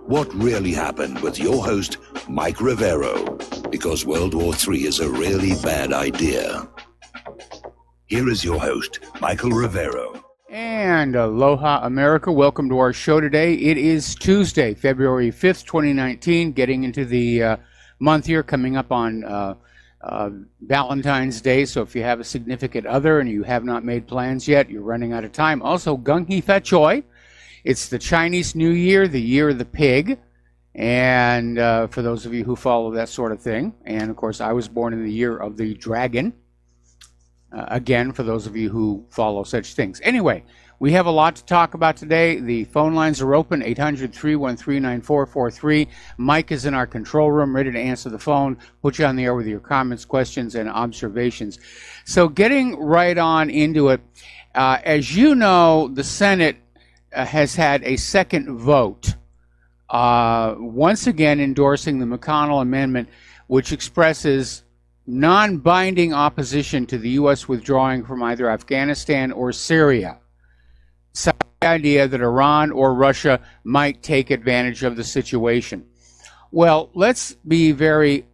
What really happened with your host, Mike Rivero, because World War III is a really bad idea. Here is your host, Michael Rivero. And aloha, America. Welcome to our show today. It is Tuesday, February 5th, 2019, getting into the month here, coming up on Valentine's Day. So if you have a significant other and you have not made plans yet, you're running out of time. Also, Gung Hee Fat Choi. It's the Chinese New Year, the year of the pig. And for those of you who follow that sort of thing. And, of course, I was born in the year of the dragon. Again, for those of you who follow such things. Anyway, we have a lot to talk about today. The phone lines are open, 800-313-9443. Mike is in our control room, ready to answer the phone, put you on the air with your comments, questions, and observations. So getting right on into it, as you know, the Senate has had a second vote, once again endorsing the McConnell Amendment, which expresses non-binding opposition to the U.S. withdrawing from either Afghanistan or Syria. So the idea that Iran or Russia might take advantage of the situation. Well, let's be very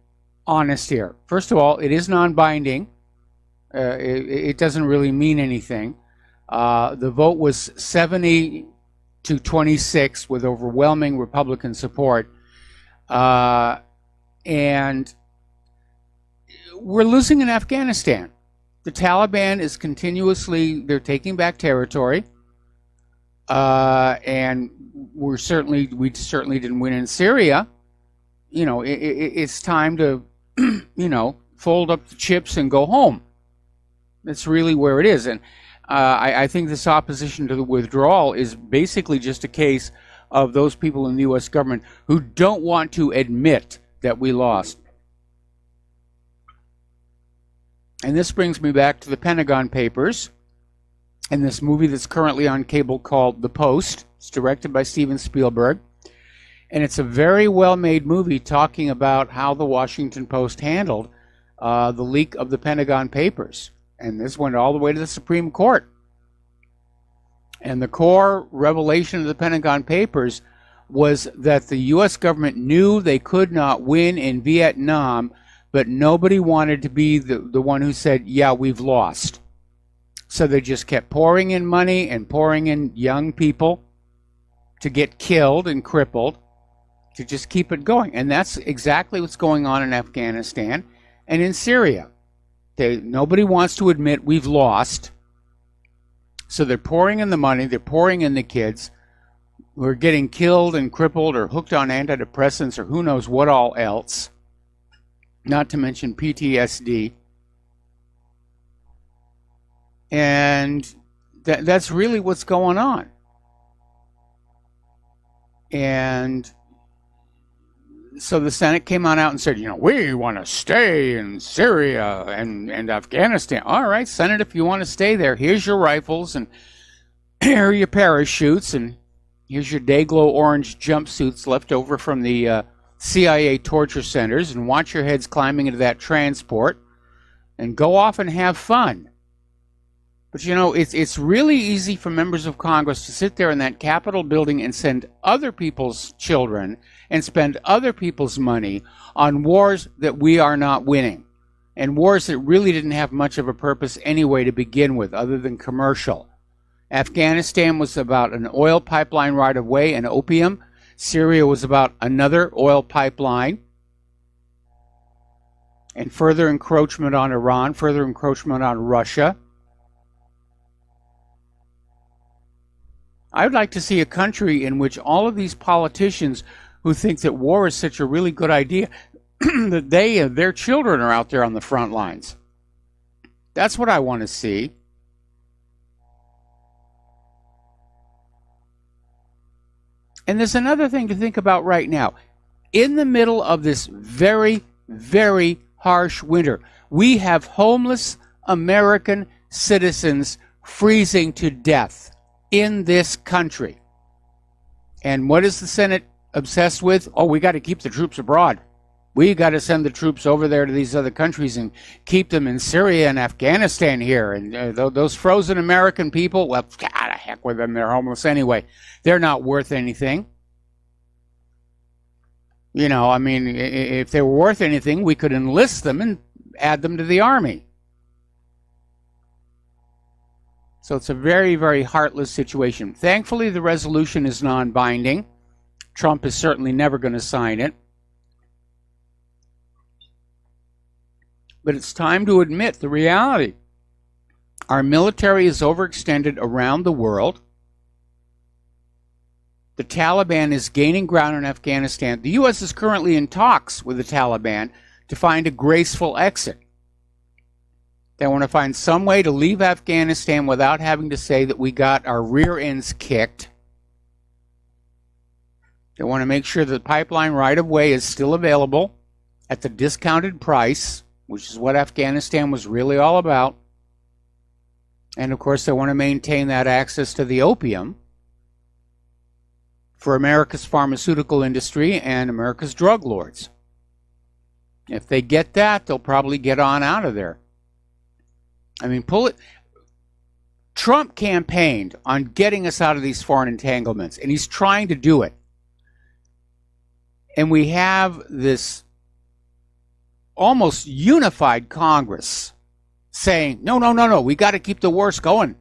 honest here. First of all, it is non-binding. It doesn't really mean anything. The vote was 70 to 26 with overwhelming Republican support. And we're losing in Afghanistan. The Taliban is they're taking back territory. And we certainly didn't win in Syria. You know, it's time to, fold up the chips and go home. That's really where it is. And I think this opposition to the withdrawal is basically just a case of those people in the U.S. government who don't want to admit that we lost. And this brings me back to the Pentagon Papers and this movie that's currently on cable called The Post. It's directed by Steven Spielberg. And it's a very well-made movie talking about how the Washington Post handled the leak of the Pentagon Papers. And this went all the way to the Supreme Court. And the core revelation of the Pentagon Papers was that the U.S. government knew they could not win in Vietnam, but nobody wanted to be the one who said, yeah, we've lost. So they just kept pouring in money and pouring in young people to get killed and crippled to just keep it going. And that's exactly what's going on in Afghanistan and in Syria. Nobody wants to admit we've lost. So they're pouring in the money, they're pouring in the kids who are getting killed and crippled or hooked on antidepressants or who knows what all else. Not to mention PTSD. And that's really what's going on. And so the Senate came on out and said, we want to stay in Syria and Afghanistan. All right, Senate, if you want to stay there, here's your rifles and here are your parachutes and here's your day-glow orange jumpsuits left over from the CIA torture centers, and watch your heads climbing into that transport and go off and have fun. But it's really easy for members of Congress to sit there in that Capitol building and send other people's children and spend other people's money on wars that we are not winning, and wars that really didn't have much of a purpose anyway to begin with other than commercial. Afghanistan was about an oil pipeline right of way and opium. Syria was about another oil pipeline and further encroachment on Iran, further encroachment on Russia. I would like to see a country in which all of these politicians who think that war is such a really good idea, that their children are out there on the front lines. That's what I want to see. And there's another thing to think about right now. In the middle of this very, very harsh winter, we have homeless American citizens freezing to death in this country. And what is the Senate obsessed with? Oh, we got to keep the troops abroad. We got to send the troops over there to these other countries and keep them in Syria and Afghanistan here. And those frozen American people, well, God, heck with them. They're homeless anyway. They're not worth anything. You know, I mean, if they were worth anything, we could enlist them and add them to the army. So it's a very, very heartless situation. Thankfully, the resolution is non-binding. Trump is certainly never going to sign it. But it's time to admit the reality. Our military is overextended around the world. The Taliban is gaining ground in Afghanistan. The U.S. is currently in talks with the Taliban to find a graceful exit. They want to find some way to leave Afghanistan without having to say that we got our rear ends kicked. They want to make sure the pipeline right-of-way is still available at the discounted price, which is what Afghanistan was really all about. And, of course, they want to maintain that access to the opium for America's pharmaceutical industry and America's drug lords. If they get that, they'll probably get on out of there. I mean, Trump campaigned on getting us out of these foreign entanglements, and he's trying to do it. And we have this almost unified Congress saying, no, we got to keep the wars going.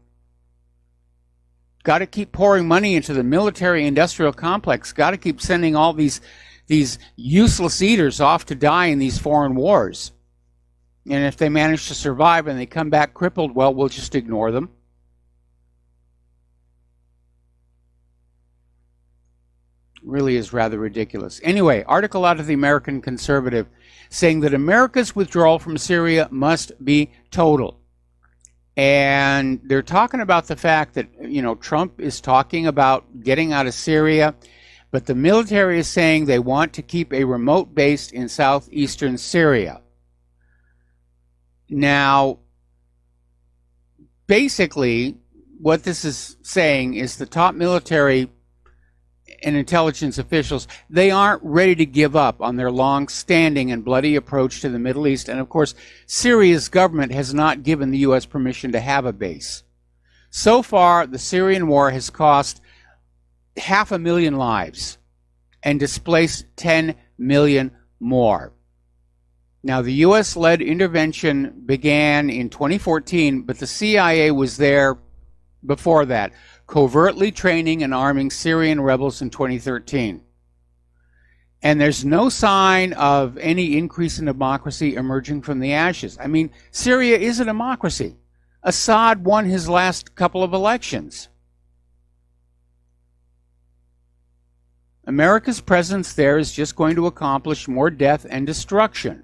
Got to keep pouring money into the military-industrial complex. Got to keep sending all these useless eaters off to die in these foreign wars. And if they manage to survive and they come back crippled, well, we'll just ignore them. Really is rather ridiculous. Anyway, article out of the American Conservative saying that America's withdrawal from Syria must be total. And they're talking about the fact that, you know, Trump is talking about getting out of Syria, but the military is saying they want to keep a remote base in southeastern Syria. Now, basically, what this is saying is the top military and intelligence officials, they aren't ready to give up on their long-standing and bloody approach to the Middle East. And, of course, Syria's government has not given the U.S. permission to have a base. So far, the Syrian war has cost 500,000 lives and displaced 10 million more. Now, the U.S.-led intervention began in 2014, but the CIA was there before that, covertly training and arming Syrian rebels in 2013. And there's no sign of any increase in democracy emerging from the ashes. I mean, Syria is a democracy. Assad won his last couple of elections. America's presence there is just going to accomplish more death and destruction.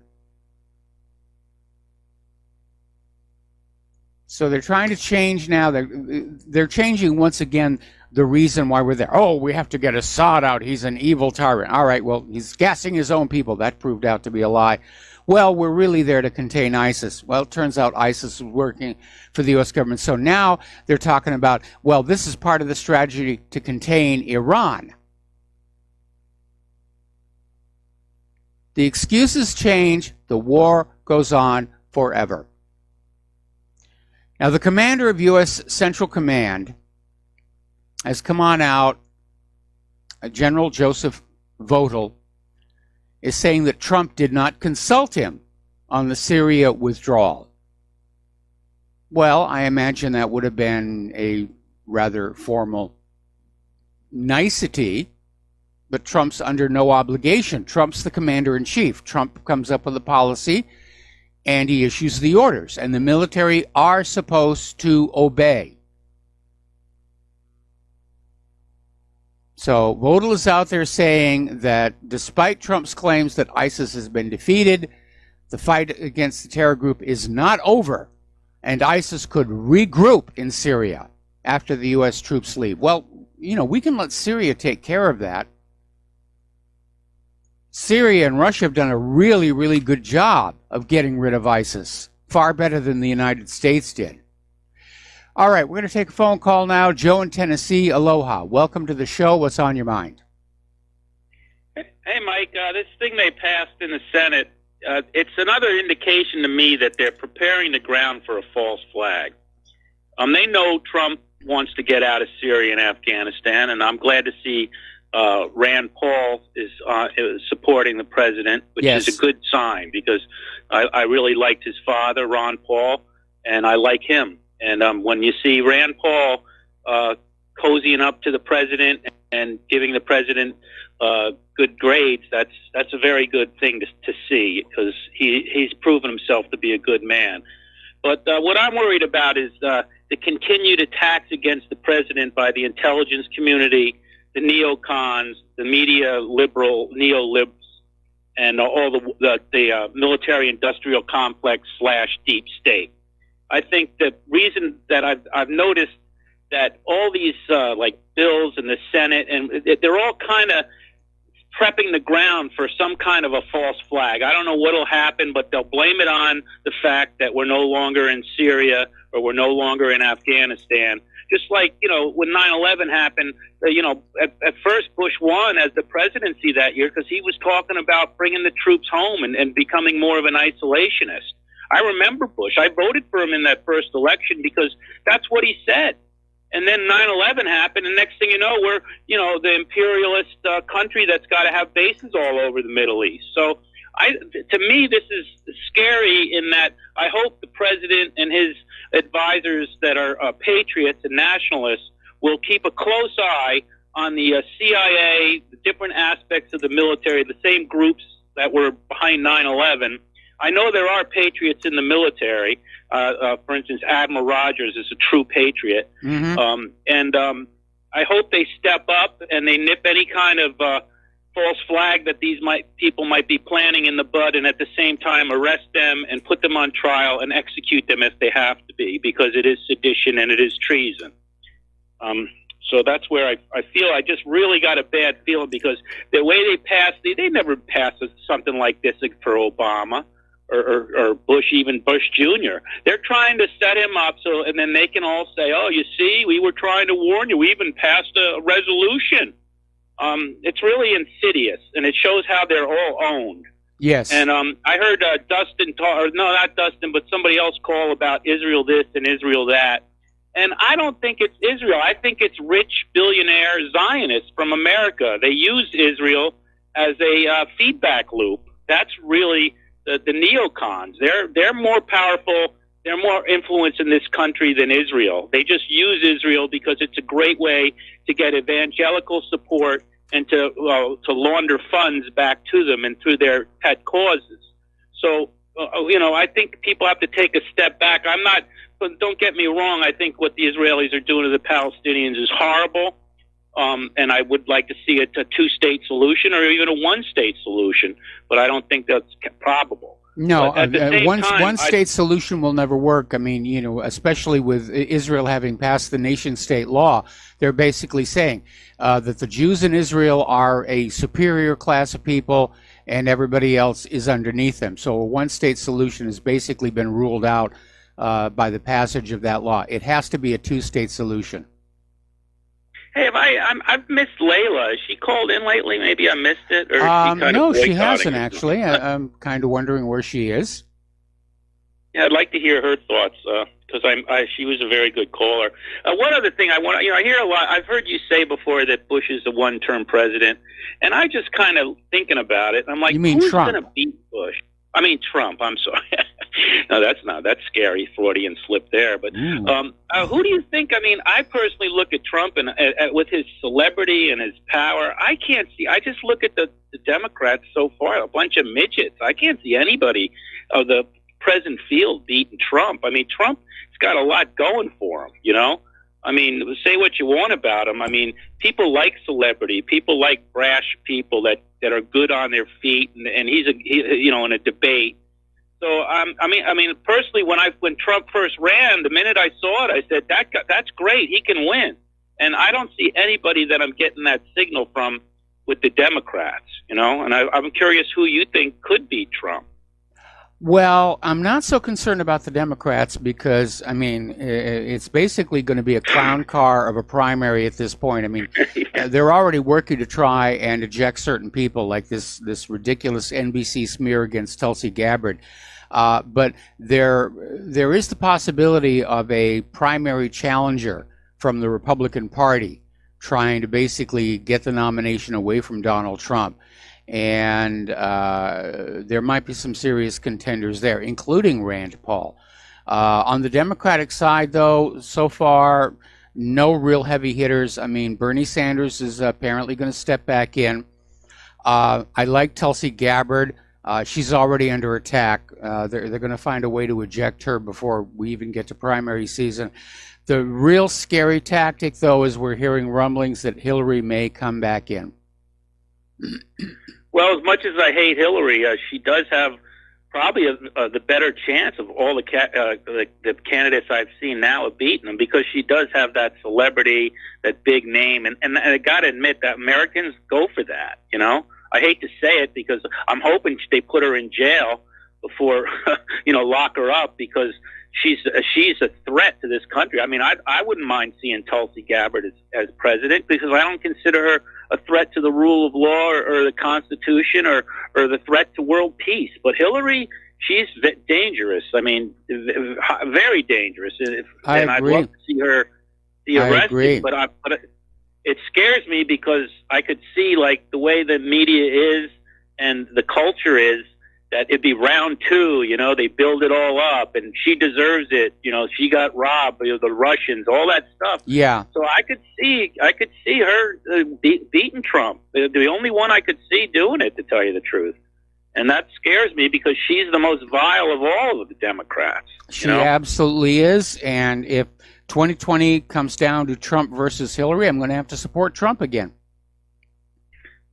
So they're trying to change now. They're changing once again the reason why we're there. Oh, we have to get Assad out. He's an evil tyrant. All right, well, he's gassing his own people. That proved out to be a lie. Well, we're really there to contain ISIS. Well, it turns out ISIS is working for the U.S. government. So now they're talking about, well, this is part of the strategy to contain Iran. The excuses change. The war goes on forever. Now, the commander of U.S. Central Command has come on out. General Joseph Votel is saying that Trump did not consult him on the Syria withdrawal. Well, I imagine that would have been a rather formal nicety, but Trump's under no obligation. Trump's the commander-in-chief. Trump comes up with a policy, and he issues the orders, and the military are supposed to obey. So Votel is out there saying that despite Trump's claims that ISIS has been defeated, the fight against the terror group is not over, and ISIS could regroup in Syria after the U.S. troops leave. Well, you know, we can let Syria take care of that. Syria and Russia have done a really, really good job of getting rid of ISIS, far better than the United States did. All right, we're going to take a phone call now. Joe in Tennessee, aloha. Welcome to the show. What's on your mind? Hey, Mike, this thing they passed in the Senate, it's another indication to me that they're preparing the ground for a false flag. They know Trump wants to get out of Syria and Afghanistan, and I'm glad to see Rand Paul is supporting the president, which Yes. is a good sign because I really liked his father, Ron Paul, and I like him. And when you see Rand Paul cozying up to the president and giving the president good grades, that's a very good thing to see because he's proven himself to be a good man. But what I'm worried about is the continued attacks against the president by the intelligence community, the neocons, the media liberal neolibs, and all the military-industrial complex / deep state. I think the reason that I've noticed that all these like bills in the Senate, and they're all kind of prepping the ground for some kind of a false flag. I don't know what will happen, but they'll blame it on the fact that we're no longer in Syria or we're no longer in Afghanistan. Just like, when 9/11 happened, at first Bush won as the presidency that year because he was talking about bringing the troops home and becoming more of an isolationist. I remember Bush. I voted for him in that first election because that's what he said. And then 9/11 happened, and next thing you know, we're, the imperialist country that's got to have bases all over the Middle East. So, to me, this is scary in that I hope the president and his advisors that are patriots and nationalists will keep a close eye on the CIA, the different aspects of the military, the same groups that were behind 9/11. I know there are patriots in the military. For instance, Admiral Rogers is a true patriot. Mm-hmm. I hope they step up and they nip any kind of false flag that these people might be planning in the bud, and at the same time arrest them and put them on trial and execute them if they have to be, because it is sedition and it is treason. So that's where I feel I just really got a bad feeling because the way they passed, they never passed something like this for Obama. Or Bush, even Bush Jr. They're trying to set him up and then they can all say, "Oh, you see, we were trying to warn you. We even passed a resolution." It's really insidious, and it shows how they're all owned. Yes. And I heard Dustin not Dustin, but somebody else call about Israel this and Israel that. And I don't think it's Israel. I think it's rich billionaire Zionists from America. They use Israel as a feedback loop. That's really the neocons. They're more powerful. They're more influence in this country than Israel. They just use Israel because it's a great way to get evangelical support and to launder funds back to them and through their pet causes. So, I think people have to take a step back. But don't get me wrong. I think what the Israelis are doing to the Palestinians is horrible. And I would like to see it a two-state solution or even a one-state solution, but I don't think that's probable. No, one time, state solution will never work. I mean, especially with Israel having passed the nation-state law, they're basically saying that the Jews in Israel are a superior class of people and everybody else is underneath them. So a one-state solution has basically been ruled out by the passage of that law. It has to be a two-state solution. Hey, I've missed Layla. Has she called in lately? Maybe I missed it. Or no, she hasn't actually. I'm kind of wondering where she is. Yeah, I'd like to hear her thoughts because she was a very good caller. One other thing I hear a lot. I've heard you say before that Bush is a one-term president, and I just kind of thinking about it. I'm like, you mean who's Trump? going to beat Bush? I mean Trump. I'm sorry. No, that's scary. Freudian slip there. But who do you think? I mean, I personally look at Trump and with his celebrity and his power, I can't see. I just look at the Democrats so far, a bunch of midgets. I can't see anybody of the present field beating Trump. I mean, Trump's got a lot going for him. I mean, say what you want about him. I mean, people like celebrity. People like brash people that are good on their feet, and he's in a debate. So I mean, personally, when Trump first ran, the minute I saw it, I said that's great. He can win, and I don't see anybody that I'm getting that signal from with the Democrats. And I'm curious who you think could beat Trump. Well, I'm not so concerned about the Democrats because, I mean, it's basically going to be a clown car of a primary at this point. I mean, they're already working to try and eject certain people, like this ridiculous NBC smear against Tulsi Gabbard. But there is the possibility of a primary challenger from the Republican Party trying to basically get the nomination away from Donald Trump. And there might be some serious contenders there, including Rand Paul. On the Democratic side, though, so far, no real heavy hitters. I mean, Bernie Sanders is apparently going to step back in. I like Tulsi Gabbard. She's already under attack. They're going to find a way to eject her before we even get to primary season. The real scary tactic, though, is we're hearing rumblings that Hillary may come back in. Well, as much as I hate Hillary, she does have probably the better chance of all the candidates I've seen now of beating them, because she does have that celebrity, that big name, and I got to admit that Americans go for that. You know, I hate to say it because I'm hoping they put her in jail before lock her up, because she's a threat to this country. I mean, I wouldn't mind seeing Tulsi Gabbard as president, because I don't consider her a threat to the rule of law or the Constitution or the threat to world peace. But Hillary, she's dangerous. I mean, very dangerous. And I'd love to see her be arrested. But it scares me, because I could see, like, the way the media is and the culture is, that it'd be round two, they build it all up, and she deserves it. She got robbed, the Russians, all that stuff. Yeah. So I could see her beating Trump. The only one I could see doing it, to tell you the truth. And that scares me, because she's the most vile of all of the Democrats. She absolutely is. And if 2020 comes down to Trump versus Hillary, I'm going to have to support Trump again.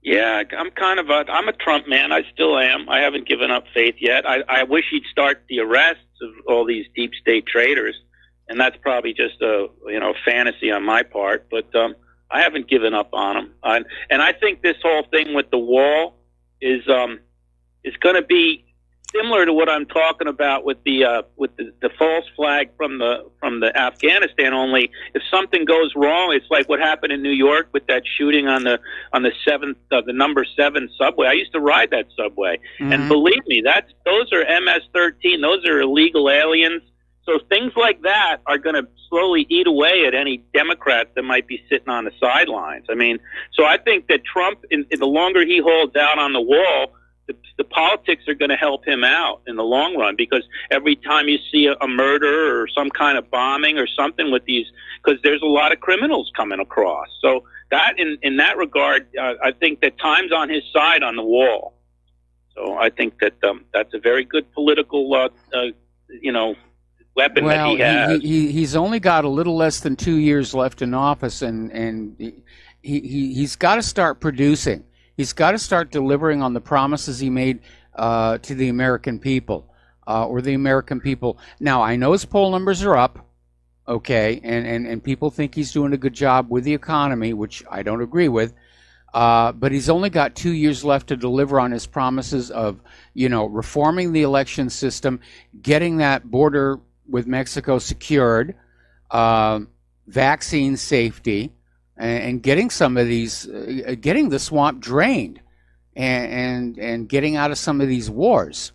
Yeah, I'm a Trump man. I still am. I haven't given up faith yet. I wish he'd start the arrests of all these deep state traitors, and that's probably just a fantasy on my part. But I haven't given up on him. And I think this whole thing with the wall is going to be similar to what I'm talking about with the false flag from the Afghanistan. Only if something goes wrong, it's like what happened in New York with that shooting on the number 7 subway. I used to ride that subway, and believe me, those are MS-13. Those are illegal aliens. So things like that are going to slowly eat away at any Democrats that might be sitting on the sidelines. I mean, so I think that Trump, in the longer he holds out on the wall, the politics are going to help him out in the long run, because every time you see a murder or some kind of bombing or something with these, because there's a lot of criminals coming across. So that in that regard, I think that time's on his side on the wall. So I think that that's a very good political, weapon that he has. He's only got a little less than 2 years left in office, and he's got to start producing. He's got to start delivering on the promises he made to the American people, or the American people. Now, I know his poll numbers are up, okay, and people think he's doing a good job with the economy, which I don't agree with, but he's only got 2 years left to deliver on his promises of, reforming the election system, getting that border with Mexico secured, vaccine safety, and getting some of these, getting the swamp drained, and getting out of some of these wars.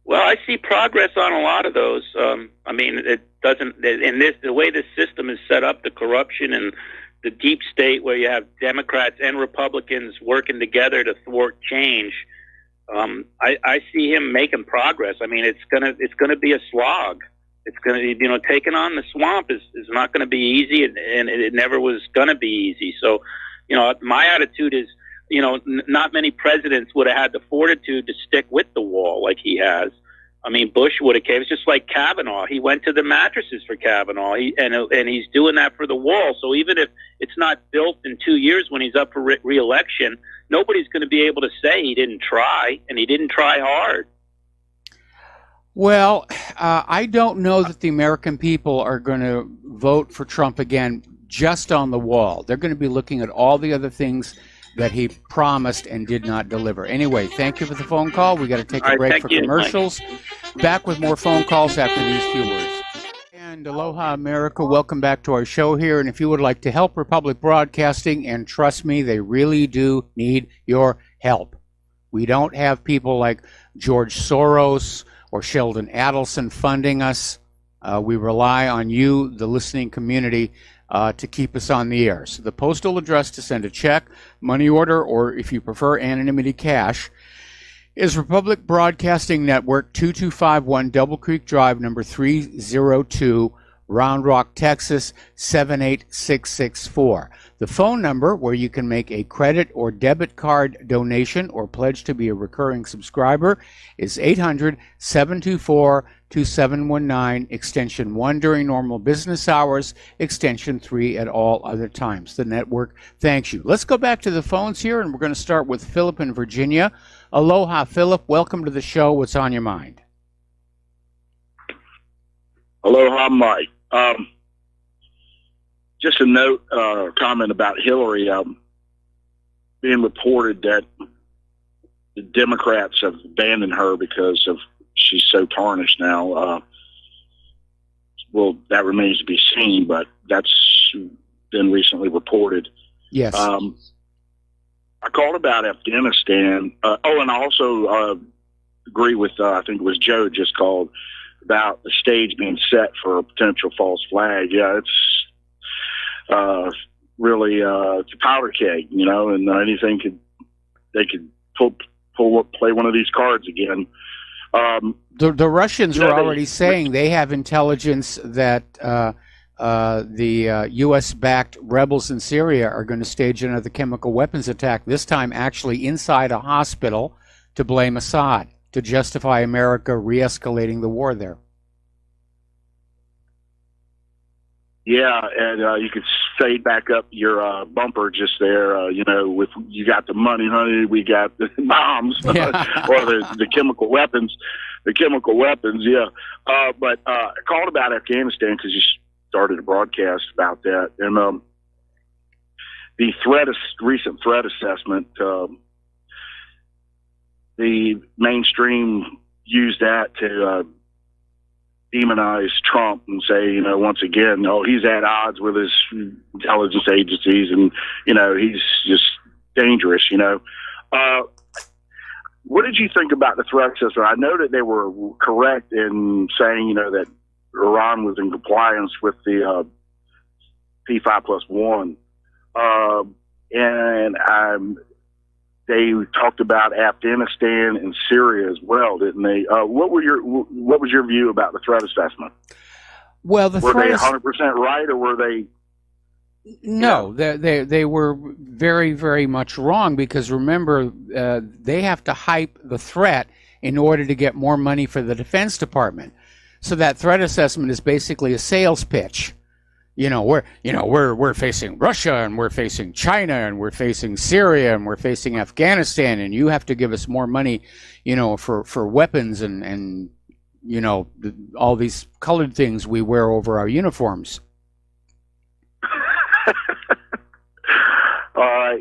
Well, I see progress on a lot of those. I mean, it doesn't, the way this system is set up, the corruption and the deep state, where you have Democrats and Republicans working together to thwart change. I see him making progress. I mean, it's gonna be a slog. It's going to, taking on the swamp is not going to be easy, and it never was going to be easy. So, my attitude is, not many presidents would have had the fortitude to stick with the wall like he has. I mean, Bush would have caved. It's just like Kavanaugh. He went to the mattresses for Kavanaugh, and he's doing that for the wall. So even if it's not built in 2 years when he's up for re-election, nobody's going to be able to say he didn't try, and he didn't try hard. Well, I don't know that the American people are going to vote for Trump again just on the wall. They're going to be looking at all the other things that he promised and did not deliver. Anyway, thank you for the phone call. We got to take a break for commercials. Back with more phone calls after these few words. And aloha, America. Welcome back to our show here. And if you would like to help Republic Broadcasting, and trust me, they really do need your help. We don't have people like George Soros or Sheldon Adelson funding us. We rely on you, the listening community, to keep us on the air. So the postal address to send a check, money order, or if you prefer anonymity cash, is Republic Broadcasting Network, 2251 Double Creek Drive, number 302, Round Rock, Texas, 78664. The phone number where you can make a credit or debit card donation or pledge to be a recurring subscriber is 800-724-2719, extension 1 during normal business hours, extension 3 at all other times. The network thanks you. Let's go back to the phones here, and we're going to start with Philip in Virginia. Aloha, Philip. Welcome to the show. What's on your mind? Aloha, Mike. Just a note, comment about Hillary. Being reported that the Democrats have abandoned her because of she's so tarnished now. Well, that remains to be seen, but that's been recently reported. Yes. I called about Afghanistan. And I also agree with, I think it was Joe just called, about the stage being set for a potential false flag. Yeah, it's really it's a powder keg, and anything they could play one of these cards again. The Russians are already saying they have intelligence that the U.S.-backed rebels in Syria are going to stage another chemical weapons attack, this time actually inside a hospital, to blame Assad, to justify America re-escalating the war there. Yeah, and you could fade back up your bumper just there, with you got the money, honey, we got the bombs, Yeah. or the chemical weapons. The chemical weapons, yeah. But I called about Afghanistan because you started a broadcast about that. And the recent threat assessment, the mainstream used that to demonize Trump and say, once again, he's at odds with his intelligence agencies and, he's just dangerous, What did you think about the threat assessment? I know that they were correct in saying, that Iran was in compliance with the P5+1. And they talked about Afghanistan and Syria as well, didn't they? What was your view about the threat assessment? Well, were they 100% right, or were they? No, they were very, very much wrong, because remember, they have to hype the threat in order to get more money for the Defense Department. So that threat assessment is basically a sales pitch. We're facing Russia, and we're facing China, and we're facing Syria, and we're facing Afghanistan, and you have to give us more money, for weapons and all these colored things we wear over our uniforms.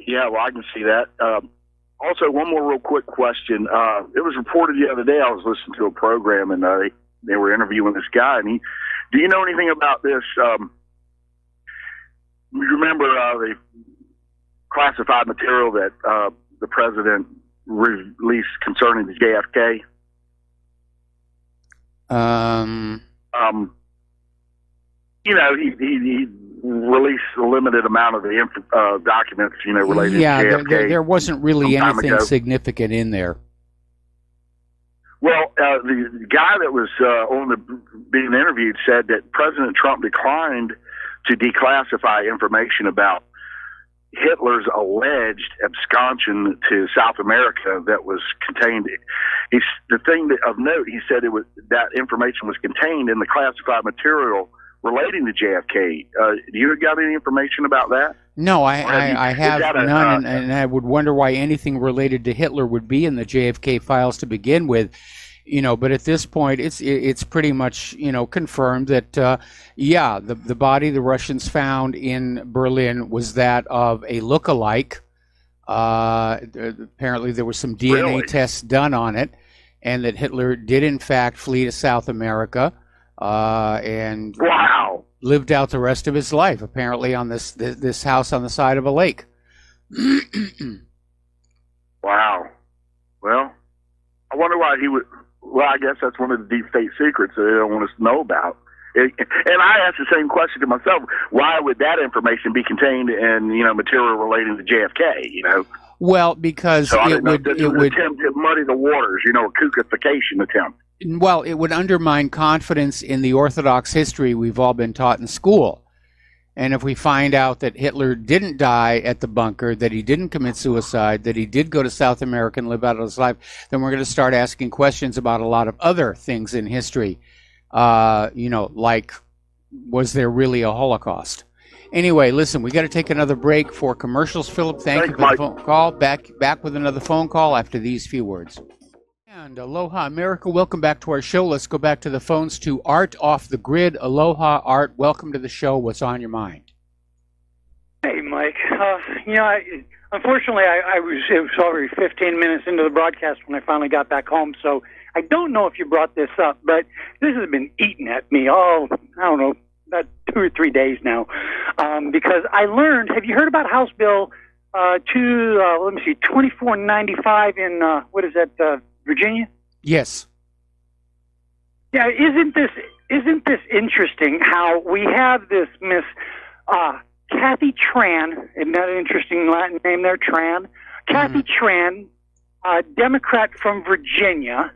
Yeah, well, I can see that. Also, one more real quick question. It was reported the other day, I was listening to a program, and they were interviewing this guy, and do you know anything about this? You remember the classified material that the president released concerning the JFK? He released a limited amount of the documents, related to JFK. There wasn't really anything significant in there. Well, the guy that was being interviewed said that President Trump declined to declassify information about Hitler's alleged absconsion to South America that was contained. The thing of note, he said that information was contained in the classified material relating to JFK. Do you got any information about that? No, I have none, and I would wonder why anything related to Hitler would be in the JFK files to begin with. But at this point, it's pretty much confirmed that the body the Russians found in Berlin was that of a look-alike. Apparently, there were some DNA tests done on it, and that Hitler did in fact flee to South America and lived out the rest of his life, apparently on this house on the side of a lake. Wow. Well, I wonder why he would. Well, I guess that's one of the deep state secrets that they don't want us to know about. And I asked the same question to myself: why would that information be contained in material relating to JFK? Well, because So I it didn't know if would this was an attempt to muddy the waters, a kookification attempt. well, it would undermine confidence in the Orthodox history we've all been taught in school. And if we find out that Hitler didn't die at the bunker, that he didn't commit suicide, that he did go to South America and live out his life, then we're going to start asking questions about a lot of other things in history. Like, was there really a Holocaust? Anyway, listen, we got to take another break for commercials. Philip, thank you for the phone call. Back with another phone call after these few words. And aloha, America. Welcome back to our show. Let's go back to the phones to Art off the grid. Aloha, Art. Welcome to the show. What's on your mind? Hey, Mike. Unfortunately, it was already 15 minutes into the broadcast when I finally got back home, so I don't know if you brought this up, but this has been eating at me all, I don't know, about 2 or 3 days now, because I learned, have you heard about House Bill 2495 in, Virginia? Yes. Yeah, isn't this interesting how we have this Miss Kathy Tran, isn't that an interesting Latin name there, Tran? Kathy Tran, Democrat from Virginia.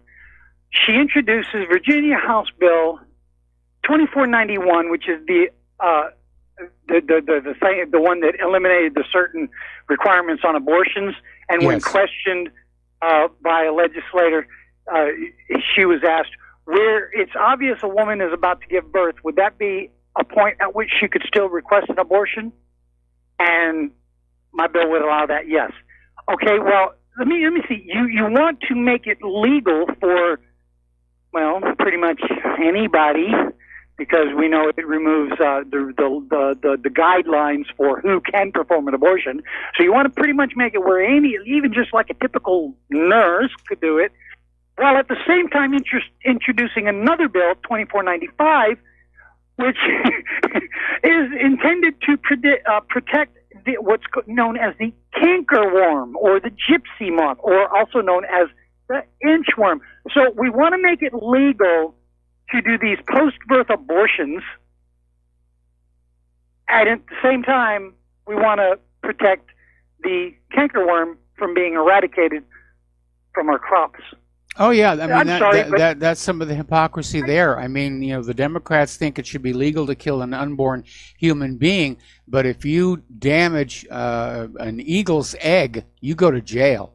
She introduces Virginia House Bill 2491, which is the one that eliminated the certain requirements on abortions. And when questioned by a legislator, she was asked, where it's obvious a woman is about to give birth, would that be a point at which she could still request an abortion? And my bill would allow that, yes. Okay, well, let me see. You want to make it legal for, well, pretty much anybody, because we know it removes the guidelines for who can perform an abortion. So you want to pretty much make it where even just like a typical nurse could do it, while at the same time introducing another bill, 2495, which is intended to protect what's known as the cankerworm or the gypsy moth, or also known as the inchworm. So we want to make it legal to do these post-birth abortions, and at the same time, we want to protect the cankerworm from being eradicated from our crops. Oh, yeah. I mean, that's some of the hypocrisy there. I mean, the Democrats think it should be legal to kill an unborn human being, but if you damage an eagle's egg, you go to jail.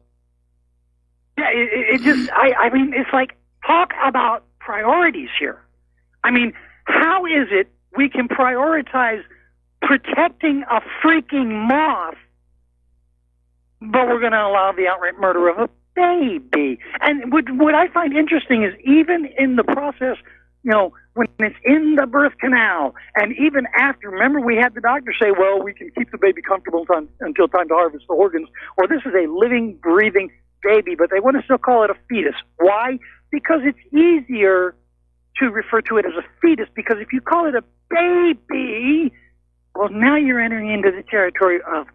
Yeah, I mean, it's like, talk about priorities here. I mean, how is it we can prioritize protecting a freaking moth, but we're going to allow the outright murder of a baby? And what I find interesting is even in the process, when it's in the birth canal, and even after, remember we had the doctor say, well, we can keep the baby comfortable until time to harvest the organs, or this is a living, breathing baby, but they want to still call it a fetus. Why? Because it's easier to refer to it as a fetus, because if you call it a baby, well, now you're entering into the territory of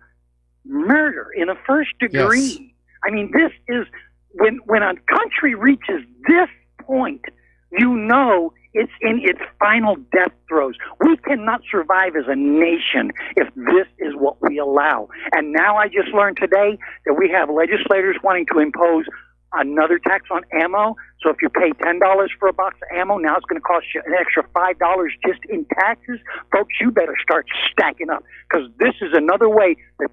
murder in a first degree. Yes. I mean, this is, when a country reaches this point, it's in its final death throes. We cannot survive as a nation if this is what we allow. And now I just learned today that we have legislators wanting to impose another tax on ammo. So if you pay $10 for a box of ammo, now it's going to cost you an extra $5 just in taxes. Folks, you better start stacking up, because this is another way that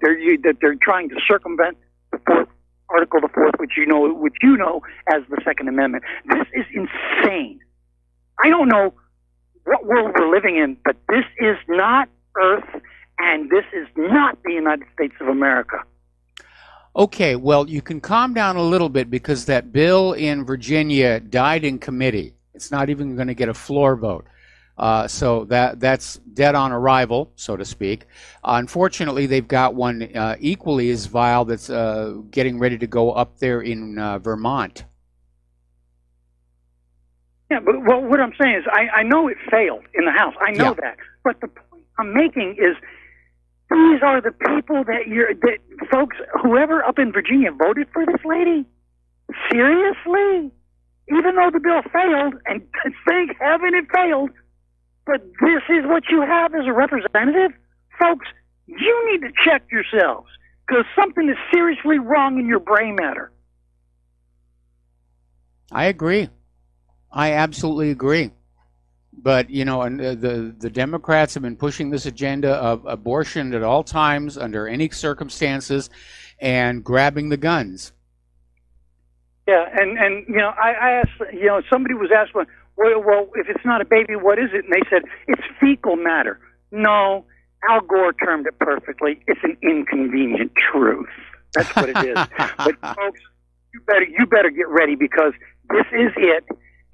they're trying to circumvent the Article the Fourth, which you know as the Second Amendment. This is insane. I don't know what world we're living in, but this is not Earth, and this is not the United States of America. Okay, well, you can calm down a little bit, because that bill in Virginia died in committee. It's not even going to get a floor vote. So that's dead on arrival, so to speak. Unfortunately, they've got one equally as vile that's getting ready to go up there in Vermont. Yeah, but what I'm saying is I know it failed in the House. I know that. But the point I'm making is these are the people that folks, whoever up in Virginia voted for this lady. Seriously? Even though the bill failed, and thank heaven it failed, But this is what you have as a representative? Folks, you need to check yourselves because something is seriously wrong in your brain matter. I agree. I absolutely agree. But, you know, and the Democrats have been pushing this agenda of abortion at all times, under any circumstances, and grabbing the guns. Yeah, and you know, I asked, you know, somebody was asked, well, if it's not a baby, what is it? And they said, it's fecal matter. No, Al Gore termed it perfectly. It's an inconvenient truth. That's what it is. But folks, you better get ready because this is it.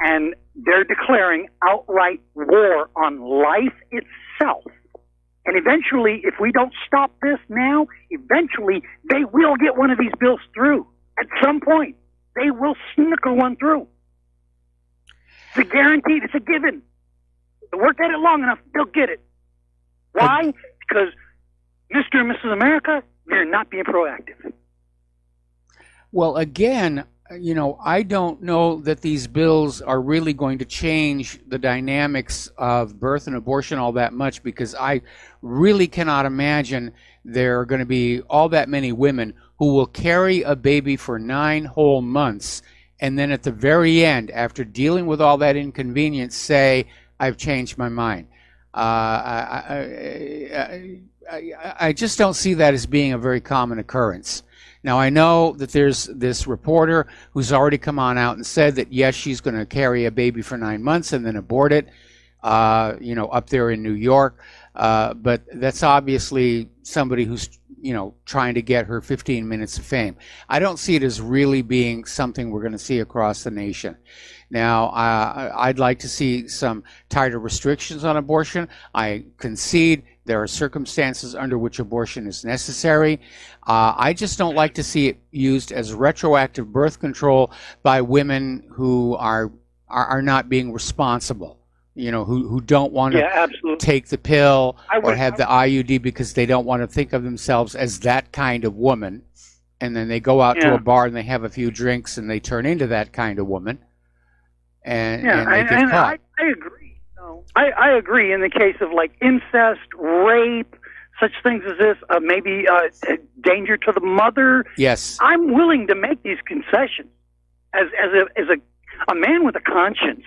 And they're declaring outright war on life itself. And eventually, if we don't stop this now, eventually they will get one of these bills through. At some point, they will snicker one through. It's a guaranteed. It's a given. They work at it long enough, they'll get it. Why? Because Mr. and Mrs. America, they're not being proactive. Well, again, you know, I don't know that these bills are really going to change the dynamics of birth and abortion all that much, because I really cannot imagine there are going to be all that many women who will carry a baby for 9 whole months and then at the very end, after dealing with all that inconvenience, say, I've changed my mind. I just don't see that as being a very common occurrence. Now, I know that there's this reporter who's already come on out and said that, yes, she's going to carry a baby for 9 months and then abort it, you know, up there in New York. But that's obviously somebody who's, you know, trying to get her 15 minutes of fame. I don't see it as really being something we're going to see across the nation. Now, I'd like to see some tighter restrictions on abortion. I concede there are circumstances under which abortion is necessary. I just don't like to see it used as retroactive birth control by women who are not being responsible, you know, who don't want to take the pill or have the IUD because they don't want to think of themselves as that kind of woman. And then they go out to a bar and they have a few drinks and they turn into that kind of woman. And they get caught. I agree. No, I agree in the case of like incest, rape, such things as this, maybe danger to the mother. Yes, I'm willing to make these concessions as a man with a conscience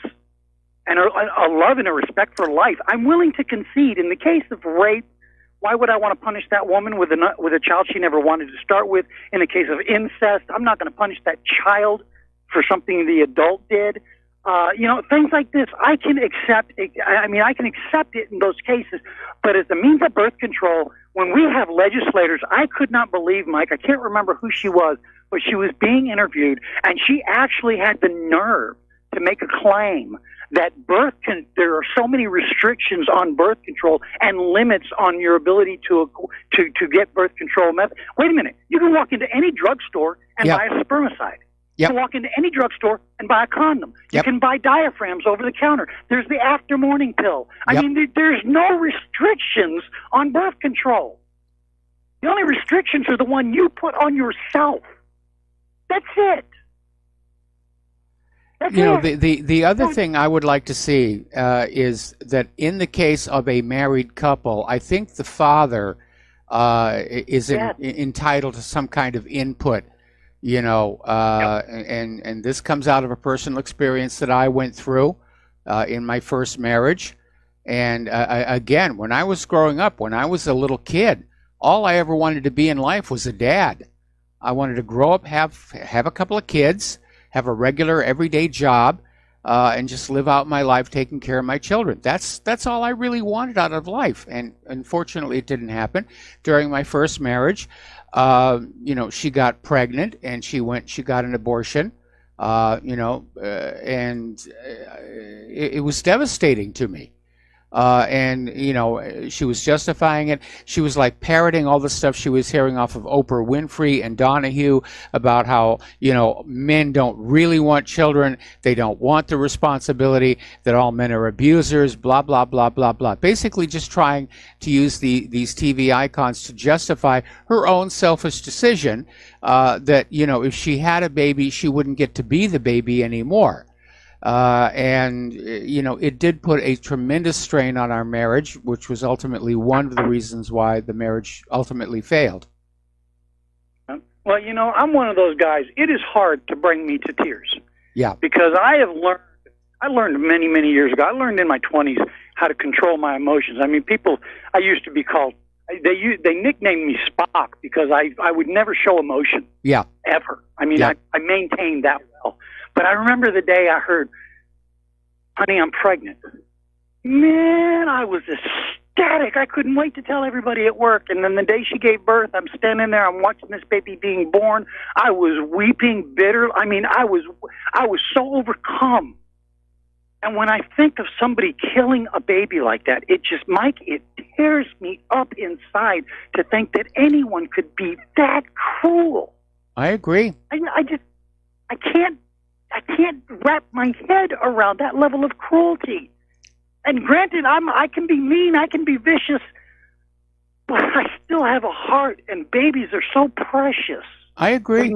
and a love and a respect for life. I'm willing to concede in the case of rape. Why would I want to punish that woman with a child she never wanted to start with? In the case of incest, I'm not going to punish that child for something the adult did. You know, things like this, I can accept. I mean, I can accept it in those cases. But as a means of birth control, when we have legislators, I could not believe, Mike, I can't remember who she was, but she was being interviewed, and she actually had the nerve to make a claim that there are so many restrictions on birth control and limits on your ability to get birth control methods. Wait a minute. You can walk into any drugstore and buy a spermicide. You can walk into any drugstore and buy a condom. You can buy diaphragms over the counter. There's the after morning pill. I mean, there's no restrictions on birth control. The only restrictions are the one you put on yourself. That's it. You know, the other thing I would like to see is that in the case of a married couple, I think the father is entitled to some kind of input. You know, and this comes out of a personal experience that I went through in my first marriage. And again, when I was growing up, when I was a little kid, all I ever wanted to be in life was a dad. I wanted to grow up, have a couple of kids, have a regular everyday job, and just live out my life taking care of my children. That's all I really wanted out of life. And unfortunately, it didn't happen during my first marriage. You know, she got pregnant and she got an abortion, you know, and it was devastating to me. And, you know, she was justifying it. She was like parroting all the stuff she was hearing off of Oprah Winfrey and Donahue about how, you know, men don't really want children. They don't want the responsibility, that all men are abusers, blah, blah, blah, blah, blah. Basically just trying to use these TV icons to justify her own selfish decision that, you know, if she had a baby, she wouldn't get to be the baby anymore. And it did put a tremendous strain on our marriage, which was ultimately one of the reasons why the marriage ultimately failed. Well, I'm one of those guys. It is hard to bring me to tears. Yeah. Because I learned many, many years ago. I learned in my 20s how to control my emotions. I mean, I used to be called, they nicknamed me Spock because I would never show emotion. Yeah. Ever. I mean, Yeah. I maintained that well. But I remember the day I heard, "Honey, I'm pregnant." Man, I was ecstatic. I couldn't wait to tell everybody at work. And then the day she gave birth, I'm standing there, I'm watching this baby being born. I was weeping bitter. I mean, I was so overcome. And when I think of somebody killing a baby like that, it tears me up inside to think that anyone could be that cruel. I agree. I can't wrap my head around that level of cruelty. And granted, I can be mean, I can be vicious, but I still have a heart, and babies are so precious. I agree.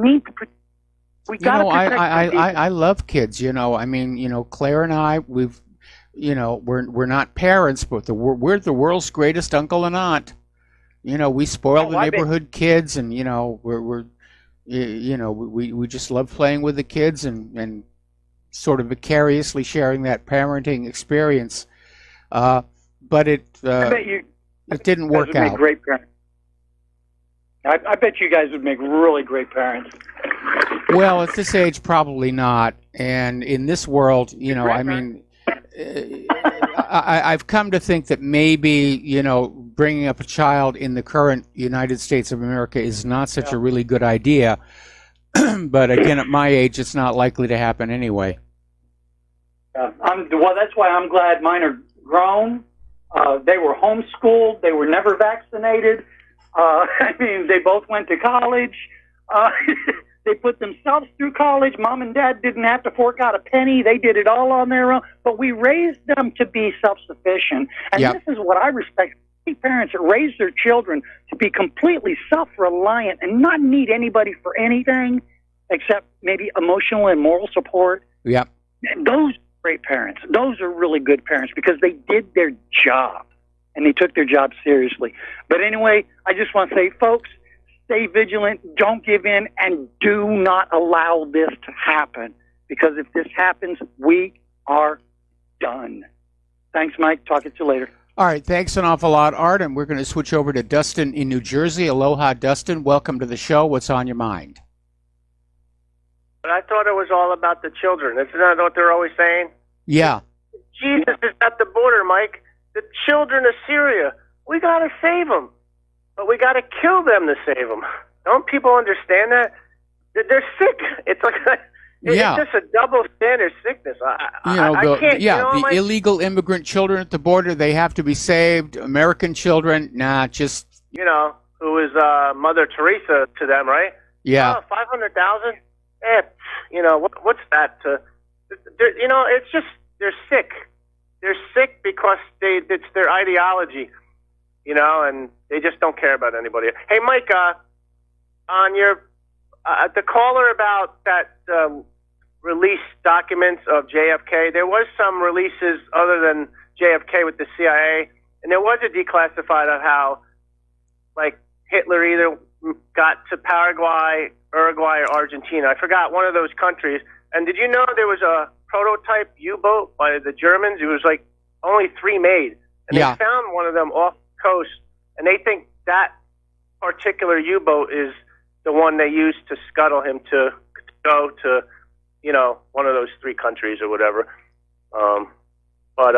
We got to protect babies. I love kids. I mean, Claire and I, we're not parents, but we're the world's greatest uncle and aunt. We spoil the neighborhood kids, and we just love playing with the kids and sort of vicariously sharing that parenting experience. But it didn't work out. Make great parents. I bet you guys would make really great parents. Well, at this age, probably not. And in this world, I mean, I've come to think that maybe, bringing up a child in the current United States of America is not such a really good idea. But again, at my age, it's not likely to happen anyway. Well, that's why I'm glad mine are grown. They were homeschooled. They were never vaccinated. I mean, they both went to college. They put themselves through college. Mom and Dad didn't have to fork out a penny. They did it all on their own. But we raised them to be self-sufficient. And This is what I respect. Parents that raise their children to be completely self-reliant and not need anybody for anything except maybe emotional and moral support. Yep. And those are great parents. Those are really good parents because they did their job and they took their job seriously. But anyway, I just want to say, folks, stay vigilant, don't give in, and do not allow this to happen. Because if this happens, we are done. Thanks, Mike. Talk to you later. All right. Thanks an awful lot, Art. And we're going to switch over to Dustin in New Jersey. Aloha, Dustin. Welcome to the show. What's on your mind? But I thought it was all about the children. Isn't that what they're always saying? Yeah. Jesus is at the border, Mike. The children of Syria. We got to save them. But we got to kill them to save them. Don't people understand that? They're sick. It's like it's just a double standard sickness. I can't. The illegal immigrant children at the border, they have to be saved. American children, just. Who is Mother Teresa to them, right? Yeah. 500,000. What's that? It's just they're sick. They're sick because it's their ideology. And they just don't care about anybody. Hey, Mike, on your the caller about that release documents of JFK, there was some releases other than JFK with the CIA, and there was a declassified of how, like, Hitler either got to Paraguay, Uruguay, or Argentina. I forgot one of those countries. And did you know there was a prototype U-boat by the Germans? It was like only 3 made, and they found one of them off coast, and they think that particular U-boat is the one they used to scuttle him to go to, one of those 3 countries or whatever. But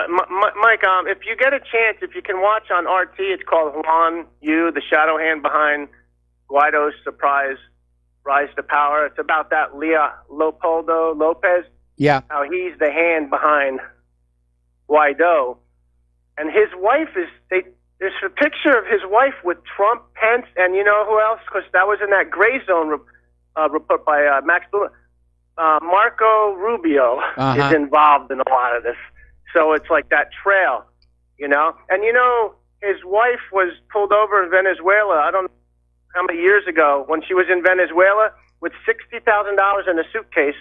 Mike, if you get a chance, if you can watch on RT, it's called Juan Yu, the shadow hand behind Guaido's surprise rise to power. It's about that Leopoldo Lopez. Yeah. How he's the hand behind Guaido. And his wife there's a picture of his wife with Trump, Pence, and you know who else? Because that was in that gray zone report by Max Blumer. Marco Rubio is involved in a lot of this. So it's like that trail, And his wife was pulled over in Venezuela, I don't know how many years ago, when she was in Venezuela with $60,000 in a suitcase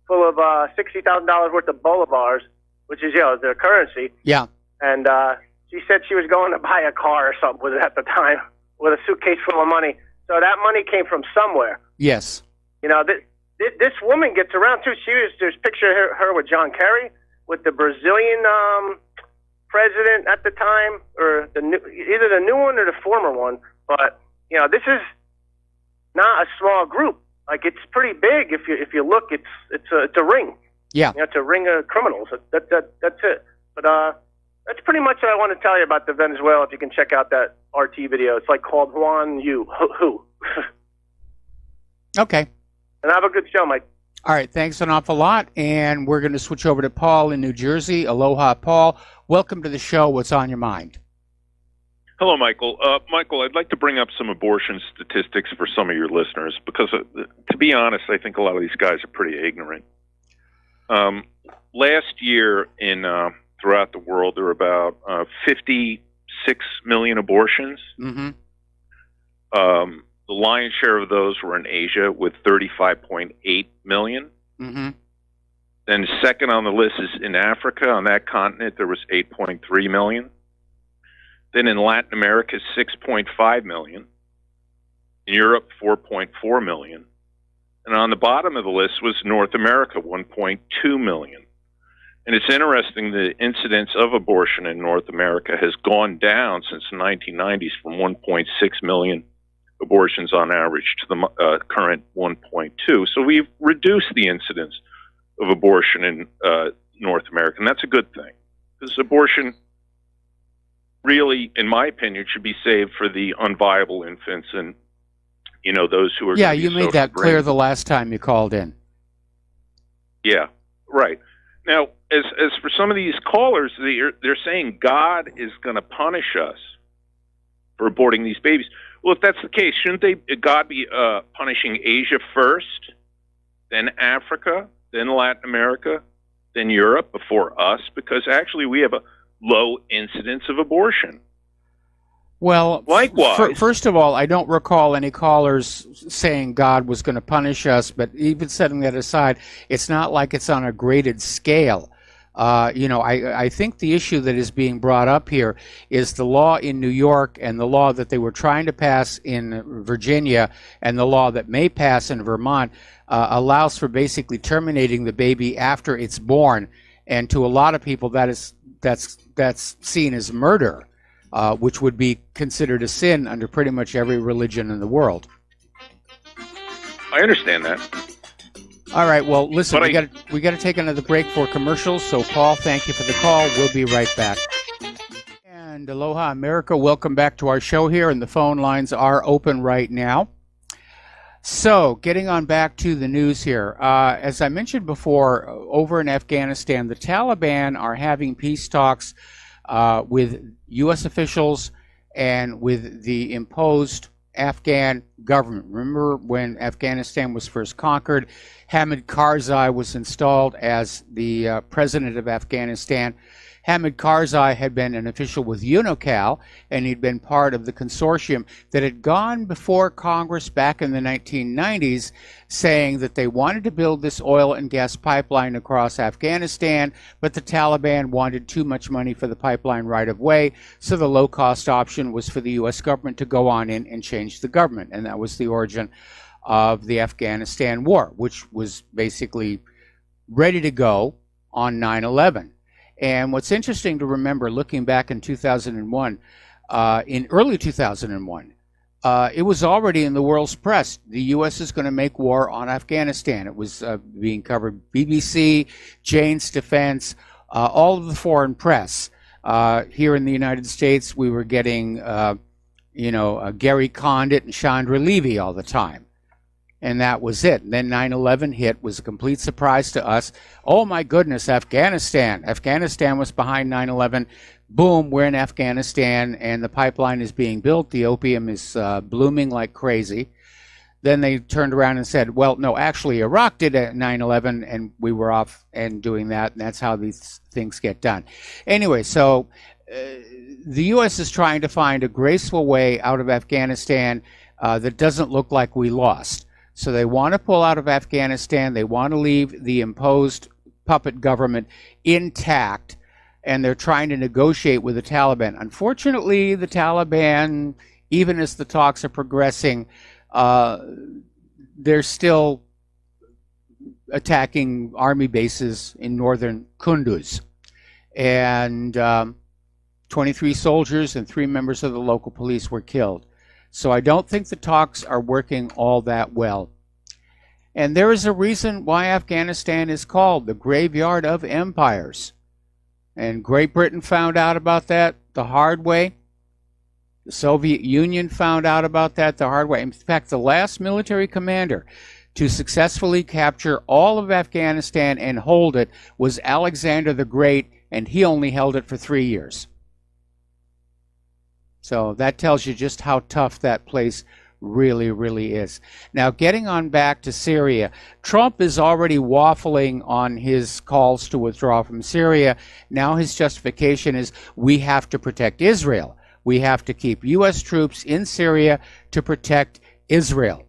full of $60,000 worth of bolivars, which is, their currency. Yeah. And she said she was going to buy a car or something with it at the time, with a suitcase full of money. So that money came from somewhere. Yes. This woman gets around too. There's a picture of her with John Kerry, with the Brazilian president at the time, or either the new one or the former one. But this is not a small group. Like, it's pretty big. If you look, it's a ring. Yeah. It's a ring of criminals. That's it. But that's pretty much what I want to tell you about the Venezuela. If you can check out that RT video, it's like called Juan Yu. Who? Okay. And have a good show, Mike. All right, thanks an awful lot. And we're going to switch over to Paul in New Jersey. Aloha, Paul. Welcome to the show. What's on your mind? Hello, Michael. Michael, I'd like to bring up some abortion statistics for some of your listeners because, to be honest, I think a lot of these guys are pretty ignorant. Last year throughout the world, there were about 56 million abortions. Mm-hmm. The lion's share of those were in Asia with 35.8 million. Mm-hmm. Then second on the list is in Africa. On that continent, there was 8.3 million. Then in Latin America, 6.5 million. In Europe, 4.4 million. And on the bottom of the list was North America, 1.2 million. And it's interesting, the incidence of abortion in North America has gone down since the 1990s from 1.6 million abortions on average to the current 1.2. So we've reduced the incidence of abortion in North America, and that's a good thing. Because abortion really, in my opinion, should be saved for the unviable infants and, those who are... Yeah, you made that clear the last time you called in. Yeah, right. Now, as for some of these callers, they're saying God is going to punish us for aborting these babies. Well, if that's the case, shouldn't God be punishing Asia first, then Africa, then Latin America, then Europe before us? Because actually we have a low incidence of abortion. Well, likewise, first of all, I don't recall any callers saying God was going to punish us, but even setting that aside, it's not like it's on a graded scale. I think the issue that is being brought up here is the law in New York and the law that they were trying to pass in Virginia and the law that may pass in Vermont allows for basically terminating the baby after it's born. And to a lot of people, that's seen as murder, which would be considered a sin under pretty much every religion in the world. I understand that. All right, well, listen, we got to take another break for commercials. So, Paul, thank you for the call. We'll be right back. And aloha, America. Welcome back to our show here, and the phone lines are open right now. So, getting on back to the news here. As I mentioned before, over in Afghanistan, the Taliban are having peace talks with U.S. officials and with the imposed Afghan government. Remember when Afghanistan was first conquered, Hamid Karzai was installed as the president of Afghanistan. Hamid Karzai had been an official with UNOCAL, and he'd been part of the consortium that had gone before Congress back in the 1990s, saying that they wanted to build this oil and gas pipeline across Afghanistan, but the Taliban wanted too much money for the pipeline right of way, so the low-cost option was for the U.S. government to go on in and change the government, and that was the origin of the Afghanistan war, which was basically ready to go on 9/11. And what's interesting to remember, looking back in 2001, in early 2001, it was already in the world's press. The U.S. is going to make war on Afghanistan. It was being covered BBC, Jane's Defense, all of the foreign press. Here in the United States, we were getting, Gary Condit and Chandra Levy all the time. And that was it. And then 9/11 hit, was a complete surprise to us. Oh my goodness, Afghanistan. Afghanistan was behind 9/11. Boom, we're in Afghanistan and the pipeline is being built. The opium is blooming like crazy. Then they turned around and said, well, no, actually Iraq did at 9/11 and we were off and doing that. And that's how these things get done. Anyway, so the U.S. is trying to find a graceful way out of Afghanistan that doesn't look like we lost. So they want to pull out of Afghanistan. They want to leave the imposed puppet government intact, and they're trying to negotiate with the Taliban. Unfortunately, the Taliban, even as the talks are progressing, they're still attacking army bases in northern Kunduz. And 23 soldiers and 3 members of the local police were killed. So I don't think the talks are working all that well. And there is a reason why Afghanistan is called the graveyard of empires. And Great Britain found out about that the hard way. The Soviet Union found out about that the hard way. In fact, the last military commander to successfully capture all of Afghanistan and hold it was Alexander the Great, and he only held it for 3 years. So that tells you just how tough that place really, really is. Now, getting on back to Syria, Trump is already waffling on his calls to withdraw from Syria. Now his justification is we have to protect Israel. We have to keep U.S. troops in Syria to protect Israel.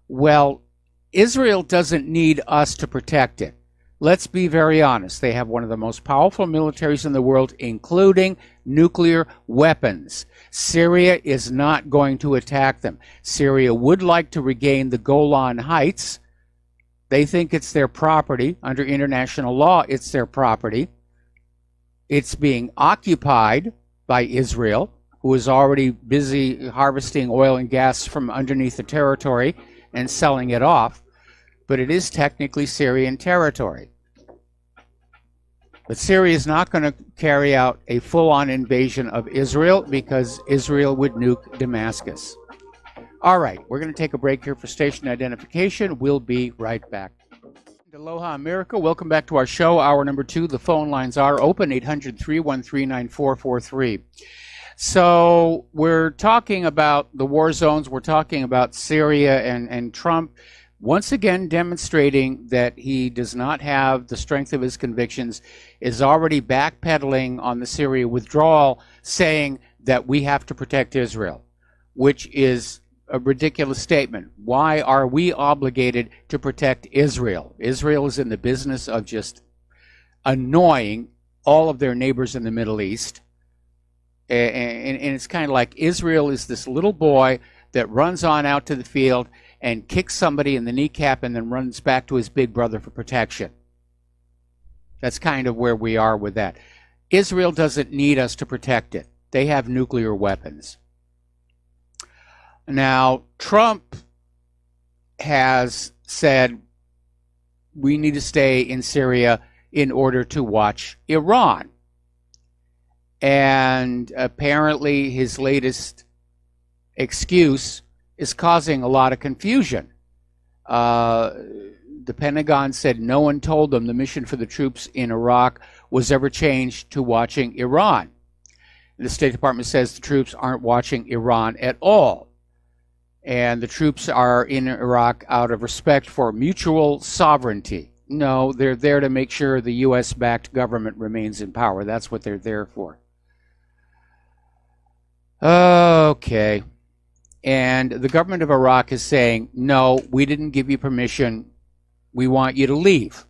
Well, Israel doesn't need us to protect it. Let's be very honest. They have one of the most powerful militaries in the world, including nuclear weapons. Syria is not going to attack them. Syria would like to regain the Golan Heights. They think it's their property. Under international law, it's their property. It's being occupied by Israel, who is already busy harvesting oil and gas from underneath the territory and selling it off. But it is technically Syrian territory. But Syria is not going to carry out a full-on invasion of Israel because Israel would nuke Damascus. All right, we're going to take a break here for station identification. We'll be right back. Aloha, America. Welcome back to our show, hour number 2. The phone lines are open, 800-313-9443. So we're talking about the war zones. We're talking about Syria and Trump once again demonstrating that he does not have the strength of his convictions, is already backpedaling on the Syria withdrawal, saying that we have to protect Israel, which is a ridiculous statement. Why are we obligated to protect Israel? Israel is in the business of just annoying all of their neighbors in the Middle East. And it's kind of like Israel is this little boy that runs on out to the field and kicks somebody in the kneecap and then runs back to his big brother for protection. That's kind of where we are with that. Israel doesn't need us to protect it. They have nuclear weapons. Now, Trump has said we need to stay in Syria in order to watch Iran. And apparently his latest excuse is causing a lot of confusion. The Pentagon said no one told them the mission for the troops in Iraq was ever changed to watching Iran. The State Department says the troops aren't watching Iran at all. And the troops are in Iraq out of respect for mutual sovereignty. No, they're there to make sure the U.S.-backed government remains in power. That's what they're there for. Okay. And the government of Iraq is saying, no, we didn't give you permission. We want you to leave.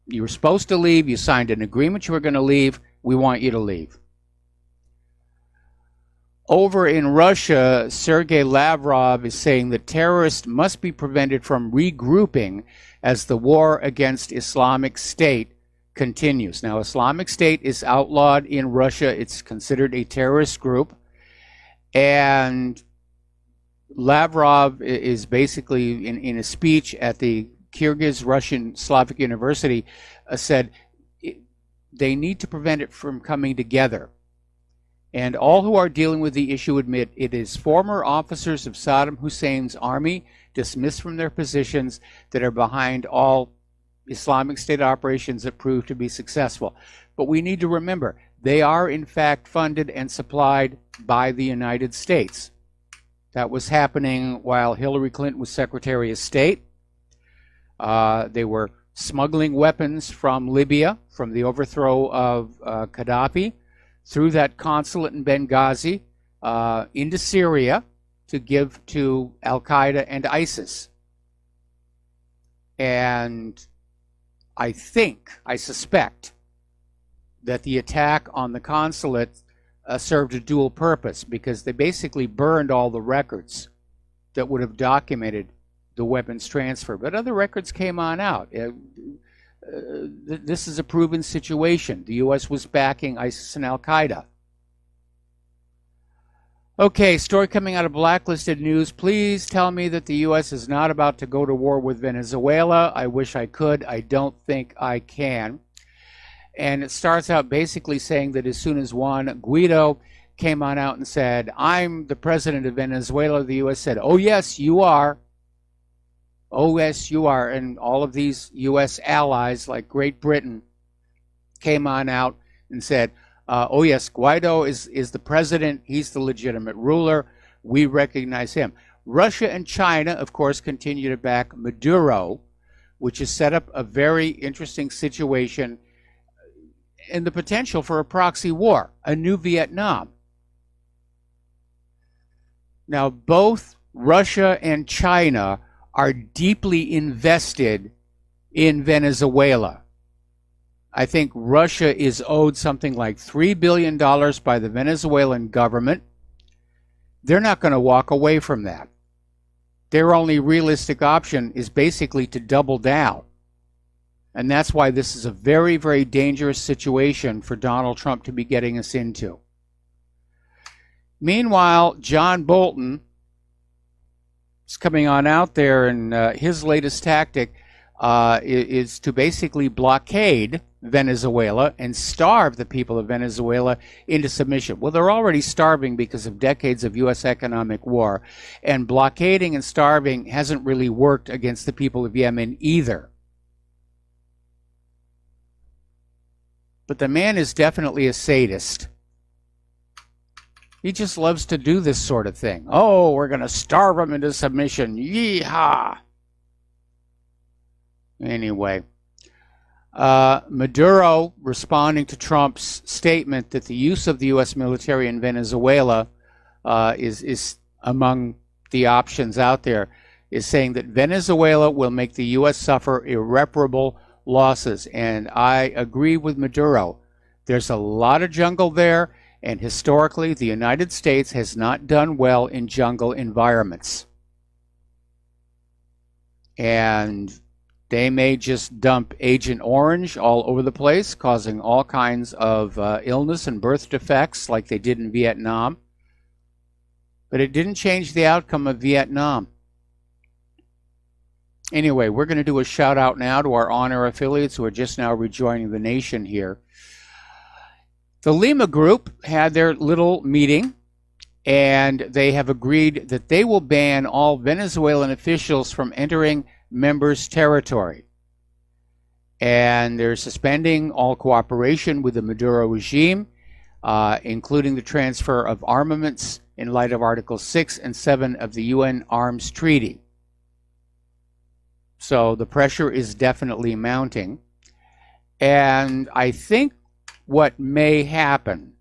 You were supposed to leave. You signed an agreement you were going to leave. We want you to leave. Over in Russia, Sergei Lavrov is saying that terrorists must be prevented from regrouping as the war against Islamic State continues. Now, Islamic State is outlawed in Russia. It's considered a terrorist group. And Lavrov is basically, in a speech at the Kyrgyz Russian Slavic University, said they need to prevent it from coming together. And all who are dealing with the issue admit it is former officers of Saddam Hussein's army dismissed from their positions that are behind all Islamic State operations that prove to be successful. But we need to remember, they are in fact funded and supplied by the United States. That was happening while Hillary Clinton was Secretary of State. They were smuggling weapons from Libya, from the overthrow of Gaddafi, through that consulate in Benghazi, into Syria to give to Al-Qaeda and ISIS. And I suspect that the attack on the consulate served a dual purpose, because they basically burned all the records that would have documented the weapons transfer. But other records came on out. This is a proven situation. The U.S. was backing ISIS and Al-Qaeda. Okay, story coming out of Blacklisted News. Please tell me that the U.S. is not about to go to war with Venezuela. I wish I could. I don't think I can. And it starts out basically saying that as soon as Juan Guaido came on out and said, I'm the president of Venezuela, the U.S. said, oh, yes, you are. Oh, yes, you are. And all of these U.S. allies, like Great Britain, came on out and said, oh, yes, Guaido is the president. He's the legitimate ruler. We recognize him. Russia and China, of course, continue to back Maduro, which has set up a very interesting situation and the potential for a proxy war, a new Vietnam. Now, both Russia and China are deeply invested in Venezuela. I think Russia is owed something like $3 billion by the Venezuelan government. They're not going to walk away from that. Their only realistic option is basically to double down. And that's why this is a very, very dangerous situation for Donald Trump to be getting us into. Meanwhile, John Bolton is coming on out there, and his latest tactic is to basically blockade Venezuela and starve the people of Venezuela into submission. Well, they're already starving because of decades of U.S. economic war, and blockading and starving hasn't really worked against the people of Yemen either. But the man is definitely a sadist. He just loves to do this sort of thing. Oh, we're going to starve them into submission. Yeehaw! Anyway, Maduro, responding to Trump's statement that the use of the U.S. military in Venezuela is among the options out there, is saying that Venezuela will make the U.S. suffer irreparable losses. And I agree with Maduro. There's a lot of jungle there, and historically the United States has not done well in jungle environments. And they may just dump Agent Orange all over the place, causing all kinds of illness and birth defects like they did in Vietnam. But it didn't change the outcome of Vietnam. Anyway, we're going to do a shout out now to our on-air affiliates who are just now rejoining the nation here. The Lima Group had their little meeting, and they have agreed that they will ban all Venezuelan officials from entering members' territory. And they're suspending all cooperation with the Maduro regime, including the transfer of armaments in light of Articles 6 and 7 of the UN Arms Treaty. So the pressure is definitely mounting. And I think what may happen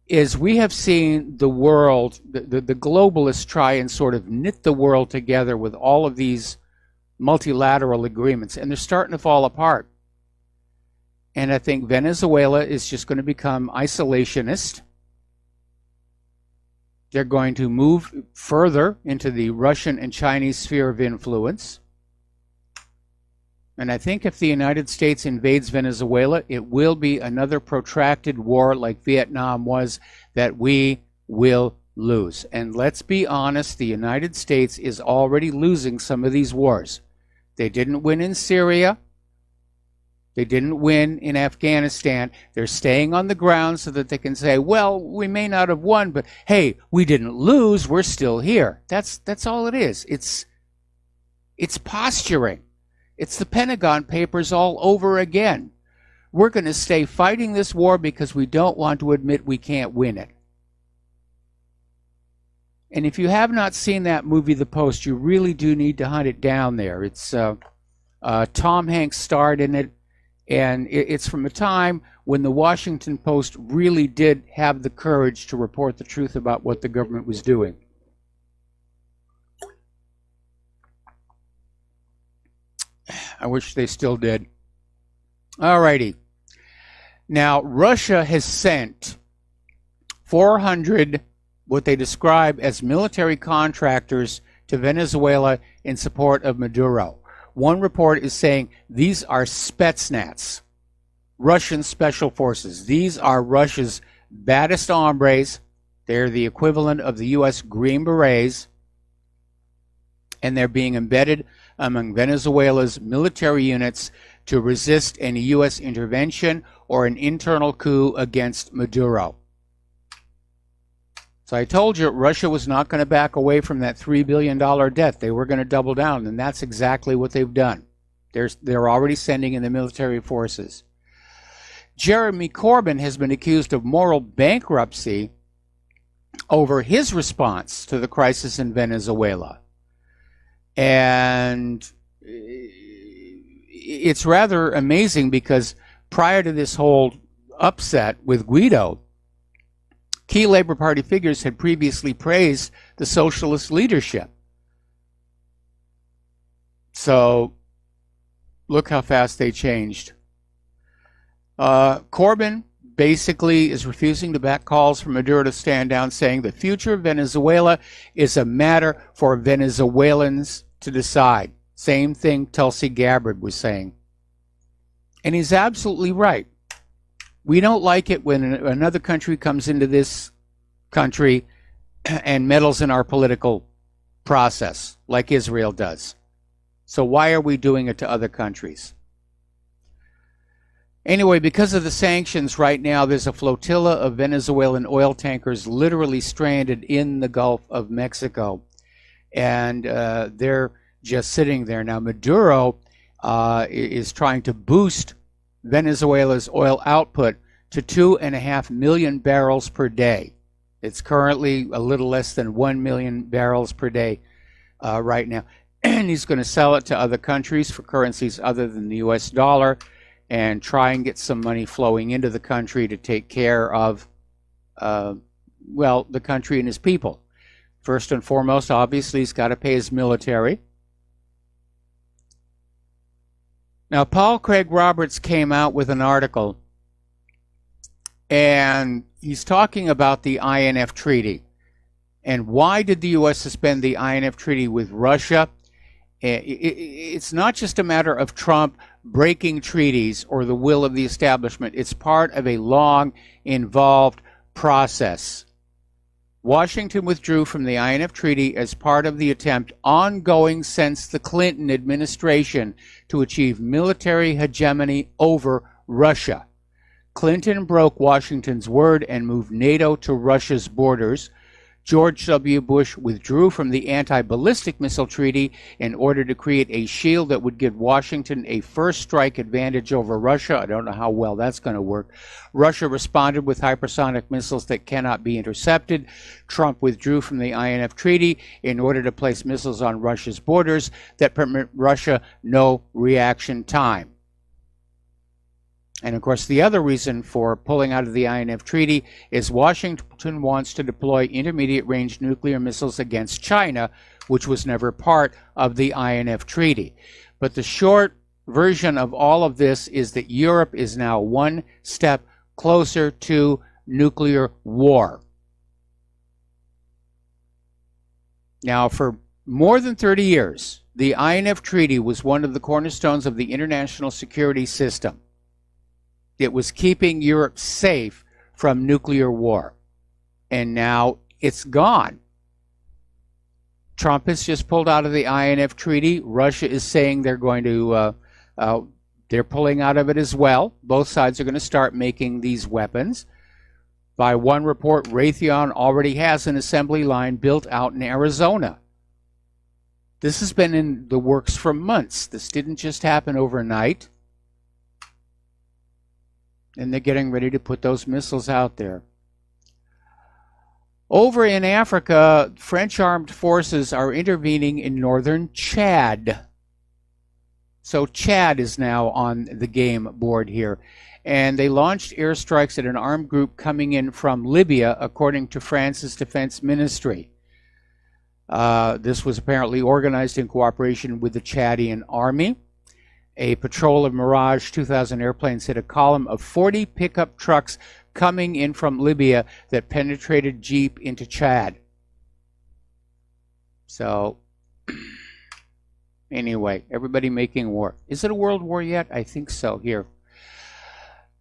is we have seen the world, the globalists try and sort of knit the world together with all of these multilateral agreements, and they're starting to fall apart. And I think Venezuela is just going to become isolationist. They're going to move further into the Russian and Chinese sphere of influence. And I think if the United States invades Venezuela, it will be another protracted war like Vietnam was that we will lose. And let's be honest, the United States is already losing some of these wars. They didn't win in Syria. They didn't win in Afghanistan. They're staying on the ground so that they can say, well, we may not have won, but hey, we didn't lose. We're still here. That's all it is. It's posturing. It's the Pentagon Papers all over again. We're going to stay fighting this war because we don't want to admit we can't win it. And if you have not seen that movie, The Post, you really do need to hunt it down there. It's Tom Hanks starred in it, and it's from a time when the Washington Post really did have the courage to report the truth about what the government was doing. I wish they still did. Alrighty. Now, Russia has sent 400, what they describe as military contractors, to Venezuela in support of Maduro. One report is saying these are Spetsnaz, Russian special forces. These are Russia's baddest hombres. They're the equivalent of the U.S. Green Berets, and they're being embedded among Venezuela's military units to resist any U.S. intervention or an internal coup against Maduro. So I told you Russia was not going to back away from that $3 billion debt. They were going to double down, and that's exactly what they've done. They're already sending in the military forces. Jeremy Corbyn has been accused of moral bankruptcy over his response to the crisis in Venezuela. And it's rather amazing because prior to this whole upset with Guaido, key Labour Party figures had previously praised the socialist leadership. So look how fast they changed. Corbyn basically is refusing to back calls for Maduro to stand down, saying the future of Venezuela is a matter for Venezuelans to decide. Same thing Tulsi Gabbard was saying. And he's absolutely right. We don't like it when another country comes into this country and meddles in our political process, like Israel does. So why are we doing it to other countries? Anyway, because of the sanctions right now, there's a flotilla of Venezuelan oil tankers literally stranded in the Gulf of Mexico. And they're just sitting there. Now, Maduro is trying to boost Venezuela's oil output to 2.5 million barrels per day. It's currently a little less than 1 million barrels per day right now. And he's going to sell it to other countries for currencies other than the US dollar and try and get some money flowing into the country to take care of, the country and his people. First and foremost, obviously, he's got to pay his military. Now, Paul Craig Roberts came out with an article, and he's talking about the INF Treaty. And why did the U.S. suspend the INF Treaty with Russia? It's not just a matter of Trump breaking treaties or the will of the establishment. It's part of a long, involved process. Washington withdrew from the INF Treaty as part of the attempt, ongoing since the Clinton administration, to achieve military hegemony over Russia. Clinton broke Washington's word and moved NATO to Russia's borders. George W. Bush withdrew from the anti-ballistic missile treaty in order to create a shield that would give Washington a first strike advantage over Russia. I don't know how well that's going to work. Russia responded with hypersonic missiles that cannot be intercepted. Trump withdrew from the INF Treaty in order to place missiles on Russia's borders that permit Russia no reaction time. And of course, the other reason for pulling out of the INF Treaty is Washington wants to deploy intermediate-range nuclear missiles against China, which was never part of the INF Treaty. But the short version of all of this is that Europe is now one step closer to nuclear war. Now, for more than 30 years, the INF Treaty was one of the cornerstones of the international security system. It was keeping Europe safe from nuclear war. And now it's gone. Trump has just pulled out of the INF Treaty. Russia is saying they're going to, they're pulling out of it as well. Both sides are going to start making these weapons. By one report, Raytheon already has an assembly line built out in Arizona. This has been in the works for months. This didn't just happen overnight. And they're getting ready to put those missiles out there. Over in Africa, French armed forces are intervening in northern Chad. So Chad is now on the game board here. And they launched airstrikes at an armed group coming in from Libya, according to France's defense ministry. This was apparently organized in cooperation with the Chadian army. A patrol of Mirage 2000 airplanes hit a column of 40 pickup trucks coming in from Libya that penetrated Jeep into Chad. So, anyway, everybody making war. Is it a world war yet? I think so. Here.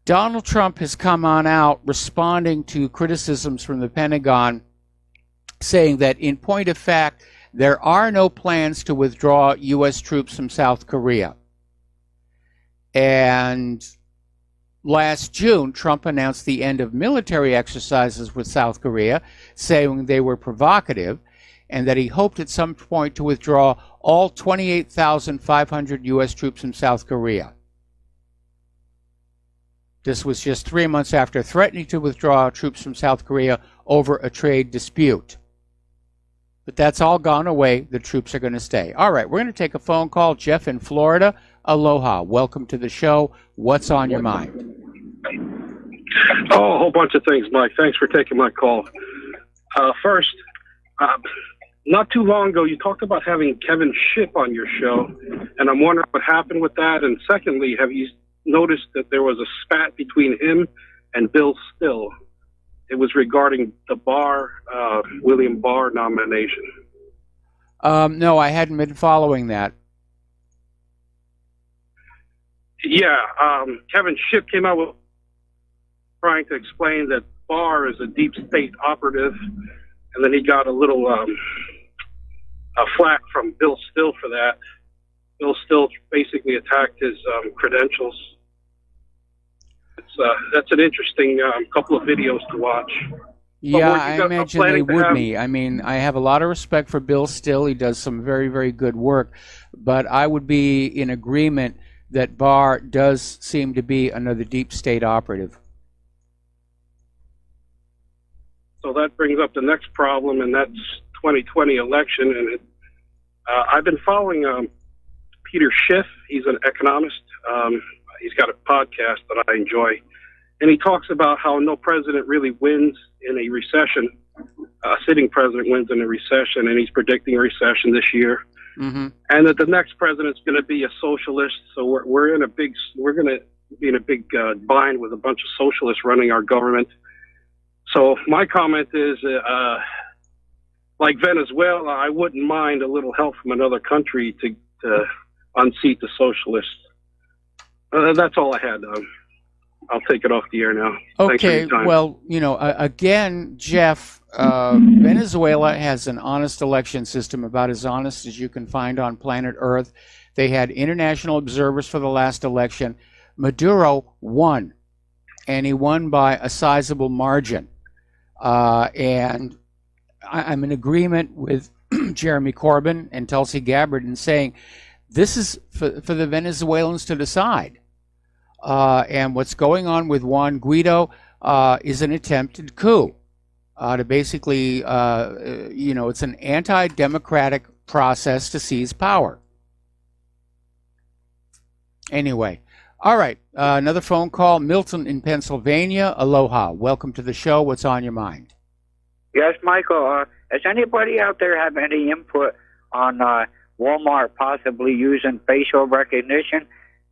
Donald Trump has come on out responding to criticisms from the Pentagon, saying that in point of fact, there are no plans to withdraw U.S. troops from South Korea. And last June, Trump announced the end of military exercises with South Korea, saying they were provocative, and that he hoped at some point to withdraw all 28,500 U.S. troops from South Korea. This was just 3 months after threatening to withdraw troops from South Korea over a trade dispute. But that's all gone away. The troops are going to stay. All right, we're going to take a phone call. Jeff in Florida. Aloha. Welcome to the show. What's on your mind? Oh, a whole bunch of things, Mike. Thanks for taking my call. First, not too long ago, you talked about having Kevin Shipp on your show, and I'm wondering what happened with that. And secondly, have you noticed that there was a spat between him and Bill Still? It was regarding the William Barr nomination. No, I hadn't been following that. Yeah, Kevin Shipp came out with trying to explain that Barr is a deep state operative, and then he got a little flack from Bill Still for that. Bill Still basically attacked his credentials. That's an interesting couple of videos to watch. Yeah, I imagine they would be. I mean, I have a lot of respect for Bill Still. He does some very, very good work. But I would be in agreement that Barr does seem to be another deep state operative. So that brings up the next problem, and that's 2020 election. And I've been following Peter Schiff. He's an economist. He's got a podcast that I enjoy. And he talks about how no president really wins in a recession. A sitting president wins in a recession, and he's predicting a recession this year. Mm-hmm. And that the next president's going to be a socialist. So we're going to be in a big bind with a bunch of socialists running our government. So my comment is, like Venezuela, I wouldn't mind a little help from another country to unseat the socialists. That's all I had. I'll take it off the air now. Okay, well, again, Jeff, Venezuela has an honest election system, about as honest as you can find on planet Earth. They had international observers for the last election. Maduro won, and he won by a sizable margin. And I'm in agreement with Jeremy Corbyn and Tulsi Gabbard in saying this is for the Venezuelans to decide. And what's going on with Juan Guaido is an attempted coup to basically, it's an anti-democratic process to seize power. Anyway, all right, another phone call. Milton in Pennsylvania. Aloha. Welcome to the show. What's on your mind? Yes, Michael. Does anybody out there have any input on Walmart possibly using facial recognition?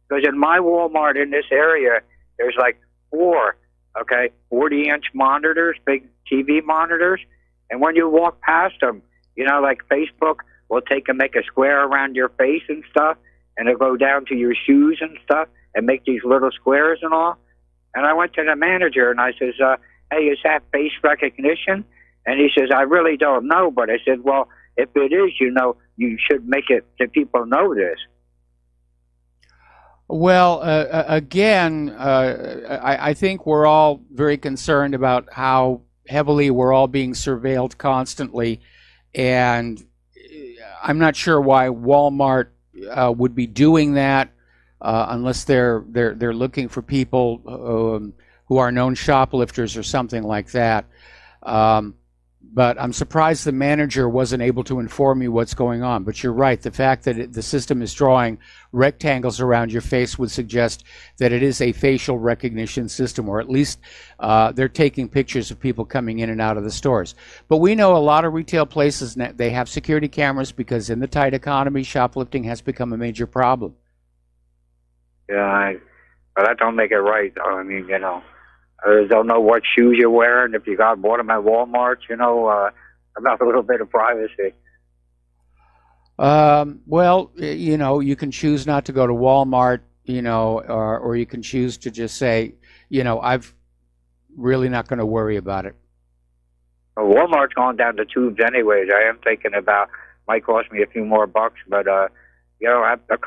Because in my Walmart in this area, there's like 40-inch monitors, big TV monitors. And when you walk past them, like Facebook will make a square around your face and stuff, and it'll go down to your shoes and stuff and make these little squares and all. And I went to the manager and I says, hey, is that face recognition? And he says, I really don't know. But I said, well, if it is, you should make it so people know this. Well, again, I think we're all very concerned about how heavily we're all being surveilled constantly, and I'm not sure why Walmart would be doing that unless they're looking for people who are known shoplifters or something like that. But I'm surprised the manager wasn't able to inform me what's going on. But you're right. The fact that the system is drawing rectangles around your face would suggest that it is a facial recognition system, or at least they're taking pictures of people coming in and out of the stores. But we know a lot of retail places, they have security cameras because in the tight economy, shoplifting has become a major problem. But that don't make it right. I mean, I don't know what shoes you're wearing. If you bought them at Walmart, about a little bit of privacy. Well, you can choose not to go to Walmart, or you can choose to just say, I've really not going to worry about it. Well, Walmart's gone down the tubes anyways. I am thinking about might cost me a few more bucks, but I had a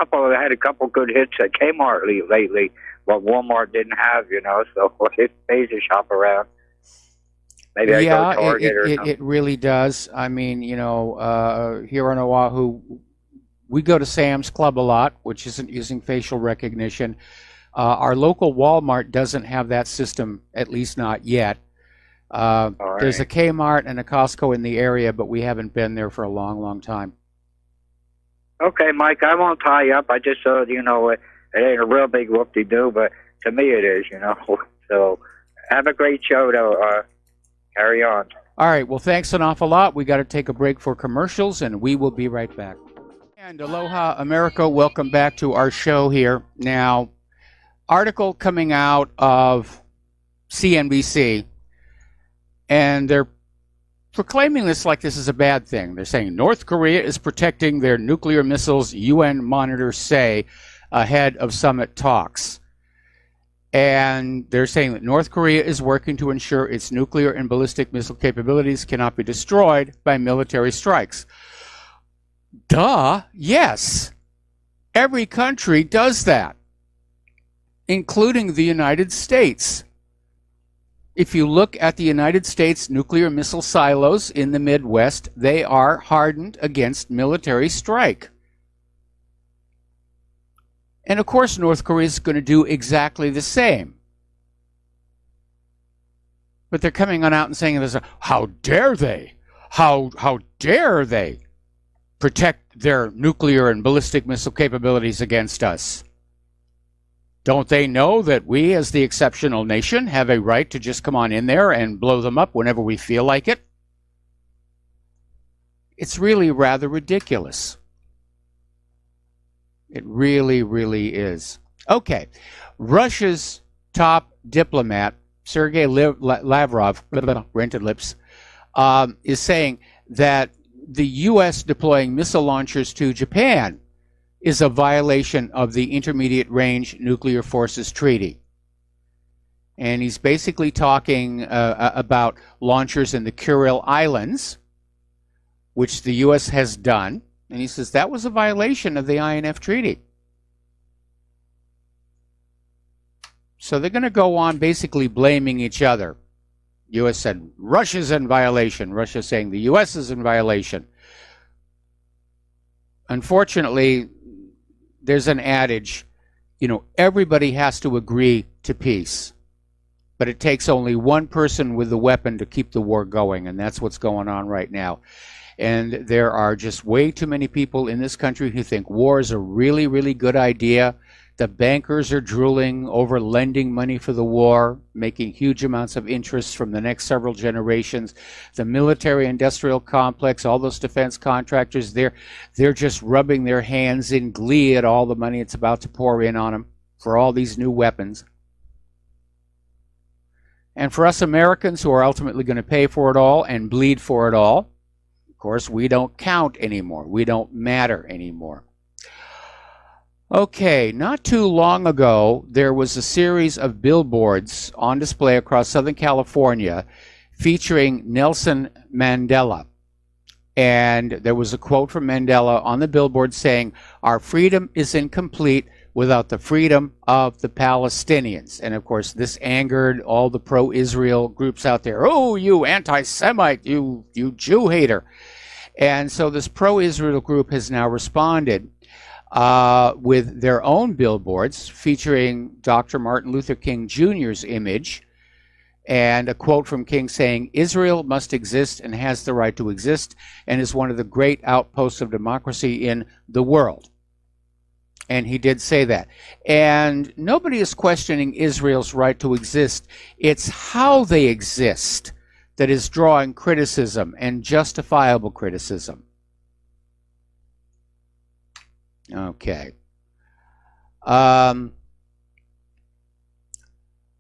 couple good hits at Kmart lately, what Walmart didn't have, so it pays to shop around. Maybe I go to Target or something. It really does. I mean, here on Oahu, we go to Sam's Club a lot, which isn't using facial recognition. Our local Walmart doesn't have that system, at least not yet. Right. There's a Kmart and a Costco in the area, but we haven't been there for a long, long time. Okay, Mike, I won't tie you up. I just thought, it ain't a real big whoop-de-doo, but to me it is, So have a great show, though. Carry on. All right. Well, thanks an awful lot. We got to take a break for commercials, and we will be right back. And aloha, America. Welcome back to our show here. Now, article coming out of CNBC, and they're proclaiming this like this is a bad thing. They're saying North Korea is protecting their nuclear missiles, UN monitors say, ahead of summit talks. And they're saying that North Korea is working to ensure its nuclear and ballistic missile capabilities cannot be destroyed by military strikes. Duh, yes. Every country does that, including the United States. If you look at the United States nuclear missile silos in the Midwest, they are hardened against military strike. And of course, North Korea is going to do exactly the same. But they're coming on out and saying this, how dare they? How dare they protect their nuclear and ballistic missile capabilities against us? Don't they know that we, as the exceptional nation, have a right to just come on in there and blow them up whenever we feel like it? It's really rather ridiculous. It really, really is. Okay, Russia's top diplomat, Sergei Lavrov, rented lips, is saying that the U.S. deploying missile launchers to Japan is a violation of the Intermediate Range Nuclear Forces Treaty. And he's basically talking about launchers in the Kuril Islands, which the U.S. has done. And he says that was a violation of the INF Treaty. So they're going to go on basically blaming each other. U.S. said Russia's in violation. Russia saying the U.S. is in violation. Unfortunately, there's an adage, everybody has to agree to peace. But it takes only one person with the weapon to keep the war going, and that's what's going on right now. And there are just way too many people in this country who think war is a really, really good idea. The bankers are drooling over lending money for the war, making huge amounts of interest from the next several generations. The military-industrial complex, all those defense contractors, they're just rubbing their hands in glee at all the money it's about to pour in on them for all these new weapons. And for us Americans who are ultimately going to pay for it all and bleed for it all, of course, we don't count anymore. We don't matter anymore. Okay, not too long ago, there was a series of billboards on display across Southern California featuring Nelson Mandela. And there was a quote from Mandela on the billboard saying, "Our freedom is incomplete without the freedom of the Palestinians." And of course, this angered all the pro-Israel groups out there. Oh, you anti-Semite, you Jew hater. And so this pro-Israel group has now responded with their own billboards featuring Dr. Martin Luther King Jr.'s image and a quote from King saying, "Israel must exist and has the right to exist and is one of the great outposts of democracy in the world." And he did say that. And nobody is questioning Israel's right to exist. It's how they exist that is drawing criticism and justifiable criticism. Okay.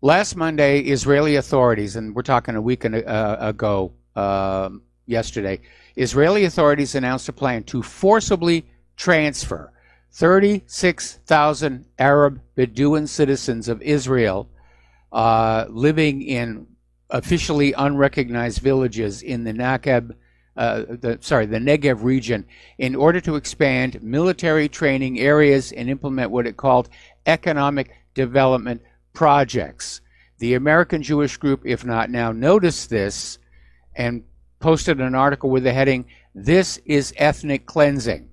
Last Monday, Israeli authorities, and we're talking a week ago, yesterday, Israeli authorities announced a plan to forcibly transfer 36,000 Arab Bedouin citizens of Israel living in officially unrecognized villages in the Negev region in order to expand military training areas and implement what it called economic development projects. The American Jewish group, If Not Now, noticed this and posted an article with the heading, "This is ethnic cleansing."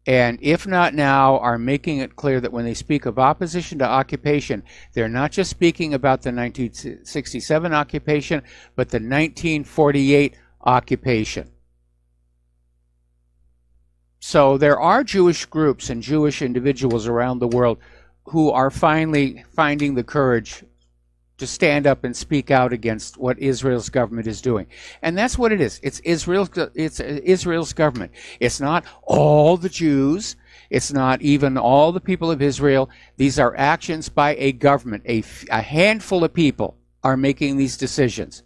And If Not Now are making it clear that when they speak of opposition to occupation, they're not just speaking about the 1967 occupation, but the 1948 occupation. So there are Jewish groups and Jewish individuals around the world who are finally finding the courage to stand up and speak out against what Israel's government is doing. And that's what it is. It's Israel's government. It's not all the Jews. It's not even all the people of Israel. These are actions by a government. A handful of people are making these decisions.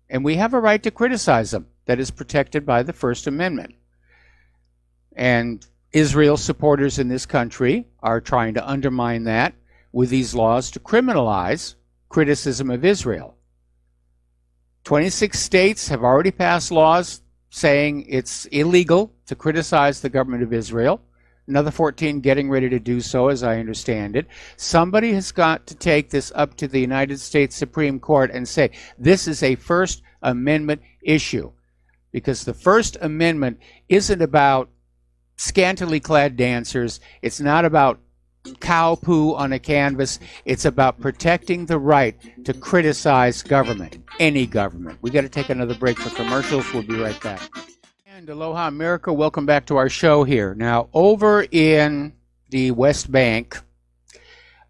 And we have a right to criticize them. That is protected by the First Amendment. And Israel supporters in this country are trying to undermine that with these laws to criminalize criticism of Israel. 26 states have already passed laws saying it's illegal to criticize the government of Israel. Another 14 getting ready to do so, as I understand it. Somebody has got to take this up to the United States Supreme Court and say, this is a First Amendment issue. Because the First Amendment isn't about scantily clad dancers. It's not about cow poo on a canvas. It's about protecting the right to criticize government, any government. We got to take another break for commercials. We'll be right back. And aloha America, welcome back to our show here. Now, over in the West Bank,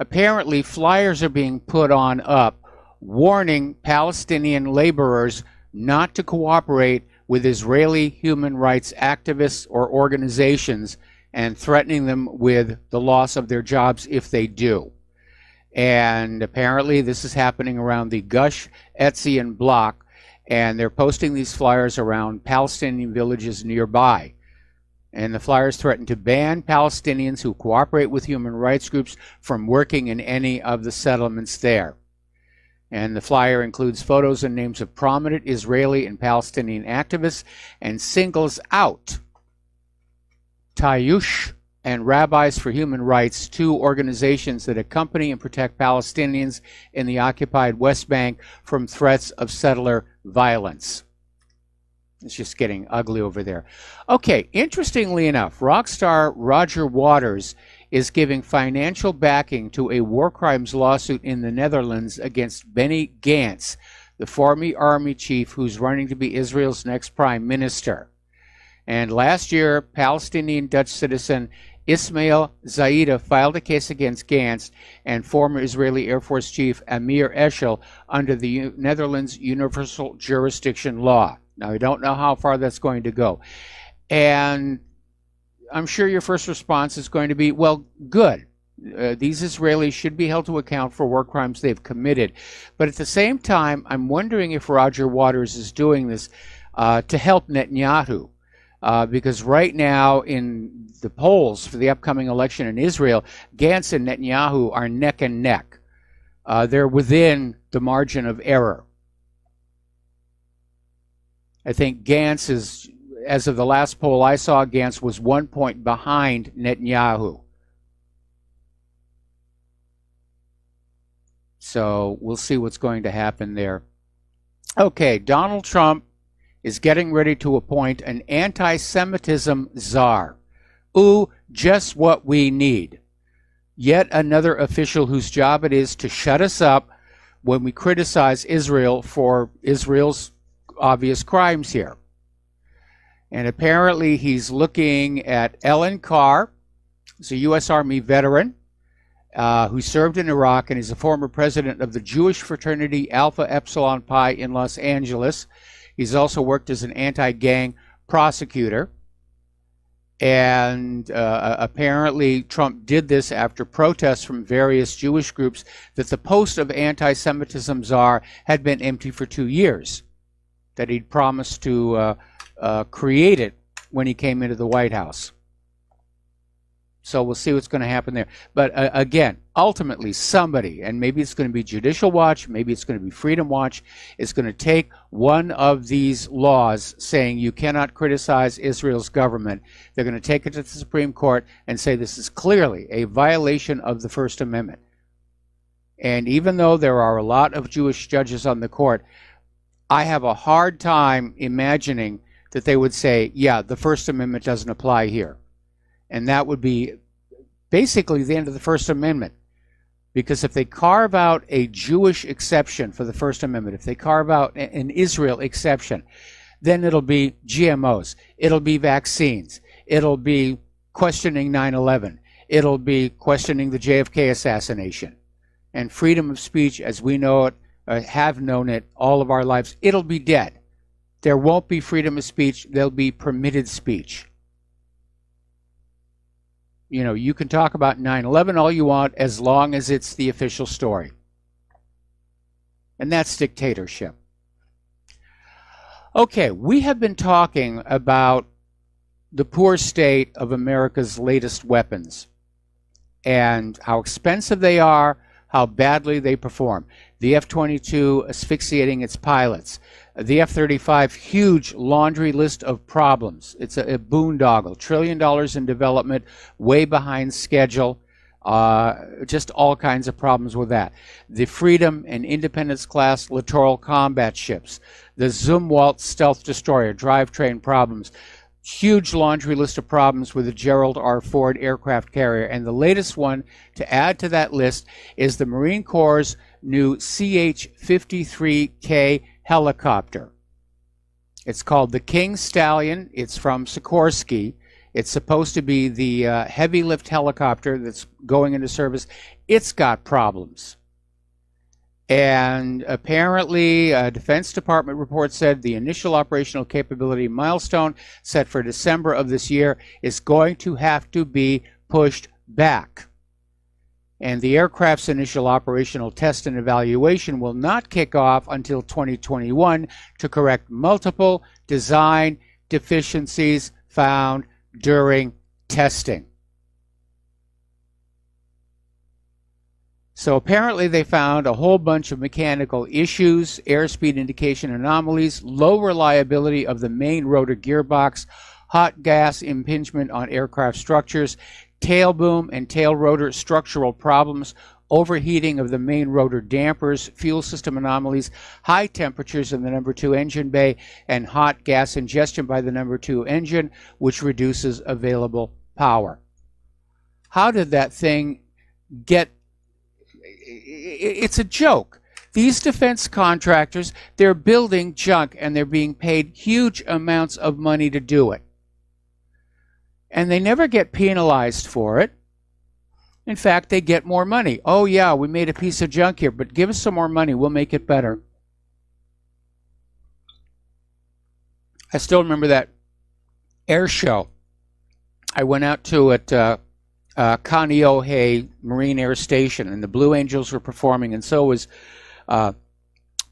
apparently flyers are being put on up warning Palestinian laborers not to cooperate with Israeli human rights activists or organizations and threatening them with the loss of their jobs if they do. And apparently this is happening around the Gush Etzion block, and they're posting these flyers around Palestinian villages nearby. And the flyers threaten to ban Palestinians who cooperate with human rights groups from working in any of the settlements there. And the flyer includes photos and names of prominent Israeli and Palestinian activists and singles out Tayyush and Rabbis for Human Rights, two organizations that accompany and protect Palestinians in the occupied West Bank from threats of settler violence. It's just getting ugly over there. Okay, interestingly enough, rock star Roger Waters is giving financial backing to a war crimes lawsuit in the Netherlands against Benny Gantz, the former army chief who's running to be Israel's next prime minister. And last year, Palestinian Dutch citizen Ismail Zaida filed a case against Gantz and former Israeli Air Force Chief Amir Eshel under the Netherlands Universal Jurisdiction Law. Now, I don't know how far that's going to go. And I'm sure your first response is going to be, well, good. These Israelis should be held to account for war crimes they've committed. But at the same time, I'm wondering if Roger Waters is doing this to help Netanyahu. Because right now in the polls for the upcoming election in Israel, Gantz and Netanyahu are neck and neck. They're within the margin of error. I think Gantz is, as of the last poll I saw, Gantz was 1 point behind Netanyahu. So we'll see what's going to happen there. Okay, Donald Trump is getting ready to appoint an anti-Semitism czar. Ooh, just what we need. Yet another official whose job it is to shut us up when we criticize Israel for Israel's obvious crimes here. And apparently he's looking at Ellen Carr, who's a U.S. Army veteran who served in Iraq and is a former president of the Jewish fraternity Alpha Epsilon Pi in Los Angeles. He's also worked as an anti-gang prosecutor. And apparently Trump did this after protests from various Jewish groups that the post of anti-Semitism czar had been empty for 2 years, that he'd promised to create it when he came into the White House. So we'll see what's going to happen there. But again, ultimately somebody, and maybe it's going to be Judicial Watch, maybe it's going to be Freedom Watch, is going to take one of these laws saying you cannot criticize Israel's government. They're going to take it to the Supreme Court and say this is clearly a violation of the First Amendment. And even though there are a lot of Jewish judges on the court, I have a hard time imagining that they would say, yeah, the First Amendment doesn't apply here. And that would be basically the end of the First Amendment. Because if they carve out a Jewish exception for the First Amendment, if they carve out an Israel exception, then it'll be GMOs, it'll be vaccines, it'll be questioning 9/11, it'll be questioning the JFK assassination. And freedom of speech as we know it, have known it all of our lives, it'll be dead. There won't be freedom of speech, there'll be permitted speech. You know, you can talk about 9/11 all you want as long as it's the official story. And that's dictatorship. Okay, we have been talking about the poor state of America's latest weapons and how expensive they are, how badly they perform. The F-22 asphyxiating its pilots. The F-35, huge laundry list of problems. It's a boondoggle. $1 trillion in development, way behind schedule. Just all kinds of problems with that. The Freedom and Independence class littoral combat ships. The Zumwalt stealth destroyer, drivetrain problems. Huge laundry list of problems with the Gerald R. Ford aircraft carrier. And the latest one to add to that list is the Marine Corps' new CH-53K helicopter. It's called the King Stallion. It's from Sikorsky. It's supposed to be the heavy lift helicopter that's going into service. It's got problems. And apparently, a Defense Department report said the initial operational capability milestone set for December of this year is going to have to be pushed back. And the aircraft's initial operational test and evaluation will not kick off until 2021 to correct multiple design deficiencies found during testing. So apparently they found a whole bunch of mechanical issues, airspeed indication anomalies, low reliability of the main rotor gearbox, hot gas impingement on aircraft structures, tail boom and tail rotor structural problems, overheating of the main rotor dampers, fuel system anomalies, high temperatures in the number 2 engine bay, and hot gas ingestion by the number 2 engine, which reduces available power. How did that thing get? It's a joke. These defense contractors, they're building junk and they're being paid huge amounts of money to do it. And they never get penalized for it. In fact, they get more money. Oh yeah, we made a piece of junk here, but give us some more money, we'll make it better. I still remember that air show. I went out to at Kaonohi Marine Air Station, and the Blue Angels were performing, and so was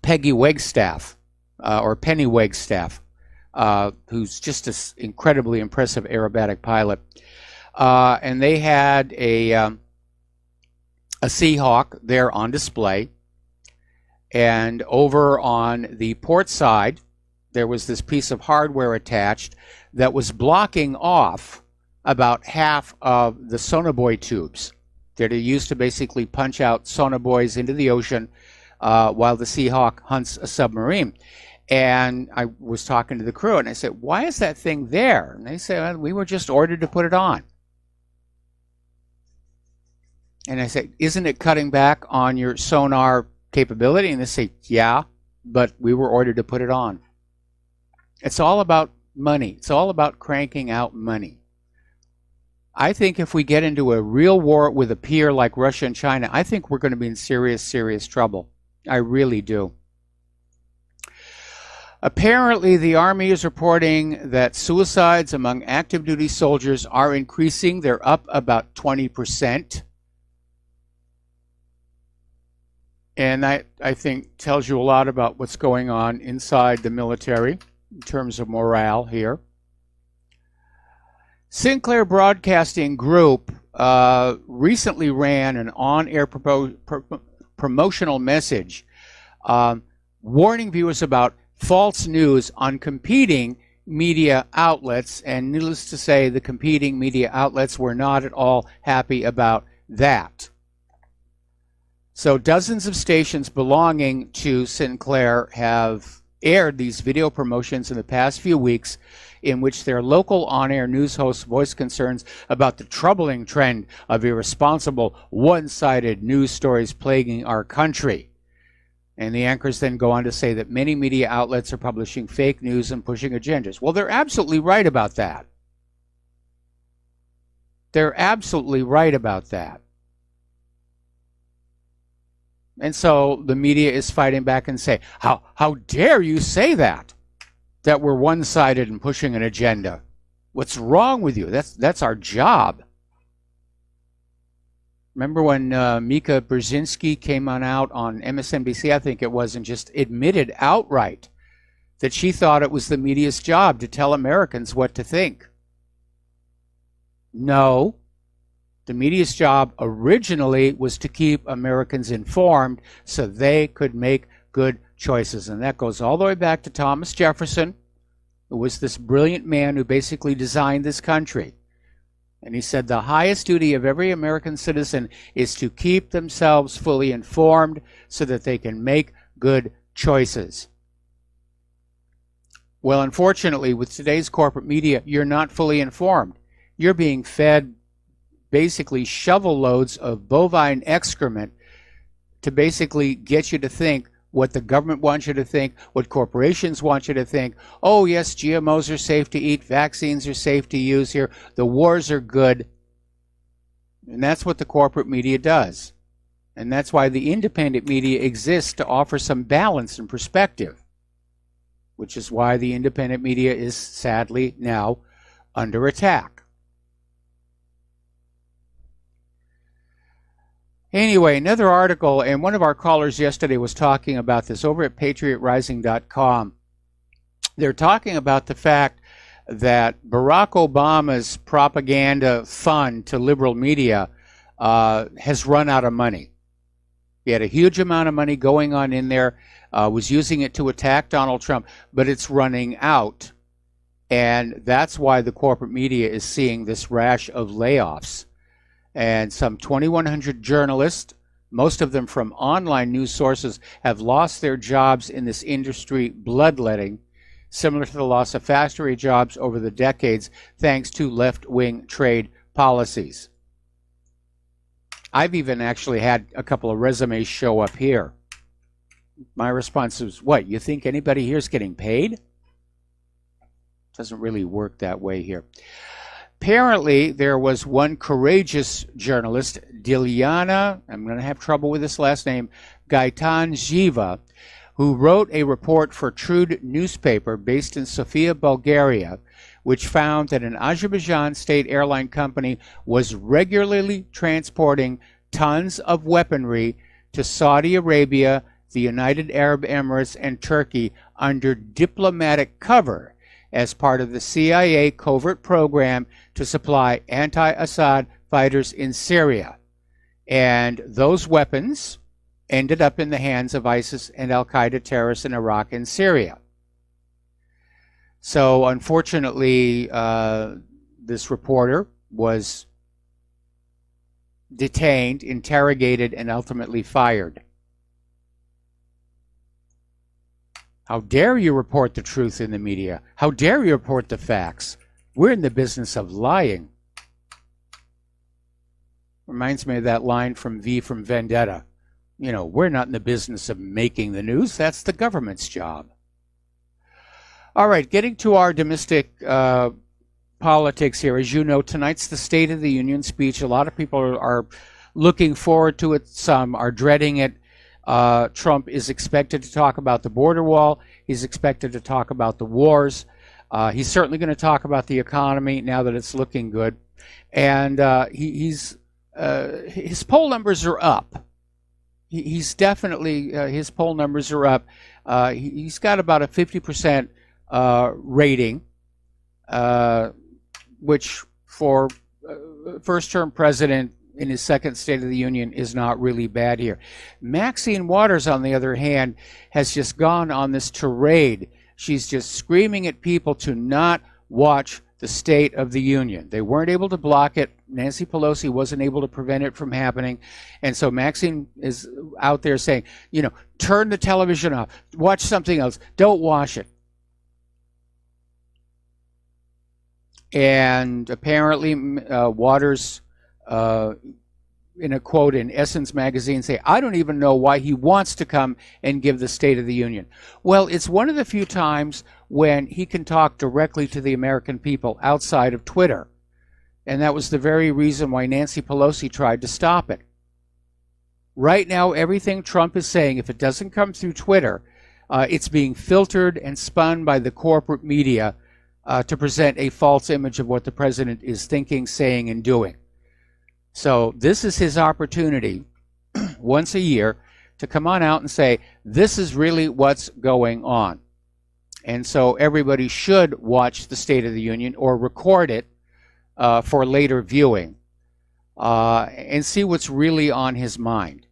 Peggy Wegstaff, or Penny Wegstaff, who's just an incredibly impressive aerobatic pilot. And they had a Seahawk there on display, and over on the port side, there was this piece of hardware attached that was blocking off about half of the sonobuoy tubes that are used to basically punch out sonobuoys into the ocean while the Seahawk hunts a submarine. And I was talking to the crew, and I said, why is that thing there? And they said, well, we were just ordered to put it on. And I said, isn't it cutting back on your sonar capability? And they say, yeah, but we were ordered to put it on. It's all about money. It's all about cranking out money. I think if we get into a real war with a peer like Russia and China, I think we're going to be in serious, serious trouble. I really do. Apparently, the Army is reporting that suicides among active duty soldiers are increasing. They're up about 20%. And that, I think, tells you a lot about what's going on inside the military in terms of morale here. Sinclair Broadcasting Group recently ran an on-air promotional message warning viewers about false news on competing media outlets, and needless to say, the competing media outlets were not at all happy about that. So dozens of stations belonging to Sinclair have aired these video promotions in the past few weeks in which their local on-air news hosts voice concerns about the troubling trend of irresponsible, one-sided news stories plaguing our country. And the anchors then go on to say that many media outlets are publishing fake news and pushing agendas. Well, they're absolutely right about that. They're absolutely right about that. And so the media is fighting back and say, how dare you say that we're one-sided and pushing an agenda? What's wrong with you? That's our job. Remember when Mika Brzezinski came out on MSNBC, I think it was, and just admitted outright that she thought it was the media's job to tell Americans what to think. No. The media's job originally was to keep Americans informed so they could make good choices. And that goes all the way back to Thomas Jefferson, who was this brilliant man who basically designed this country. And he said the highest duty of every American citizen is to keep themselves fully informed so that they can make good choices. Well, unfortunately, with today's corporate media, you're not fully informed. You're being fed basically shovel loads of bovine excrement to basically get you to think what the government wants you to think, what corporations want you to think. Oh, yes, GMOs are safe to eat, vaccines are safe to use here, the wars are good. And that's what the corporate media does. And that's why the independent media exists, to offer some balance and perspective, which is why the independent media is sadly now under attack. Anyway, another article, and one of our callers yesterday was talking about this over at patriotrising.com. They're talking about the fact that Barack Obama's propaganda fund to liberal media has run out of money. He had a huge amount of money going on in there, was using it to attack Donald Trump, but it's running out. And that's why the corporate media is seeing this rash of layoffs. And some 2,100 journalists, most of them from online news sources, have lost their jobs in this industry bloodletting, similar to the loss of factory jobs over the decades, thanks to left-wing trade policies. I've even actually had a couple of resumes show up here. My response was, what, you think anybody here is getting paid? Doesn't really work that way here. Apparently, there was one courageous journalist, Diliana, I'm going to have trouble with this last name, Gaitanjeva, who wrote a report for Trud newspaper based in Sofia, Bulgaria, which found that an Azerbaijan state airline company was regularly transporting tons of weaponry to Saudi Arabia, the United Arab Emirates, and Turkey under diplomatic cover as part of the CIA covert program to supply anti-Assad fighters in Syria. And those weapons ended up in the hands of ISIS and al-Qaeda terrorists in Iraq and Syria. So unfortunately, this reporter was detained, interrogated, and ultimately fired. How dare you report the truth in the media? How dare you report the facts? We're in the business of lying. Reminds me of that line from V from Vendetta. You know, we're not in the business of making the news. That's the government's job. All right, getting to our domestic politics here. As you know, tonight's the State of the Union speech. A lot of people are looking forward to it. Some are dreading it. Trump is expected to talk about the border wall. He's expected to talk about the wars. He's certainly going to talk about the economy now that it's looking good. And his poll numbers are up. He's definitely, his poll numbers are up. He's got about a 50% rating, which for first-term president in his second State of the Union is not really bad here. Maxine Waters, on the other hand, has just gone on this tirade. She's just screaming at people to not watch the State of the Union. They weren't able to block it. Nancy Pelosi wasn't able to prevent it from happening. And so Maxine is out there saying, you know, turn the television off, watch something else, don't watch it. And apparently Waters, in a quote in Essence magazine, say, I don't even know why he wants to come and give the State of the Union. Well, it's one of the few times when he can talk directly to the American people outside of Twitter. And that was the very reason why Nancy Pelosi tried to stop it. Right now, everything Trump is saying, if it doesn't come through Twitter, it's being filtered and spun by the corporate media to present a false image of what the president is thinking, saying, and doing. So this is his opportunity once a year to come on out and say, this is really what's going on. And so everybody should watch the State of the Union or record it for later viewing and see what's really on his mind.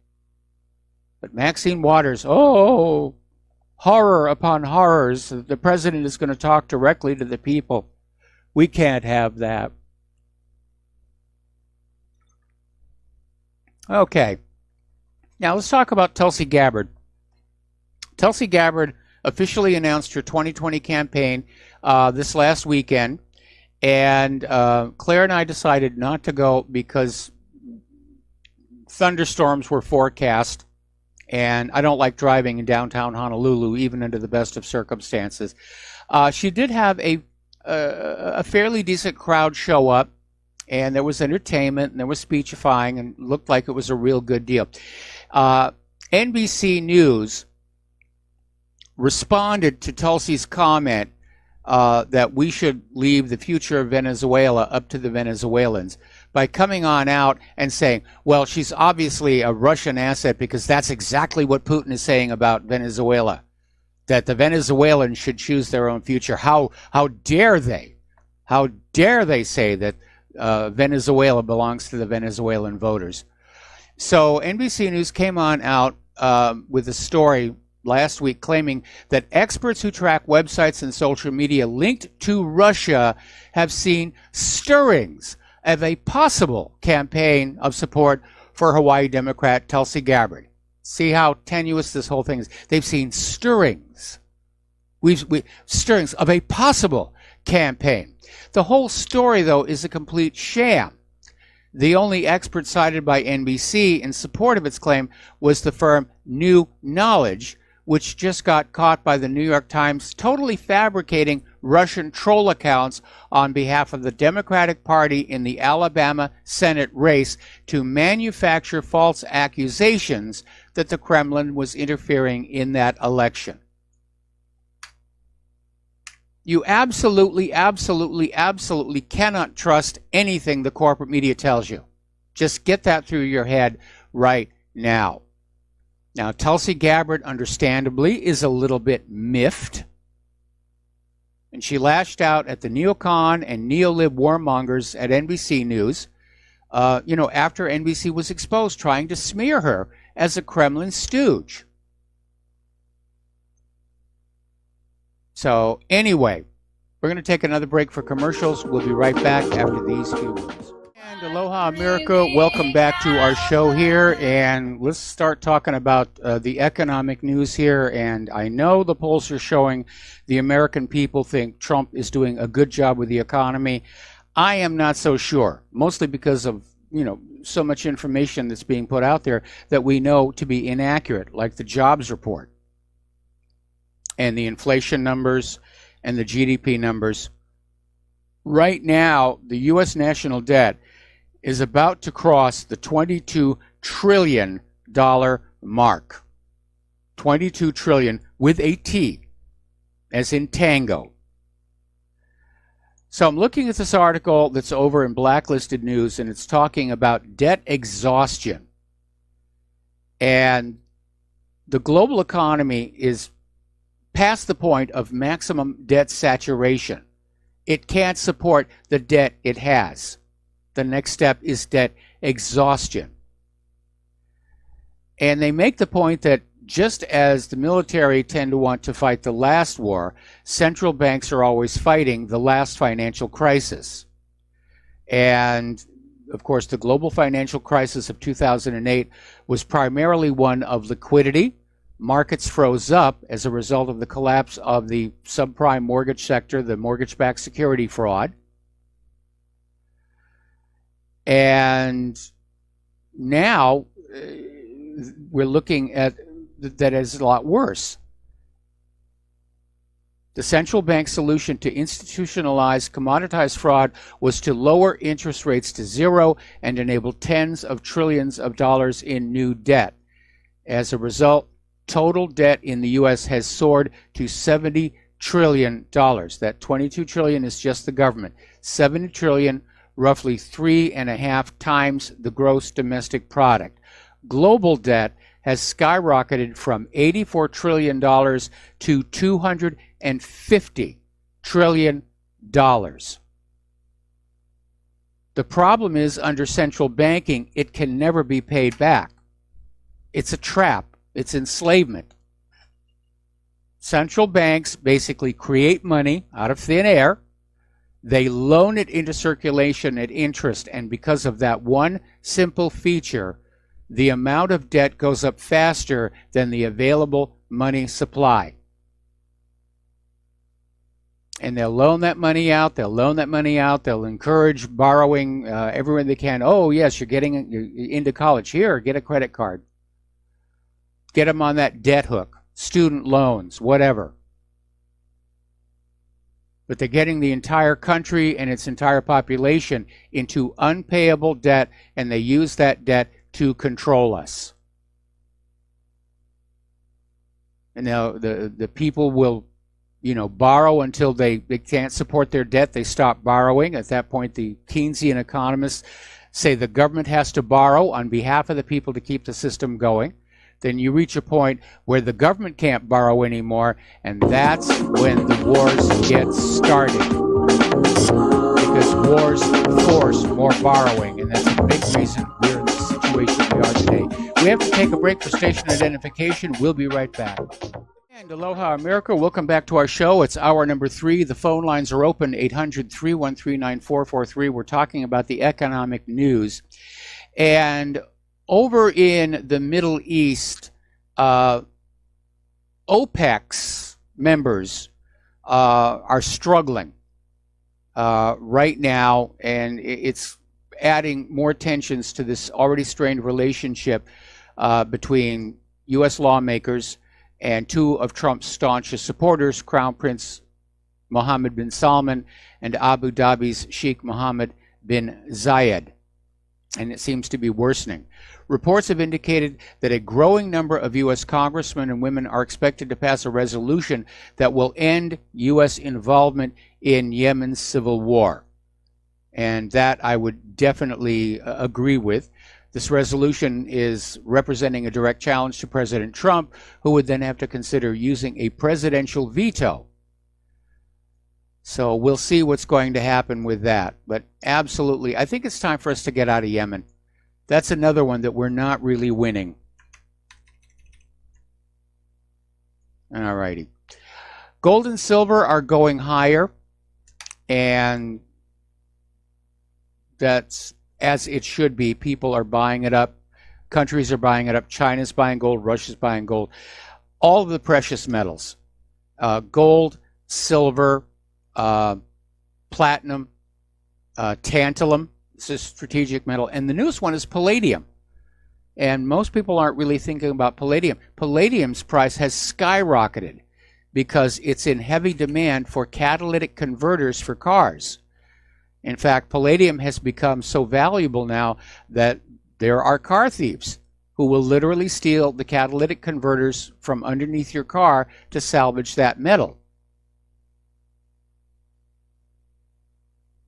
But Maxine Waters, oh, horror upon horrors. The president is going to talk directly to the people. We can't have that. Okay. Now let's talk about Tulsi Gabbard. Tulsi Gabbard officially announced her 2020 campaign this last weekend. And Claire and I decided not to go because thunderstorms were forecast. And I don't like driving in downtown Honolulu, even under the best of circumstances. She did have a fairly decent crowd show up. And there was entertainment, and there was speechifying, and looked like it was a real good deal. NBC News responded to Tulsi's comment that we should leave the future of Venezuela up to the Venezuelans by coming on out and saying, well, she's obviously a Russian asset because that's exactly what Putin is saying about Venezuela, that the Venezuelans should choose their own future. How dare they? How dare they say that Venezuela belongs to the Venezuelan voters? So NBC News came on out with a story last week claiming that experts who track websites and social media linked to Russia have seen stirrings of a possible campaign of support for Hawaii Democrat Tulsi Gabbard. See how tenuous this whole thing is. They've seen stirrings. Stirrings of a possible campaign. The whole story, though, is a complete sham. The only expert cited by NBC in support of its claim was the firm New Knowledge, which just got caught by the New York Times totally fabricating Russian troll accounts on behalf of the Democratic Party in the Alabama Senate race to manufacture false accusations that the Kremlin was interfering in that election. You absolutely cannot trust anything the corporate media tells you. Just get that through your head right now. Now, Tulsi Gabbard, understandably, is a little bit miffed. And she lashed out at the neocon and neolib warmongers at NBC News, after NBC was exposed, trying to smear her as a Kremlin stooge. So anyway, we're going to take another break for commercials. We'll be right back after these few words. And aloha America, welcome back to our show here, and let's start talking about the economic news here. And I know the polls are showing the American people think Trump is doing a good job with the economy. I am not so sure, mostly because of so much information that's being put out there that we know to be inaccurate, like the jobs report and the inflation numbers and the GDP numbers. Right now, the U.S. national debt is about to cross the $22 trillion mark. $22 trillion with a T. as in tango. So I'm looking at this article that's over in Blacklisted News, and it's talking about debt exhaustion. And the global economy is past the point of maximum debt saturation. It can't support the debt it has. The next step is debt exhaustion. And they make the point that just as the military tend to want to fight the last war, central banks are always fighting the last financial crisis. And of course, the global financial crisis of 2008 was primarily one of liquidity. Markets froze up as a result of the collapse of the subprime mortgage sector, the mortgage-backed security fraud. And now we're looking at that as a lot worse. The central bank solution to institutionalize commoditized fraud was to lower interest rates to zero and enable tens of trillions of dollars in new debt. As a result, total debt in the U.S. has soared to $70 trillion. That $22 trillion is just the government. $70 trillion, roughly 3.5 times the gross domestic product. Global debt has skyrocketed from $84 trillion to $250 trillion. The problem is, under central banking, it can never be paid back. It's a trap. It's enslavement. Central banks basically create money out of thin air. They loan it into circulation at interest, and because of that one simple feature, the amount of debt goes up faster than the available money supply. And they'll loan that money out, they'll encourage borrowing everywhere they can. Oh, yes, you're into college. Here, get a credit card. Get them on that debt hook, student loans, whatever. But they're getting the entire country and its entire population into unpayable debt, and they use that debt to control us. And now the people will, borrow until they can't support their debt. They stop borrowing. At that point, the Keynesian economists say the government has to borrow on behalf of the people to keep the system going. Then you reach a point where the government can't borrow anymore, and that's when the wars get started. Because wars force more borrowing, and that's a big reason we're in the situation we are today. We have to take a break for station identification. We'll be right back. And aloha, America. Welcome back to our show. It's hour number 3. The phone lines are open, 800-313-9443. We're talking about the economic news. And over in the Middle East, OPEC's members are struggling right now, and it's adding more tensions to this already strained relationship between U.S. lawmakers and two of Trump's staunchest supporters, Crown Prince Mohammed bin Salman and Abu Dhabi's Sheikh Mohammed bin Zayed. And it seems to be worsening. Reports have indicated that a growing number of U.S. congressmen and women are expected to pass a resolution that will end U.S. involvement in Yemen's civil war. And that I would definitely agree with. This resolution is representing a direct challenge to President Trump, who would then have to consider using a presidential veto. So we'll see what's going to happen with that. But absolutely, I think it's time for us to get out of Yemen. That's another one that we're not really winning. All righty. Gold and silver are going higher, and that's as it should be. People are buying it up. Countries are buying it up. China's buying gold. Russia's buying gold. All of the precious metals. Gold, silver, platinum, tantalum. It's a strategic metal. And the newest one is palladium. And most people aren't really thinking about palladium. Palladium's price has skyrocketed because it's in heavy demand for catalytic converters for cars. In fact, palladium has become so valuable now that there are car thieves who will literally steal the catalytic converters from underneath your car to salvage that metal.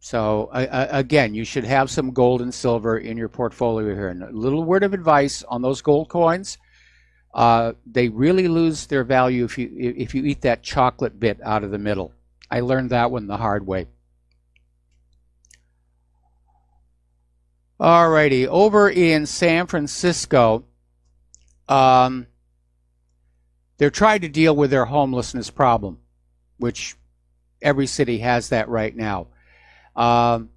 So again, you should have some gold and silver in your portfolio here. And a little word of advice on those gold coins: they really lose their value if you eat that chocolate bit out of the middle. I learned that one the hard way. Alrighty, over in San Francisco, they're trying to deal with their homelessness problem, which every city has that right now. On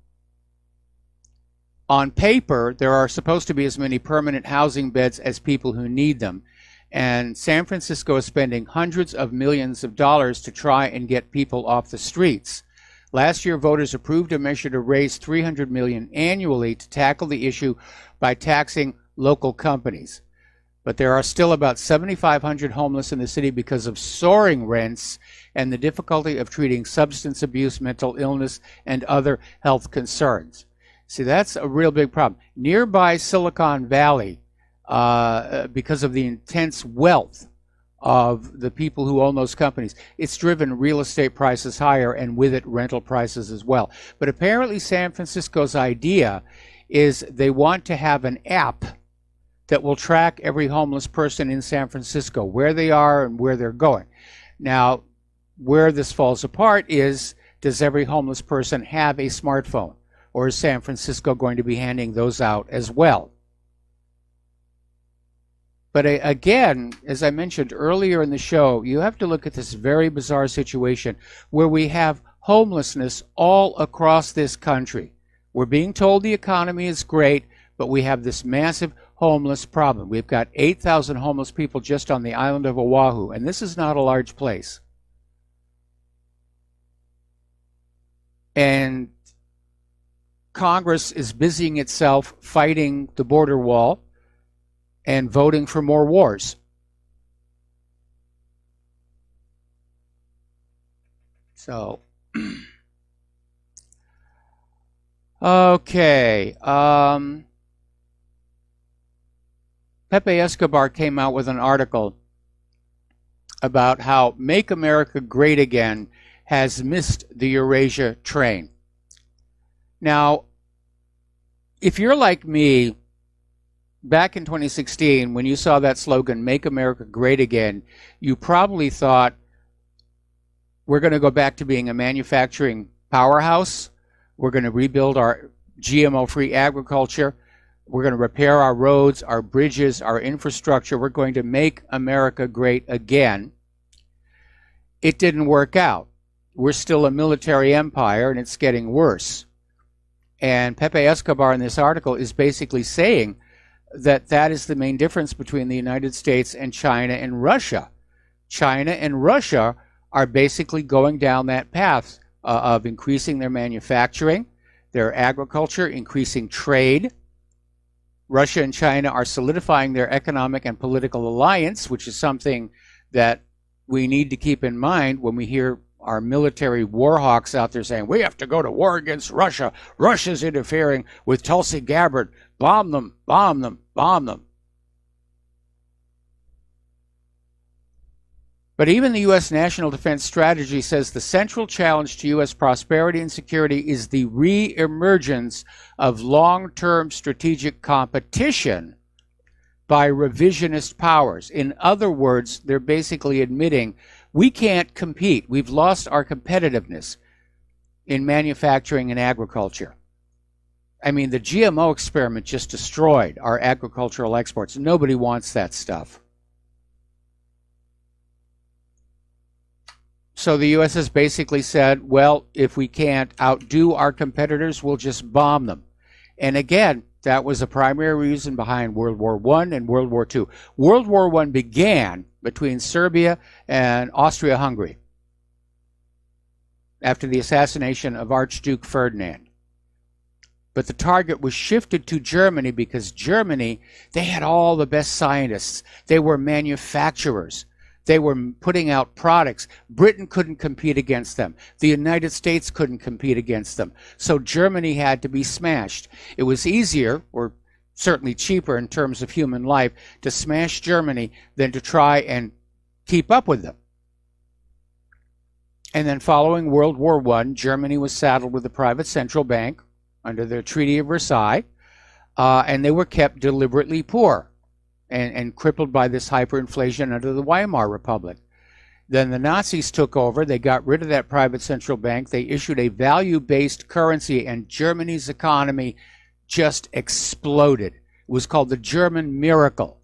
paper, there are supposed to be as many permanent housing beds as people who need them. And San Francisco is spending hundreds of millions of dollars to try and get people off the streets. Last year, voters approved a measure to raise $300 million annually to tackle the issue by taxing local companies. But there are still about 7,500 homeless in the city because of soaring rents and the difficulty of treating substance abuse, mental illness, and other health concerns. See, that's a real big problem. Nearby Silicon Valley, because of the intense wealth of the people who own those companies, it's driven real estate prices higher, and with it, rental prices as well. But apparently San Francisco's idea is they want to have an app that will track every homeless person in San Francisco, where they are and where they're going. Now, where this falls apart is, does every homeless person have a smartphone? Or is San Francisco going to be handing those out as well? But again, as I mentioned earlier in the show, you have to look at this very bizarre situation where we have homelessness all across this country. We're being told the economy is great, but we have this massive homeless problem. We've got 8,000 homeless people just on the island of Oahu, and this is not a large place. And Congress is busying itself fighting the border wall and voting for more wars. So, okay. Pepe Escobar came out with an article about how Make America Great Again has missed the Eurasia train. Now, if you're like me, back in 2016, when you saw that slogan, Make America Great Again, you probably thought, we're going to go back to being a manufacturing powerhouse. We're going to rebuild our GMO-free agriculture. We're going to repair our roads, our bridges, our infrastructure. We're going to make America great again. It didn't work out. We're still a military empire, and it's getting worse. And Pepe Escobar in this article is basically saying that that is the main difference between the United States and China and Russia. China and Russia are basically going down that path of increasing their manufacturing, their agriculture, increasing trade. Russia and China are solidifying their economic and political alliance, which is something that we need to keep in mind when we hear our military war hawks out there saying, we have to go to war against Russia. Russia's interfering with Tulsi Gabbard. Bomb them, bomb them, bomb them. But even the U.S. National Defense Strategy says the central challenge to U.S. prosperity and security is the re-emergence of long-term strategic competition by revisionist powers. In other words, they're basically admitting we can't compete. We've lost our competitiveness in manufacturing and agriculture. I mean, the GMO experiment just destroyed our agricultural exports. Nobody wants that stuff. So the U.S. has basically said, well, if we can't outdo our competitors, we'll just bomb them. And again, that was a primary reason behind World War I and World War II. World War I began between Serbia and Austria-Hungary after the assassination of Archduke Ferdinand. But the target was shifted to Germany because Germany, they had all the best scientists. They were manufacturers. They were putting out products. Britain couldn't compete against them. The United States couldn't compete against them. So Germany had to be smashed. It was easier, or certainly cheaper in terms of human life, to smash Germany than to try and keep up with them. And then following World War I, Germany was saddled with a private central bank under the Treaty of Versailles, and they were kept deliberately poor and crippled by this hyperinflation under the Weimar Republic. Then the Nazis took over. They got rid of that private central bank. They issued a value-based currency, and Germany's economy just exploded. It was called the German miracle.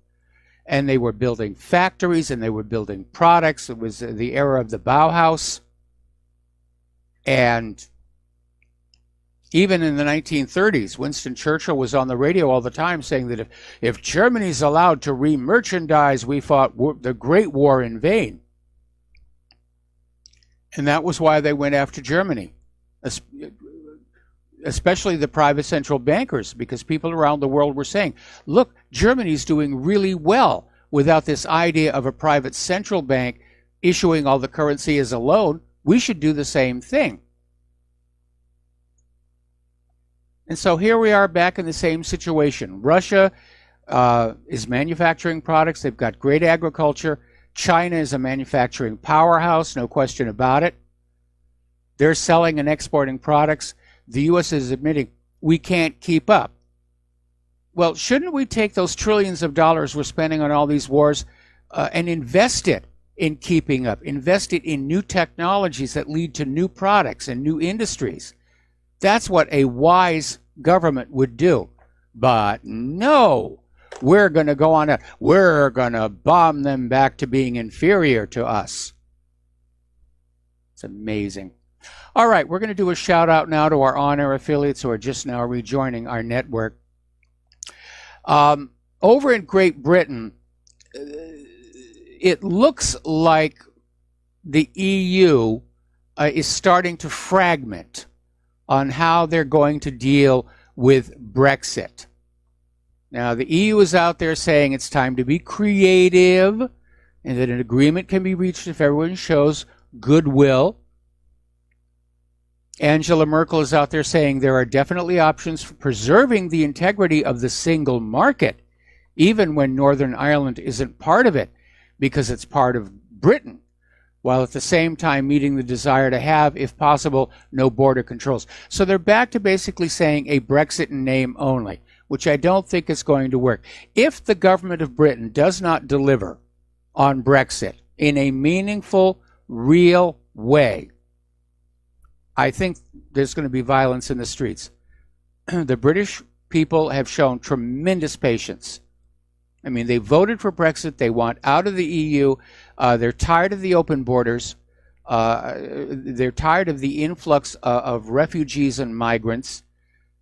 And they were building factories, and they were building products. It was the era of the Bauhaus. And even in the 1930s, Winston Churchill was on the radio all the time saying that if Germany's allowed to re-merchandise, we fought the Great War in vain. And that was why they went after Germany, especially the private central bankers, because people around the world were saying, look, Germany's doing really well without this idea of a private central bank issuing all the currency as a loan. We should do the same thing. And so here we are back in the same situation. Russia is manufacturing products. They've got great agriculture. China is a manufacturing powerhouse, no question about it. They're selling and exporting products. The U.S. is admitting we can't keep up. Well, shouldn't we take those trillions of dollars we're spending on all these wars and invest it in keeping up, invest it in new technologies that lead to new products and new industries? That's what a wise government would do. But no, we're going to go on a, we're going to bomb them back to being inferior to us. It's amazing. All right, we're going to do a shout out now to our on-air affiliates who are just now rejoining our network. Over in Great Britain, it looks like the EU is starting to fragment on how they're going to deal with Brexit. Now, the EU is out there saying it's time to be creative and that an agreement can be reached if everyone shows goodwill. Angela Merkel is out there saying there are definitely options for preserving the integrity of the single market, even when Northern Ireland isn't part of it, because it's part of Britain, while at the same time meeting the desire to have, if possible, no border controls. So they're back to basically saying a Brexit in name only, which I don't think is going to work. If the government of Britain does not deliver on Brexit in a meaningful, real way, I think there's going to be violence in the streets. The British people have shown tremendous patience. I mean, they voted for Brexit. They want out of the EU. They're tired of the open borders. They're tired of the influx of refugees and migrants.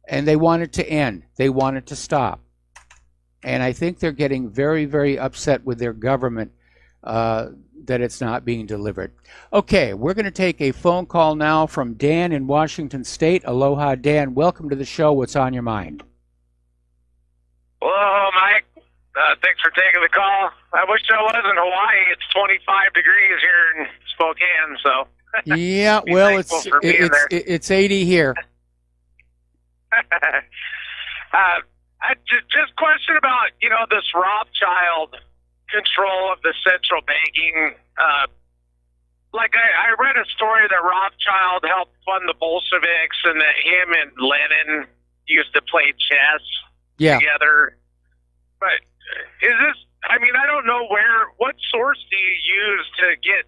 And they want it to end. They want it to stop. And I think they're getting very, very upset with their government that it's not being delivered. Okay, we're going to take a phone call now from Dan in Washington State. Aloha, Dan. Welcome to the show. What's on your mind? Hello, Mike. Thanks for taking the call. I wish I was in Hawaii. It's 25 degrees here in Spokane, so. Yeah, well, it's 80 here. Just question about, this Rothschild control of the central banking. I read a story that Rothschild helped fund the Bolsheviks and that him and Lenin used to play chess together. But is this, I don't know what source do you use to get,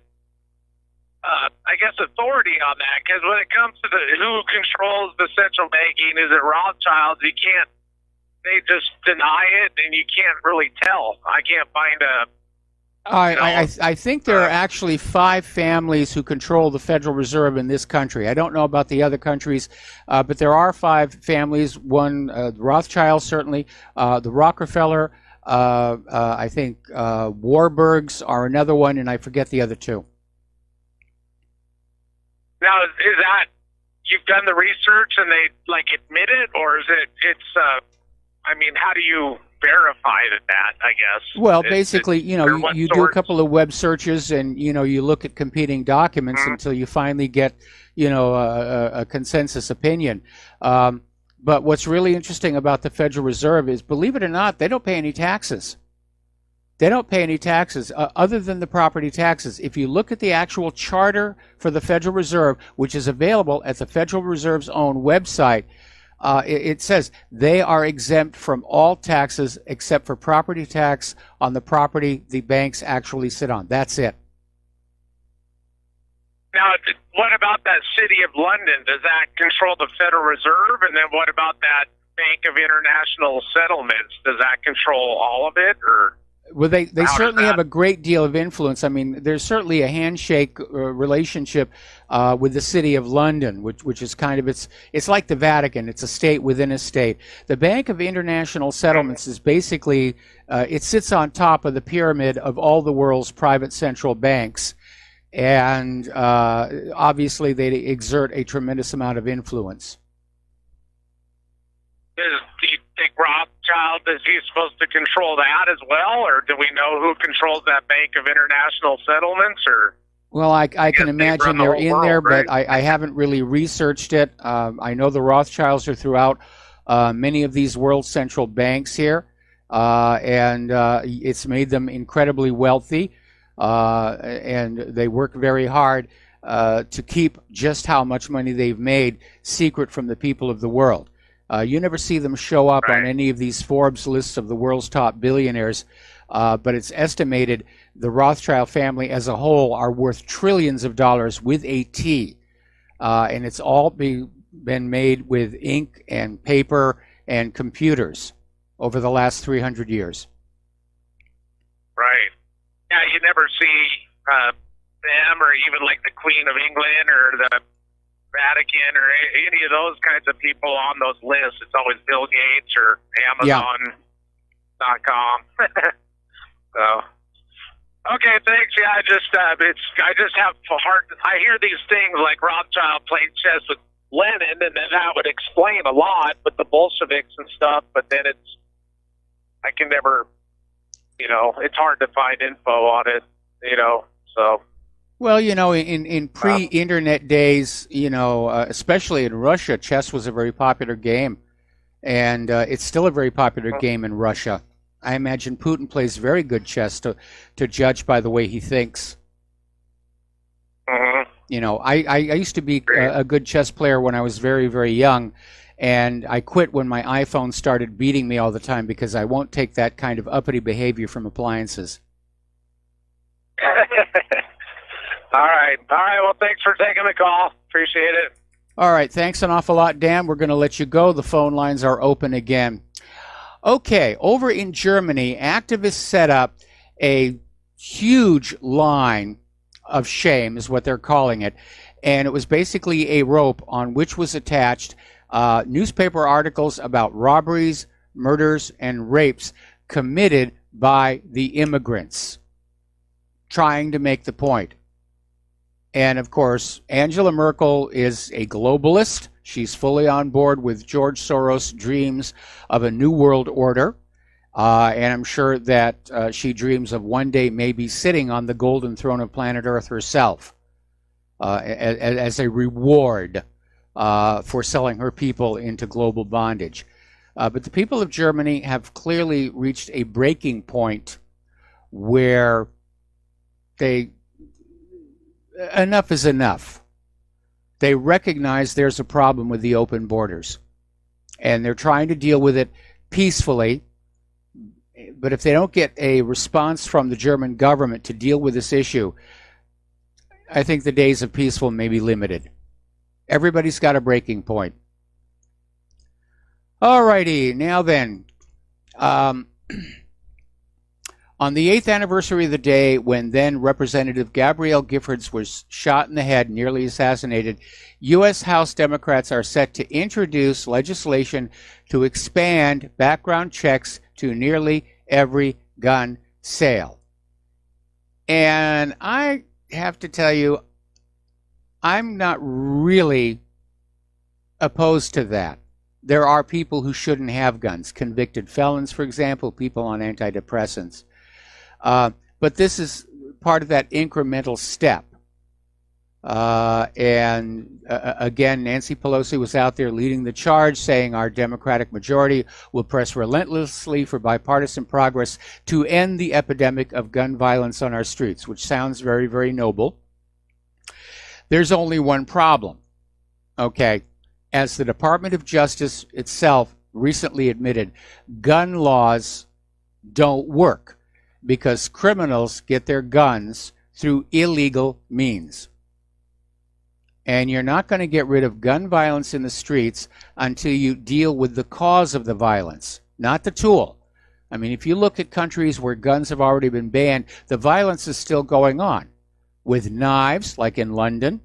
authority on that? Because when it comes to who controls the central banking, is it Rothschilds? They just deny it, and you can't really tell. I can't find a... I think there are actually 5 families who control the Federal Reserve in this country. I don't know about the other countries, but there are 5 families. One, Rothschild, certainly. The Rockefeller, I think Warburgs are another one, and I forget the other 2. Now, is that... You've done the research and they, admit it, or is it's... how do you verify that, I guess? Well, basically, you do a couple of web searches and, you look at competing documents until you finally get, a consensus opinion. But what's really interesting about the Federal Reserve is, believe it or not, they don't pay any taxes. They don't pay any taxes other than the property taxes. If you look at the actual charter for the Federal Reserve, which is available at the Federal Reserve's own website, it says they are exempt from all taxes except for property tax on the property the banks actually sit on. That's it. Now, what about that City of London? Does that control the Federal Reserve? And then what about that Bank of International Settlements? Does that control all of it, or? Well, they certainly have a great deal of influence. I mean, there's certainly a handshake relationship with the City of London, which is kind of, it's like the Vatican. It's a state within a state. The Bank of International Settlements is basically, it sits on top of the pyramid of all the world's private central banks. And obviously they exert a tremendous amount of influence. Do you think Rothschild, is he supposed to control that as well, or do we know who controls that Bank of International Settlements? Or well, I can imagine they're in there, but I haven't really researched it. I know the Rothschilds are throughout many of these world central banks here, and it's made them incredibly wealthy, and they work very hard to keep just how much money they've made secret from the people of the world. You never see them show up on any of these Forbes lists of the world's top billionaires, but it's estimated the Rothschild family as a whole are worth trillions of dollars with a T, and it's all been made with ink and paper and computers over the last 300 years. Right. Yeah, you never see them, or even like the Queen of England or the Vatican or any of those kinds of people on those lists. It's always Bill Gates or Amazon.com. So, okay, thanks. Yeah, I just have a hard. I hear these things like Rothschild played chess with Lenin, and then that would explain a lot with the Bolsheviks and stuff. But then I can never, it's hard to find info on it, so. Well, in pre-internet days, especially in Russia, chess was a very popular game, and it's still a very popular game in Russia. I imagine Putin plays very good chess to judge by the way he thinks. I used to be a good chess player when I was very, very young, and I quit when my iPhone started beating me all the time because I won't take that kind of uppity behavior from appliances. All right. Well, thanks for taking the call. Appreciate it. All right. Thanks an awful lot, Dan. We're going to let you go. The phone lines are open again. Okay. Over in Germany, activists set up a huge line of shame, is what they're calling it. And it was basically a rope on which was attached newspaper articles about robberies, murders, and rapes committed by the immigrants, trying to make the point. And, of course, Angela Merkel is a globalist. She's fully on board with George Soros' dreams of a new world order. And I'm sure that she dreams of one day maybe sitting on the golden throne of planet Earth herself as a reward for selling her people into global bondage. But the people of Germany have clearly reached a breaking point where enough is enough. They recognize there's a problem with the open borders, and they're trying to deal with it peacefully. But if they don't get a response from the German government to deal with this issue, I think the days of peaceful may be limited. Everybody's got a breaking point. All righty, now then. On the 8th anniversary of the day when then Representative Gabrielle Giffords was shot in the head, nearly assassinated, U.S. House Democrats are set to introduce legislation to expand background checks to nearly every gun sale. And I have to tell you, I'm not really opposed to that. There are people who shouldn't have guns, convicted felons, for example, people on antidepressants. But this is part of that incremental step. Again, Nancy Pelosi was out there leading the charge, saying our Democratic majority will press relentlessly for bipartisan progress to end the epidemic of gun violence on our streets, which sounds very, very noble. There's only one problem, okay? As the Department of Justice itself recently admitted, gun laws don't work because criminals get their guns through illegal means. And you're not going to get rid of gun violence in the streets until you deal with the cause of the violence, not the tool. I mean, if you look at countries where guns have already been banned, the violence is still going on with knives, like in London,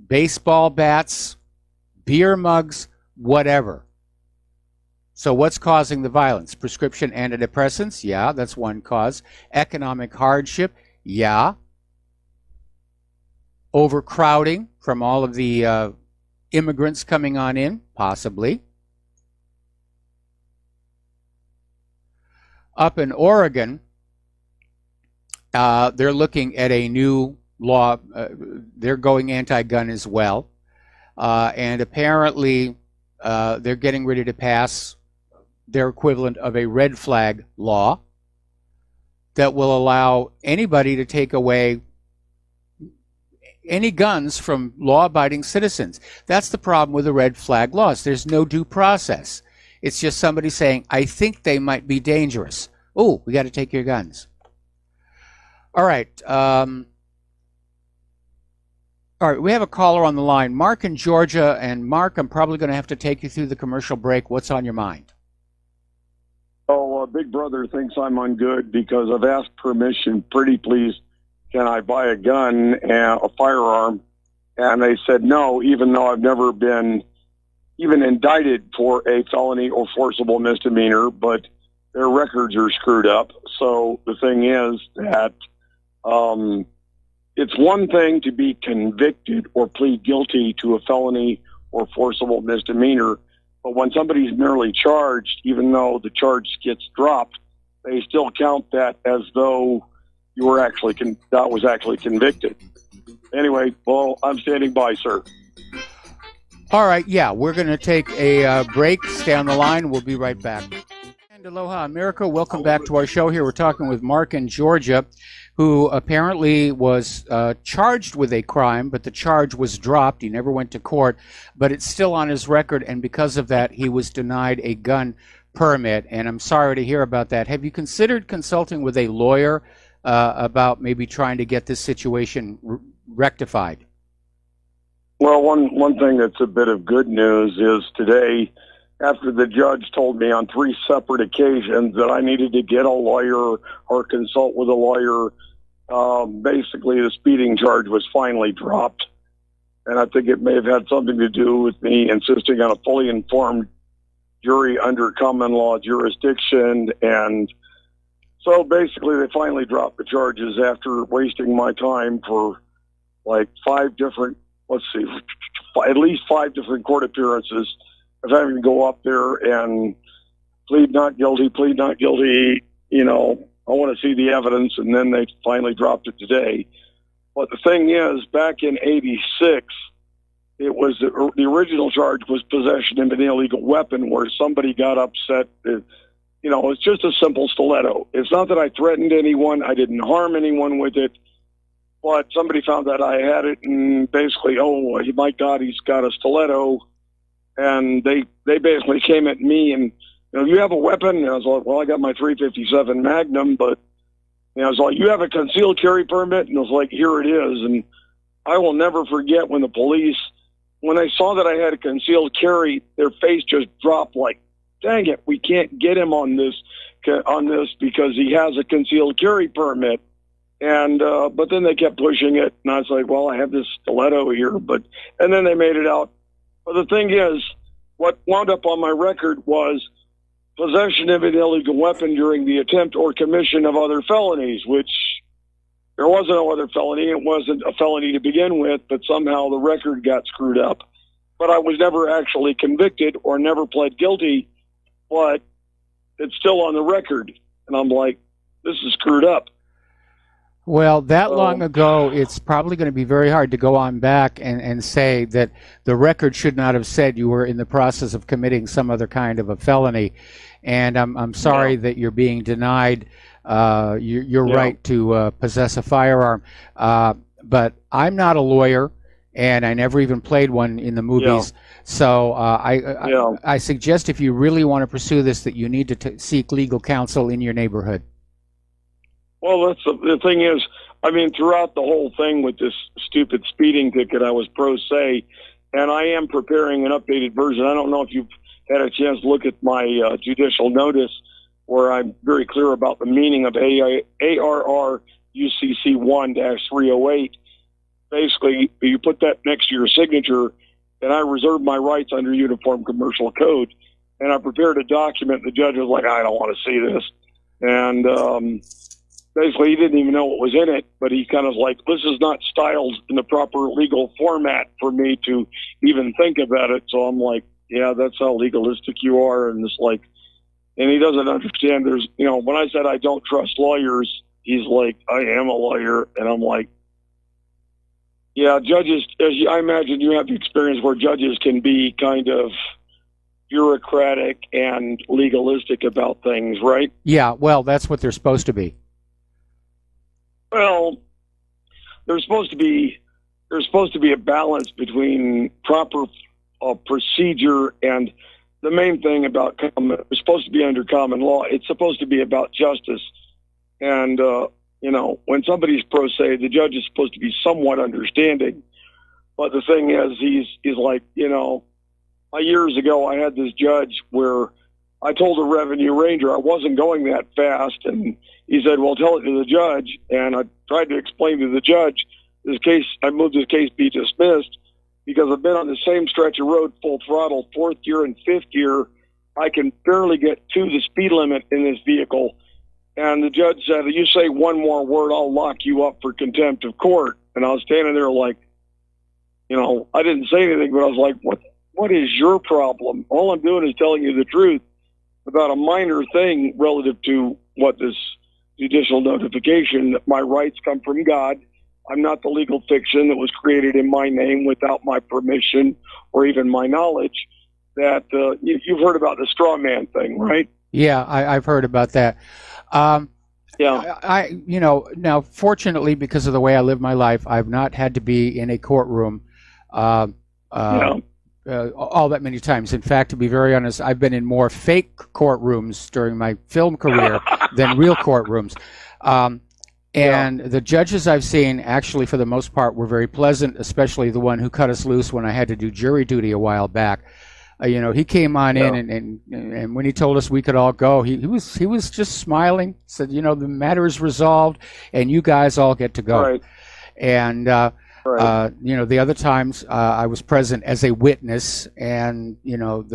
baseball bats, beer mugs, whatever. So what's causing the violence? Prescription antidepressants? Yeah, that's one cause. Economic hardship? Yeah. Overcrowding from all of the immigrants coming on in? Possibly. Up in Oregon, they're looking at a new law. They're going anti-gun as well. And apparently they're getting ready to pass their equivalent of a red flag law that will allow anybody to take away any guns from law-abiding citizens. That's the problem with the red flag laws. There's no due process. It's just somebody saying, I think they might be dangerous. Oh, we got to take your guns. All right. All right, we have a caller on the line, Mark in Georgia. And Mark, I'm probably going to have to take you through the commercial break. What's on your mind? Oh, Big Brother thinks I'm on good because I've asked permission, pretty please, can I buy a gun and a firearm? And they said no, even though I've never been even indicted for a felony or forcible misdemeanor, but their records are screwed up. So the thing is that it's one thing to be convicted or plead guilty to a felony or forcible misdemeanor, but when somebody's merely charged, even though the charge gets dropped, they still count that as though you were actually that was actually convicted. Anyway, well, I'm standing by, sir. All right, yeah, we're going to take a break. Stay on the line. We'll be right back. And aloha, America. Welcome back to our show here. We're talking with Mark in Georgia, who apparently was charged with a crime, but the charge was dropped. He never went to court, but it's still on his record, and because of that, he was denied a gun permit, and I'm sorry to hear about that. Have you considered consulting with a lawyer about maybe trying to get this situation rectified? Well, one thing that's a bit of good news is today, after the judge told me on 3 separate occasions that I needed to get a lawyer or consult with a lawyer, basically the speeding charge was finally dropped. And I think it may have had something to do with me insisting on a fully informed jury under common law jurisdiction. And so basically they finally dropped the charges after wasting my time for like 5 different, at least 5 different court appearances of having to go up there and plead not guilty, you know, I want to see the evidence, and then they finally dropped it today. But the thing is, back in '86, it was the original charge was possession of an illegal weapon, where somebody got upset. You know, it's just a simple stiletto. It's not that I threatened anyone, I didn't harm anyone with it, but somebody found that I had it, and basically, oh my God, he's got a stiletto. And they basically came at me and, you know, you have a weapon? And I was like, well, I got my .357 Magnum, but, you know, I was like, you have a concealed carry permit? And I was like, here it is. And I will never forget when the police, when they saw that I had a concealed carry, their face just dropped like, dang it, we can't get him on this because he has a concealed carry permit. And, but then they kept pushing it. And I was like, well, I have this stiletto here, and then they made it out. But the thing is, what wound up on my record was possession of an illegal weapon during the attempt or commission of other felonies, which there was no other felony. It wasn't a felony to begin with, but somehow the record got screwed up. But I was never actually convicted or never pled guilty, but it's still on the record. And I'm like, this is screwed up. Well, that long ago, it's probably going to be very hard to go on back and say that the record should not have said you were in the process of committing some other kind of a felony. And I'm sorry that you're being denied your right to possess a firearm. But I'm not a lawyer, and I never even played one in the movies. So I suggest if you really want to pursue this, that you need to seek legal counsel in your neighborhood. Well, that's the thing is, I mean, throughout the whole thing with this stupid speeding ticket, I was pro se, and I am preparing an updated version. I don't know if you've had a chance to look at my judicial notice, where I'm very clear about the meaning of ARR UCC 1-308. Basically, you put that next to your signature, and I reserve my rights under Uniform Commercial Code. And I prepared a document. The judge was like, I don't want to see this. And basically, he didn't even know what was in it, but he kind of like, this is not styled in the proper legal format for me to even think about it. So I'm like, yeah, that's how legalistic you are. And it's like, and he doesn't understand there's, you know, when I said I don't trust lawyers, he's like, I am a lawyer. And I'm like, yeah, judges, I imagine you have the experience where judges can be kind of bureaucratic and legalistic about things, right? Yeah, well, that's what they're supposed to be. Well, there's supposed to be a balance between proper procedure and the main thing about it's supposed to be under common law. It's supposed to be about justice. And you know, when somebody's pro se, the judge is supposed to be somewhat understanding. But the thing is, he's like, you know, years ago I had this judge where I told a revenue ranger I wasn't going that fast, and he said, well, tell it to the judge. And I tried to explain to the judge, I moved this case be dismissed because I've been on the same stretch of road full throttle, 4th gear and 5th gear. I can barely get to the speed limit in this vehicle. And the judge said, if you say one more word, I'll lock you up for contempt of court. And I was standing there like, you know, I didn't say anything, but I was like, what is your problem? All I'm doing is telling you the truth about a minor thing relative to what this judicial notification, that my rights come from God. I'm not the legal fiction that was created in my name without my permission or even my knowledge. That you've heard about the straw man thing, right? Yeah, I've heard about that. Yeah. You know, now fortunately, because of the way I live my life, I've not had to be in a courtroom all that many times. In fact, to be very honest, I've been in more fake courtrooms during my film career than real courtrooms. And the judges I've seen, actually, for the most part, were very pleasant, especially the one who cut us loose when I had to do jury duty a while back. You know, he came on in, and when he told us we could all go, he was just smiling, said, you know, the matter is resolved, and you guys all get to go. Right. And you know, the other times I was present as a witness, and you know,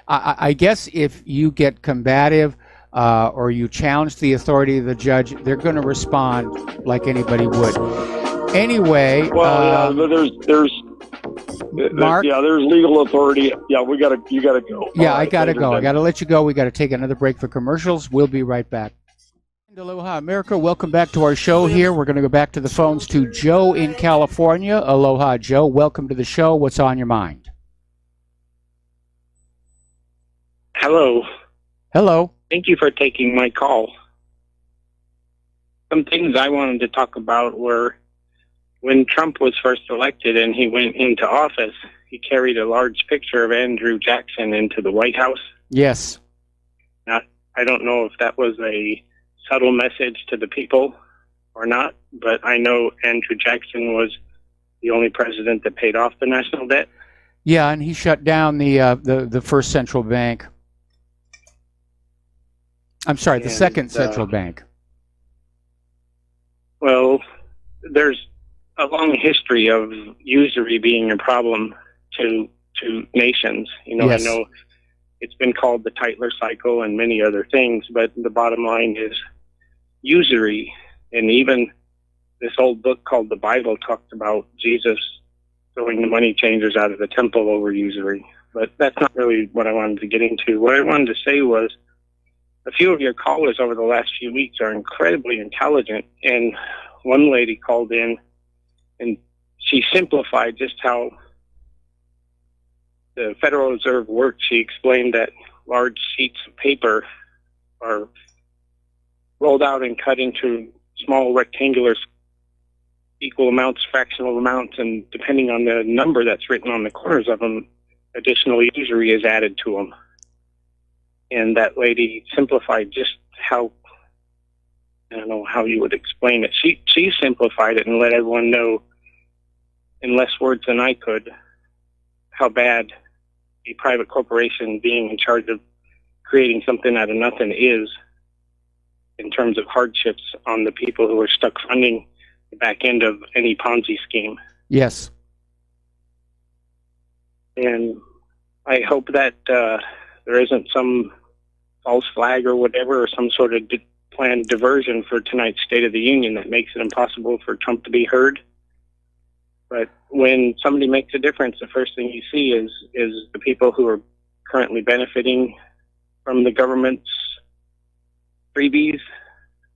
I guess if you get combative or you challenge the authority of the judge, they're going to respond like anybody would. Anyway, well, there's Mark? Yeah, there's legal authority. Yeah, you gotta go. Yeah, I gotta go. I gotta let you go. We gotta take another break for commercials. We'll be right back. Aloha, America. Welcome back to our show here. We're going to go back to the phones to Joe in California. Aloha, Joe. Welcome to the show. What's on your mind? Hello. Hello. Thank you for taking my call. Some things I wanted to talk about were when Trump was first elected and he went into office, he carried a large picture of Andrew Jackson into the White House. Yes. Now, I don't know if that was a subtle message to the people or not, but I know Andrew Jackson was the only president that paid off the national debt. Yeah, and he shut down the first central bank. I'm sorry, the second central bank. Well, there's a long history of usury being a problem to nations. You know, Yes. I know it's been called the Tytler cycle and many other things, but the bottom line is usury. And even this old book called the Bible talked about Jesus throwing the money changers out of the temple over usury. But that's not really what I wanted to get into. What I wanted to say was, a few of your callers over the last few weeks are incredibly intelligent, and one lady called in and she simplified just how the Federal Reserve works. She explained that large sheets of paper are rolled out and cut into small rectangular equal amounts, fractional amounts, and depending on the number that's written on the corners of them, additional usury is added to them. And that lady simplified just how, I don't know how you would explain it. She simplified it and let everyone know in less words than I could how bad a private corporation being in charge of creating something out of nothing is in terms of hardships on the people who are stuck funding the back end of any Ponzi scheme. Yes. And I hope that there isn't some false flag or whatever, or some sort of planned diversion for tonight's State of the Union that makes it impossible for Trump to be heard. But when somebody makes a difference, the first thing you see is the people who are currently benefiting from the government's freebies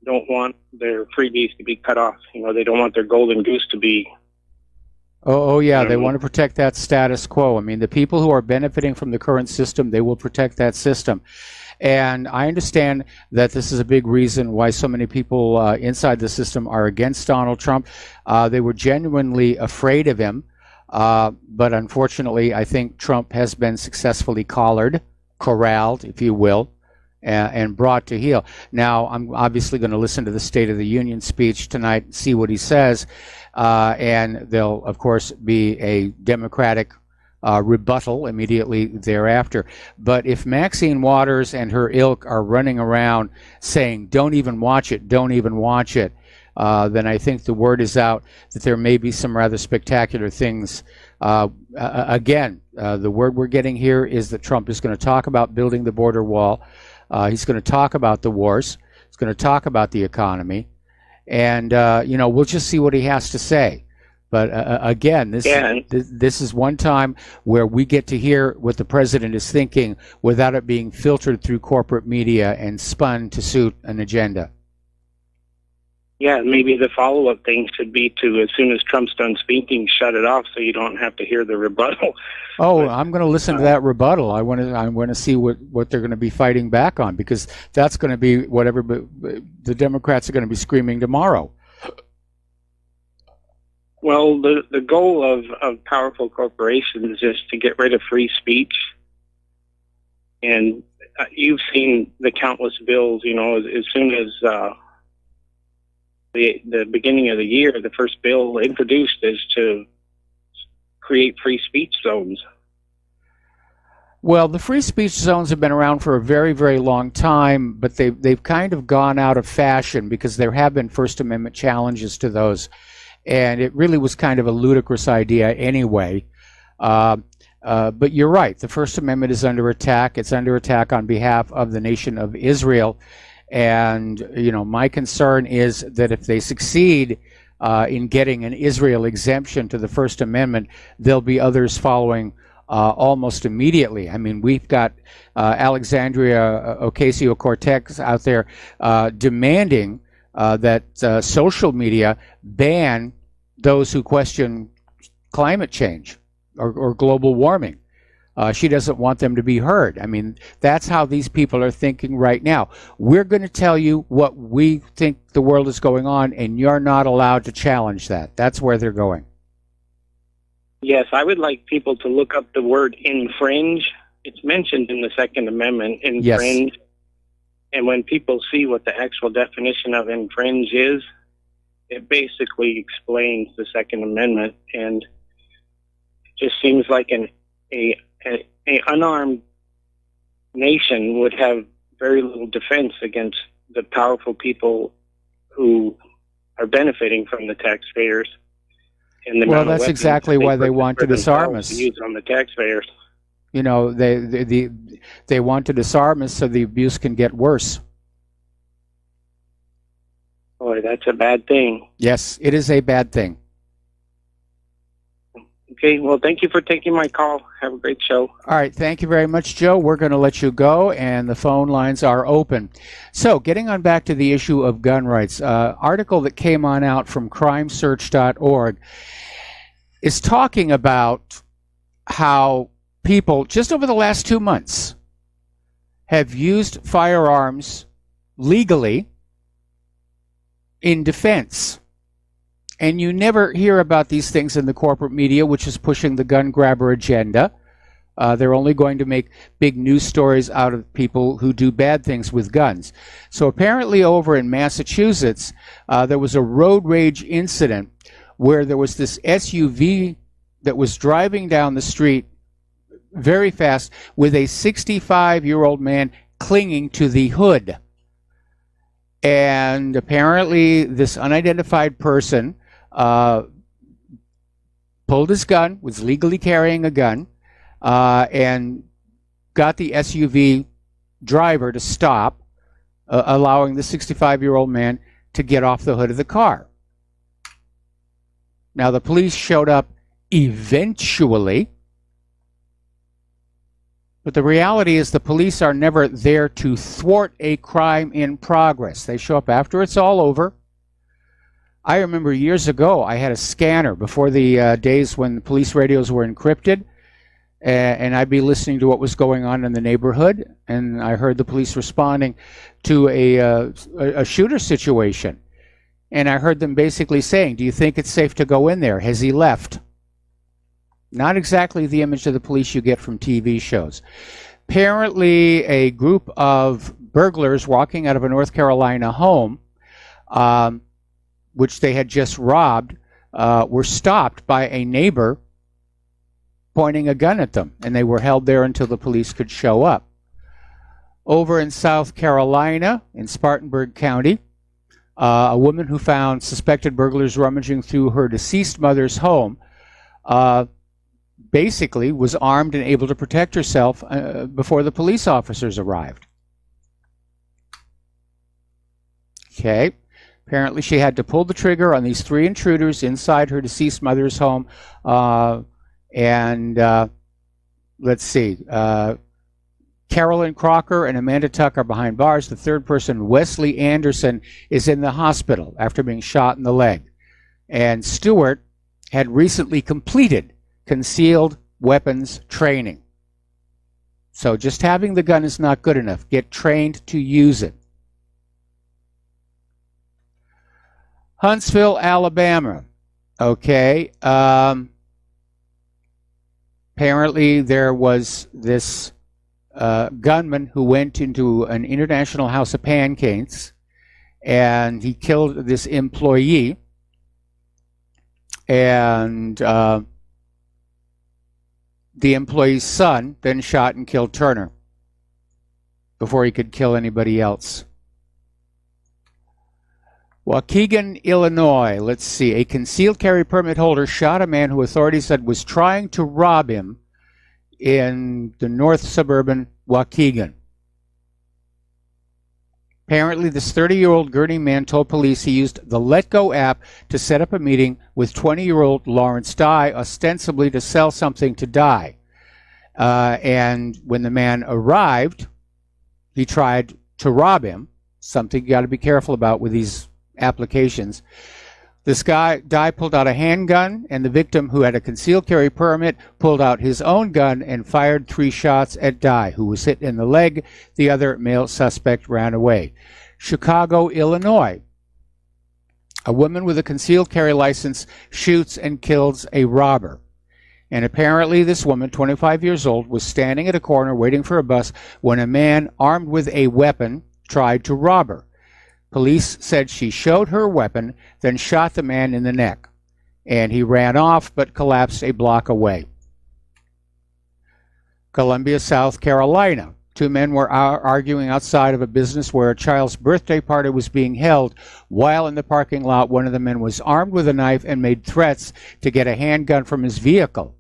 don't want their freebies to be cut off. You know, they don't want their golden goose to be. Oh yeah, they want to protect that status quo. I mean, the people who are benefiting from the current system, they will protect that system. And I understand that this is a big reason why so many people inside the system are against Donald Trump. They were genuinely afraid of him. But unfortunately, I think Trump has been successfully corralled, if you will, and brought to heel. Now, I'm obviously going to listen to the State of the Union speech tonight and see what he says. And there'll, of course, be a Democratic rebuttal immediately thereafter. But if Maxine Waters and her ilk are running around saying, don't even watch it, don't even watch it, then I think the word is out that there may be some rather spectacular things. Again, the word we're getting here is that Trump is going to talk about building the border wall. He's going to talk about the wars. He's going to talk about the economy. And, we'll just see what he has to say. But again, this is one time where we get to hear what the president is thinking without it being filtered through corporate media and spun to suit an agenda. Yeah, maybe the follow-up thing should be to, as soon as Trump's done speaking, shut it off so you don't have to hear the rebuttal. Oh, I'm going to listen to that rebuttal. I want to see what they're going to be fighting back on, because that's going to be whatever the Democrats are going to be screaming tomorrow. Well, the goal of powerful corporations is to get rid of free speech. And you've seen the countless bills, as soon as the beginning of the year, the first bill introduced is to create free speech zones. Well, the free speech zones have been around for a very, very long time, but they've kind of gone out of fashion because there have been First Amendment challenges to those. And it really was kind of a ludicrous idea anyway. But you're right. The First Amendment is under attack. It's under attack on behalf of the nation of Israel. And, my concern is that if they succeed in getting an Israel exemption to the First Amendment, there'll be others following almost immediately. I mean, we've got Alexandria Ocasio-Cortez out there demanding that social media ban those who question climate change or global warming. She doesn't want them to be heard. I mean, that's how these people are thinking right now. We're going to tell you what we think the world is going on, and you're not allowed to challenge that. That's where they're going. Yes, I would like people to look up the word infringe. It's mentioned in the Second Amendment, infringe. Yes. And when people see what the actual definition of infringe is, it basically explains the Second Amendment. And it just seems like an unarmed nation would have very little defense against the powerful people who are benefiting from the taxpayers. And well, that's exactly why they want to disarm us. Use on the taxpayers. They want to disarm us so the abuse can get worse. Boy, that's a bad thing. Yes, it is a bad thing. Okay, well, thank you for taking my call. Have a great show. All right, thank you very much, Joe. We're going to let you go, and the phone lines are open. So, getting on back to the issue of gun rights, article that came on out from crimesearch.org is talking about how people, just over the last 2 months, have used firearms legally in defense. And you never hear about these things in the corporate media, which is pushing the gun grabber agenda. They're only going to make big news stories out of people who do bad things with guns. So apparently over in Massachusetts, there was a road rage incident where there was this SUV that was driving down the street very fast with a 65-year-old man clinging to the hood. And apparently this unidentified person pulled his gun, was legally carrying a gun, and got the SUV driver to stop, allowing the 65-year-old man to get off the hood of the car. Now, the police showed up eventually, but the reality is the police are never there to thwart a crime in progress. They show up after it's all over. I remember years ago, I had a scanner before the days when the police radios were encrypted, and I'd be listening to what was going on in the neighborhood, and I heard the police responding to a shooter situation. And I heard them basically saying, do you think it's safe to go in there? Has he left? Not exactly the image of the police you get from TV shows. Apparently, a group of burglars walking out of a North Carolina home, which they had just robbed, were stopped by a neighbor pointing a gun at them, and they were held there until the police could show up. Over in South Carolina, in Spartanburg County, a woman who found suspected burglars rummaging through her deceased mother's home basically was armed and able to protect herself before the police officers arrived. Okay. Apparently she had to pull the trigger on these 3 intruders inside her deceased mother's home. Let's see. Carolyn Crocker and Amanda Tuck are behind bars. The third person, Wesley Anderson, is in the hospital after being shot in the leg. And Stewart had recently completed concealed weapons training. So just having the gun is not good enough. Get trained to use it. Huntsville, Alabama. Okay. Apparently there was this gunman who went into an International House of Pancakes, and he killed this employee. And the employee's son then shot and killed Turner before he could kill anybody else. Waukegan, Illinois. Let's see. A concealed carry permit holder shot a man who authorities said was trying to rob him in the north suburban Waukegan. Apparently, this 30-year-old Gurney man told police he used the Let Go app to set up a meeting with 20-year-old Lawrence Dye, ostensibly to sell something to Dye. And when the man arrived, he tried to rob him, something you got to be careful about with these applications. This guy, Dye, pulled out a handgun, and the victim, who had a concealed carry permit, pulled out his own gun and fired 3 shots at Dye, who was hit in the leg. The other male suspect ran away. Chicago, Illinois. A woman with a concealed carry license shoots and kills a robber. And apparently this woman, 25 years old, was standing at a corner waiting for a bus when a man armed with a weapon tried to rob her. Police said she showed her weapon, then shot the man in the neck. And he ran off but collapsed a block away. Columbia, South Carolina. 2 men were arguing outside of a business where a child's birthday party was being held. While in the parking lot, one of the men was armed with a knife and made threats to get a handgun from his vehicle.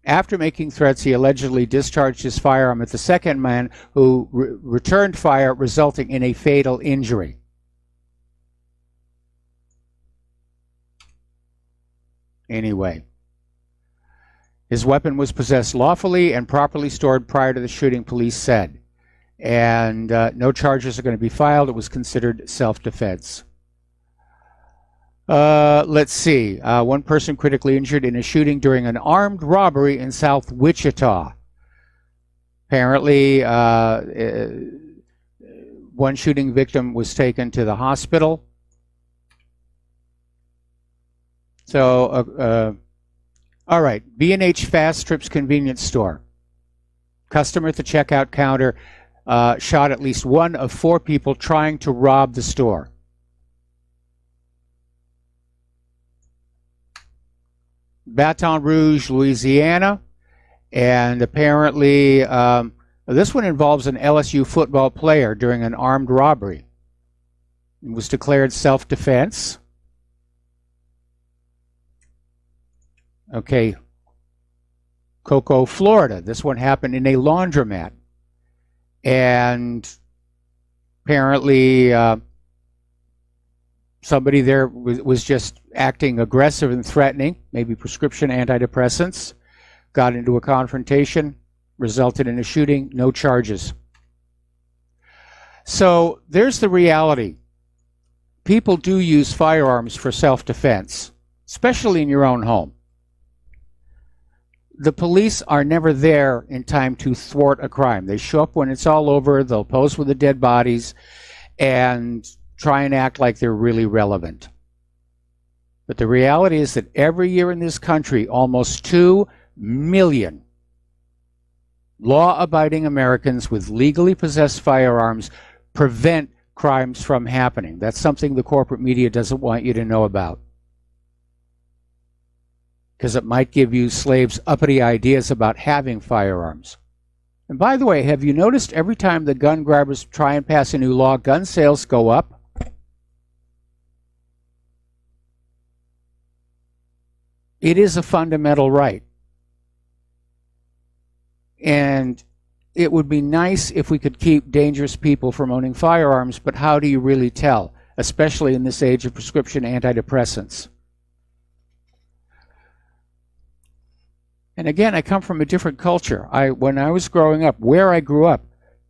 After making threats, he allegedly discharged his firearm at the second man, who returned fire, resulting in a fatal injury. Anyway, His weapon was possessed lawfully and properly stored prior to the shooting, police said. And no charges are going to be filed. It was considered self-defense. Let's see. One person critically injured in a shooting during an armed robbery in South Wichita. Apparently, one shooting victim was taken to the hospital. So, all right. B&H Fast Trips convenience store. Customer at the checkout counter shot at least one of 4 people trying to rob the store. Baton Rouge, Louisiana, and apparently this one involves an LSU football player during an armed robbery. It was declared self-defense. Okay, Cocoa, Florida. This one happened in a laundromat. And apparently somebody there was just acting aggressive and threatening, maybe prescription antidepressants, got into a confrontation, resulted in a shooting, no charges. So there's the reality. People do use firearms for self-defense, especially in your own home. The police are never there in time to thwart a crime. They show up when it's all over, they'll pose with the dead bodies, and try and act like they're really relevant. But the reality is that every year in this country, almost 2 million law-abiding Americans with legally possessed firearms prevent crimes from happening. That's something the corporate media doesn't want you to know about, because it might give you slaves uppity ideas about having firearms. And by the way, have you noticed every time the gun grabbers try and pass a new law, gun sales go up? It is a fundamental right. And it would be nice if we could keep dangerous people from owning firearms, but how do you really tell, especially in this age of prescription antidepressants? And again, I come from a different culture. When I was growing up, where I grew up,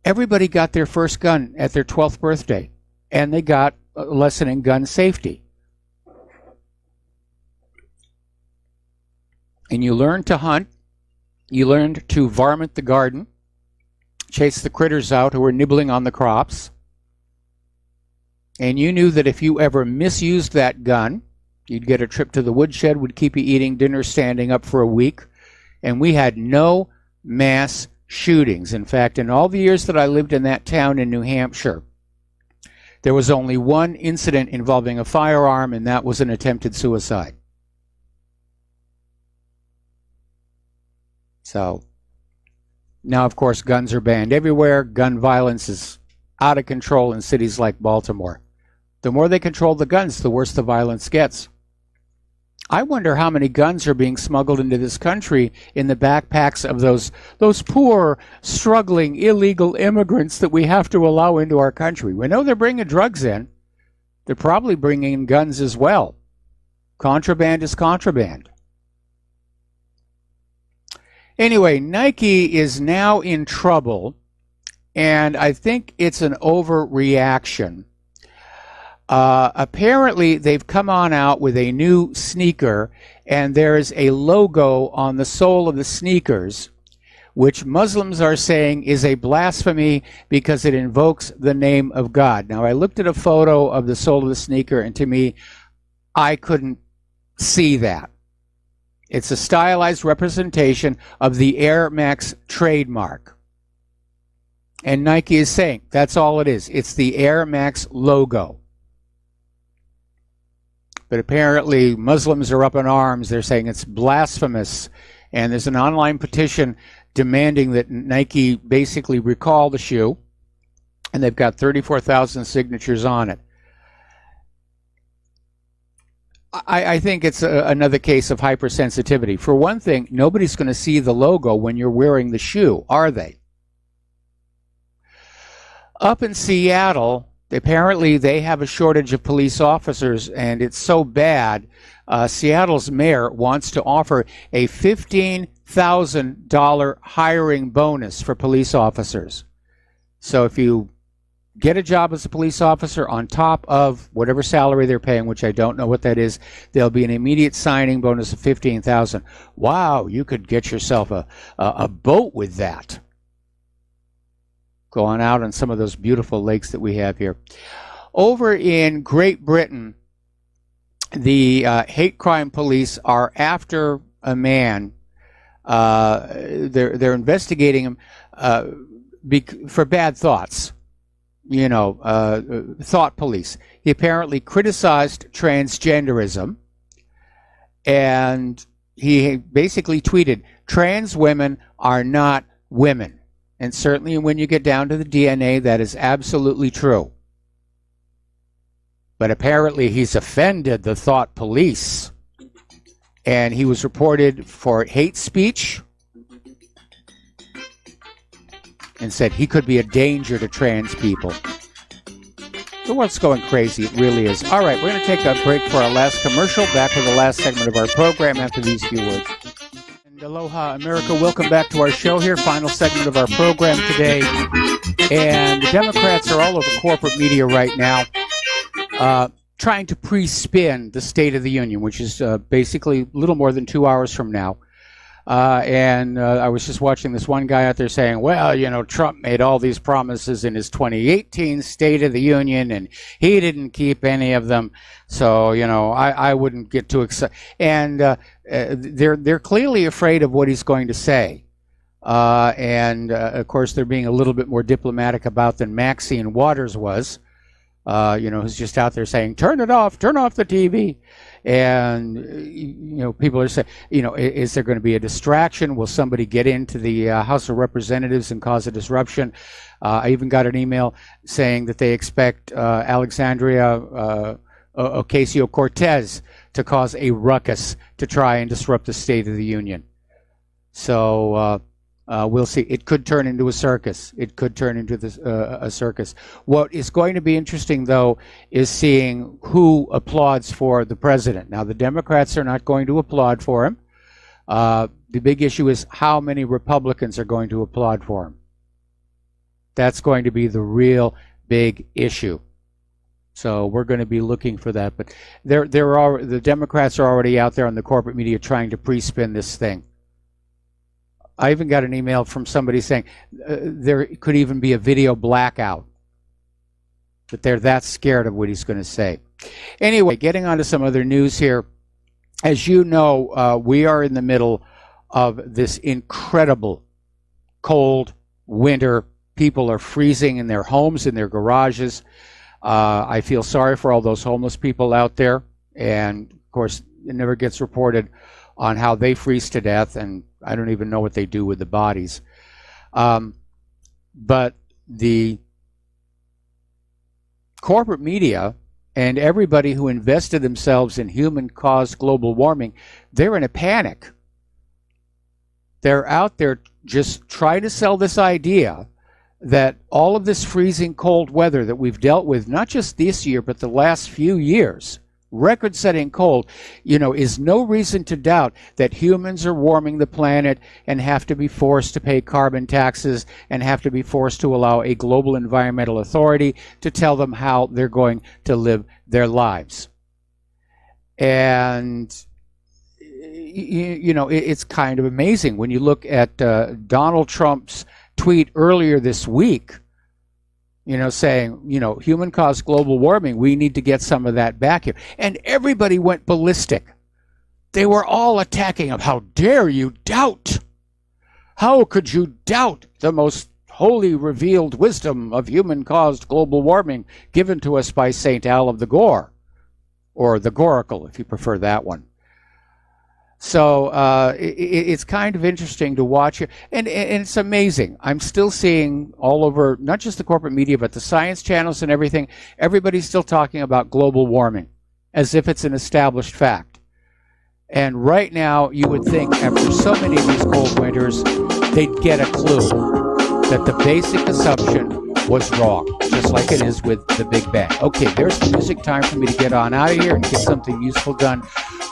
everybody got their first gun at their 12th birthday, and they got a lesson in gun safety. And you learned to hunt, you learned to varmint the garden, chase the critters out who were nibbling on the crops, and you knew that if you ever misused that gun, you'd get a trip to the woodshed, would keep you eating dinner standing up for a week. And we had no mass shootings. In fact, in all the years that I lived in that town in New Hampshire, there was only one incident involving a firearm, and that was an attempted suicide. So, now of course guns are banned everywhere. Gun violence is out of control in cities like Baltimore. The more they control the guns, the worse the violence gets. I wonder how many guns are being smuggled into this country in the backpacks of those poor, struggling, illegal immigrants that we have to allow into our country. We know they're bringing drugs in. They're probably bringing in guns as well. Contraband is contraband. Anyway, Nike is now in trouble, and I think it's an overreaction. Apparently, they've come on out with a new sneaker, and there's a logo on the sole of the sneakers, which Muslims are saying is a blasphemy because it invokes the name of God. Now, I looked at a photo of the sole of the sneaker, and to me, I couldn't see that. It's a stylized representation of the Air Max trademark. And Nike is saying that's all it is. It's the Air Max logo. But apparently Muslims are up in arms. They're saying it's blasphemous. And there's an online petition demanding that Nike basically recall the shoe. And they've got 34,000 signatures on it. I think it's another case of hypersensitivity. For one thing, nobody's going to see the logo when you're wearing the shoe, are they? Up in Seattle, Apparently, they have a shortage of police officers, and it's so bad. Seattle's mayor wants to offer a $15,000 hiring bonus for police officers. So if you get a job as a police officer on top of whatever salary they're paying, which I don't know what that is, there'll be an immediate signing bonus of $15,000. Wow, you could get yourself a boat with that. Going out on some of those beautiful lakes that we have here. Over in Great Britain, the hate crime police are after a man. They're investigating him for bad thoughts. Thought police. He apparently criticized transgenderism, and he basically tweeted, "Trans women are not women." And certainly when you get down to the DNA, that is absolutely true. But apparently he's offended the thought police. And he was reported for hate speech and said he could be a danger to trans people. The world's going crazy. It really is. All right, we're going to take a break for our last commercial. Back with the last segment of our program after these few words. Aloha, America. Welcome back to our show here. Final segment of our program today. And the Democrats are all over corporate media right now trying to pre-spin the State of the Union, which is basically a little more than 2 hours from now. I was just watching this one guy out there saying, well, Trump made all these promises in his 2018 State of the Union, and he didn't keep any of them. So, I wouldn't get too excited. And they're clearly afraid of what he's going to say. Of course, they're being a little bit more diplomatic about than Maxine Waters was. Who's just out there saying, turn it off, turn off the TV. And, people are saying, is there going to be a distraction? Will somebody get into the House of Representatives and cause a disruption? I even got an email saying that they expect Alexandria Ocasio-Cortez to cause a ruckus to try and disrupt the State of the Union. So we'll see. It could turn into a circus. It could turn into a circus. What is going to be interesting, though, is seeing who applauds for the president. Now, the Democrats are not going to applaud for him. The big issue is how many Republicans are going to applaud for him. That's going to be the real big issue. So we're going to be looking for that. But the Democrats are already out there on the corporate media trying to pre-spin this thing. I even got an email from somebody saying there could even be a video blackout. That they're that scared of what he's going to say. Anyway, getting on to some other news here. As you know, we are in the middle of this incredible cold winter. People are freezing in their homes, in their garages. I feel sorry for all those homeless people out there. And, of course, it never gets reported on how they freeze to death, and I don't even know what they do with the bodies. But the corporate media and everybody who invested themselves in human-caused global warming, they're in a panic. They're out there just trying to sell this idea that all of this freezing cold weather that we've dealt with, not just this year, but the last few years, record-setting cold, is no reason to doubt that humans are warming the planet and have to be forced to pay carbon taxes and have to be forced to allow a global environmental authority to tell them how they're going to live their lives. And, it's kind of amazing when you look at Donald Trump's tweet earlier this week, saying, human-caused global warming, we need to get some of that back here. And everybody went ballistic. They were all attacking him. How dare you doubt? How could you doubt the most holy revealed wisdom of human-caused global warming given to us by St. Al of the Gore, or the Goracle, if you prefer that one. So it's kind of interesting to watch it, and it's amazing. I'm still seeing all over, not just the corporate media, but the science channels and everything, everybody's still talking about global warming as if it's an established fact. And right now, you would think after so many of these cold winters, they'd get a clue that the basic assumption was wrong, just like it is with the Big Bang. Okay, there's the music. Time for me to get on out of here and get something useful done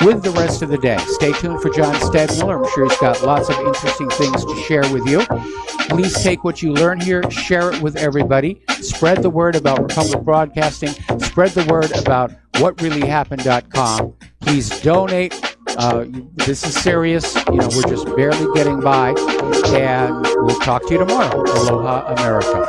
with the rest of the day. Stay tuned for John Stadmiller. I'm sure he's got lots of interesting things to share with you. Please take what you learn here, share it with everybody. Spread the word about Republic Broadcasting. Spread the word about whatreallyhappened.com. Please donate. This is serious. We're just barely getting by. And we'll talk to you tomorrow. Aloha, America.